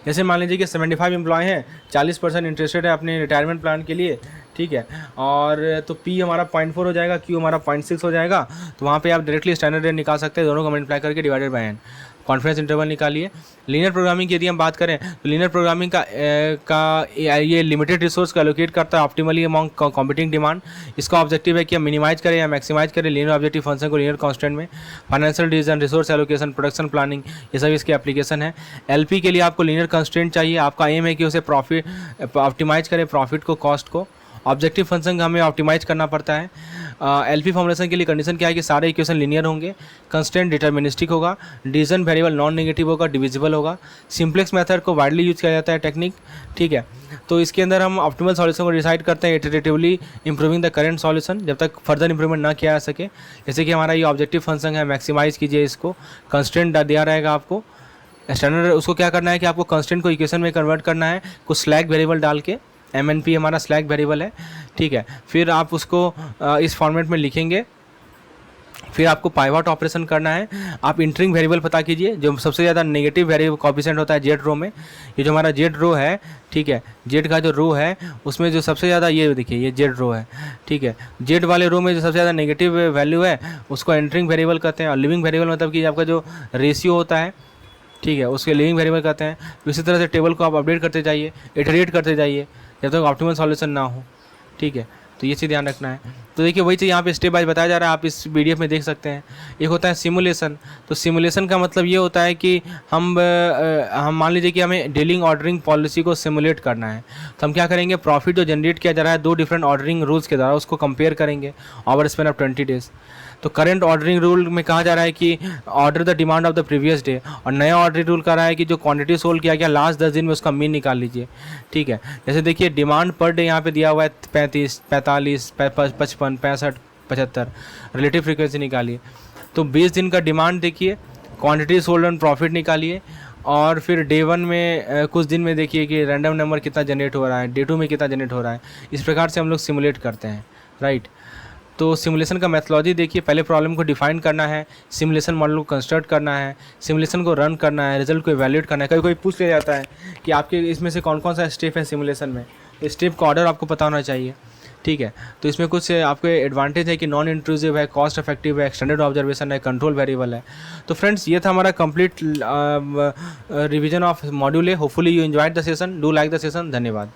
जैसे मान लीजिए कि 75 एम्प्लॉय हैं, 40% इंटरेस्टेड है अपने रिटायरमेंट प्लान के लिए। ठीक है, और तो P हमारा 0.4 हो जाएगा, Q हमारा 0.6 हो जाएगा। तो वहाँ पे आप डायरेक्टली स्टैंडर्ड रेट निकाल सकते हैं, दोनों को मल्टीप्लाई करके divided by n। Confidence interval निकालिए। लीनियर प्रोग्रामिंग की यदि हम बात करें तो लीनियर प्रोग्रामिंग का ये लिमिटेड रिसोर्स को एलोकेट करता है ऑप्टिमली अमॉन्ग कॉम्पिटिंग डिमांड। इसका ऑब्जेक्टिव है कि हम मिनिमाइज करें या मैक्सिमाइज करें लीनियर ऑब्जेक्टिव फंक्शन को लीनियर कांस्टेंट में। Financial decision, resource allocation, production planning, ये सब इसके एप्लीकेशन है। LP के लिए आपको लीनियर कंस्ट्रेंट चाहिए, आपका एम है कि उसे प्रॉफिट ऑप्टिमाइज करें, प्रॉफिट को, कॉस्ट को। ऑब्जेक्टिव फंक्शन का हमें ऑप्टिमाइज करना पड़ता है। LP फॉर्मुलेशन के लिए कंडीशन क्या है कि सारे इक्वेशन लीनियर होंगे, कंस्टेंट डिटर्मिनिस्टिक होगा, डिवीजन वेरिएबल नॉन नेगेटिव होगा, डिविजिबल होगा। सिंप्लेक्स मेथड को वाइडली यूज किया जाता है टेक्निक। ठीक है, तो इसके अंदर हम ऑप्टिमल सॉल्यूशन को डिसाइड करते हैं iteratively improving the current solution, जब तक फर्दर इंप्रूवमेंट ना किया जा सके। जैसे कि हमारा ये ऑब्जेक्टिव फंक्शन है, मैक्सिमाइज कीजिए इसको, कंस्टेंट दिया रहेगा आपको। स्टैंडर्ड उसको क्या करना है कि आपको कंस्टेंट को इक्वेशन में कन्वर्ट करना है कुछ स्लैग वेरिएबल डाल के। MNP हमारा स्लैग वेरिएबल है। ठीक है, फिर आप उसको इस फॉर्मेट में लिखेंगे। फिर आपको पाइवट ऑपरेशन करना है। आप इंटरिंग वेरिएबल पता कीजिए, जो सबसे ज़्यादा नेगेटिव वेरिएबल कोएफिशिएंट होता है जेड रो में। ये जो हमारा जेड रो है, ठीक है, जेड का जो रो है उसमें जो सबसे ज़्यादा, ये देखिए ये जेड रो है। ठीक है, जेड वाले रो में जो सबसे ज़्यादा नेगेटिव वैल्यू है उसको एंटरिंग वेरिएबल कहते हैं। और लिविंग वेरिएबल मतलब कि आपका जो रेशियो होता है, ठीक है, उसके लिविंग वेरिएबल कहते हैं। तो इसी तरह से टेबल को आप अपडेट करते जाइए, इटरेट करते जाइए जब तक ऑप्टिमल सॉल्यूशन ना हो। ठीक है, तो ये चीज़ ध्यान रखना है। तो देखिए वही चीज़ यहाँ पे स्टेप बाय बताया जा रहा है, आप इस पीडीएफ में देख सकते हैं। एक होता है सिमुलेशन। तो सिमुलेशन का मतलब ये होता है कि हम मान लीजिए कि हमें डीलिंग ऑर्डरिंग पॉलिसी को सिमुलेट करना है, तो हम क्या करेंगे, प्रॉफिट जो जनरेट किया जा रहा है 2 डिफरेंट ऑर्डरिंग रूल्स के द्वारा उसको कंपेयर करेंगे ओवर स्पेन ऑफ 20 डेज। तो करंट ऑर्डरिंग रूल में कहा जा रहा है कि order the demand of the previous day, और नया ऑर्डरिंग रूल कह रहा है कि जो क्वांटिटी सोल्ड किया गया लास्ट 10 दिन में उसका मीन निकाल लीजिए। ठीक है, जैसे देखिए डिमांड पर डे यहाँ पे दिया हुआ है 35, 45, 55, 65, 75, रिलेटिव फ्रीक्वेंसी निकालिए। तो 20 दिन का डिमांड देखिए, क्वांटिटी सोल्ड एंड प्रॉफिट निकालिए, और फिर डे 1 में कुछ दिन में देखिए कि रैंडम नंबर कितना जनरेट हो रहा है, डे 2 में कितना जनरेट हो रहा है। इस प्रकार से हम लोग सिमुलेट करते हैं, राइट। तो सिमुलेशन का मेथोलॉजी देखिए, पहले प्रॉब्लम को डिफाइन करना है, सिमुलेशन मॉडल को कंस्ट्रक्ट करना है, सिमुलेशन को रन करना है, रिजल्ट को इवैल्यूएट करना है। कभी कोई पूछ लिया जाता है कि आपके इसमें से कौन कौन सा स्टेप है सिमुलेशन में, तो स्टेप का ऑर्डर आपको पता होना चाहिए। ठीक है, तो इसमें कुछ आपके एडवांटेज है कि नॉन इंट्रूसिव है, कॉस्ट इफेक्टिव है, एक्सटेंडेड ऑब्जर्वेशन है, कंट्रोल वेरिएबल है। तो फ्रेंड्स ये था हमारा complete revision of module A. Hopefully you enjoyed the session, do like the session. धन्यवाद।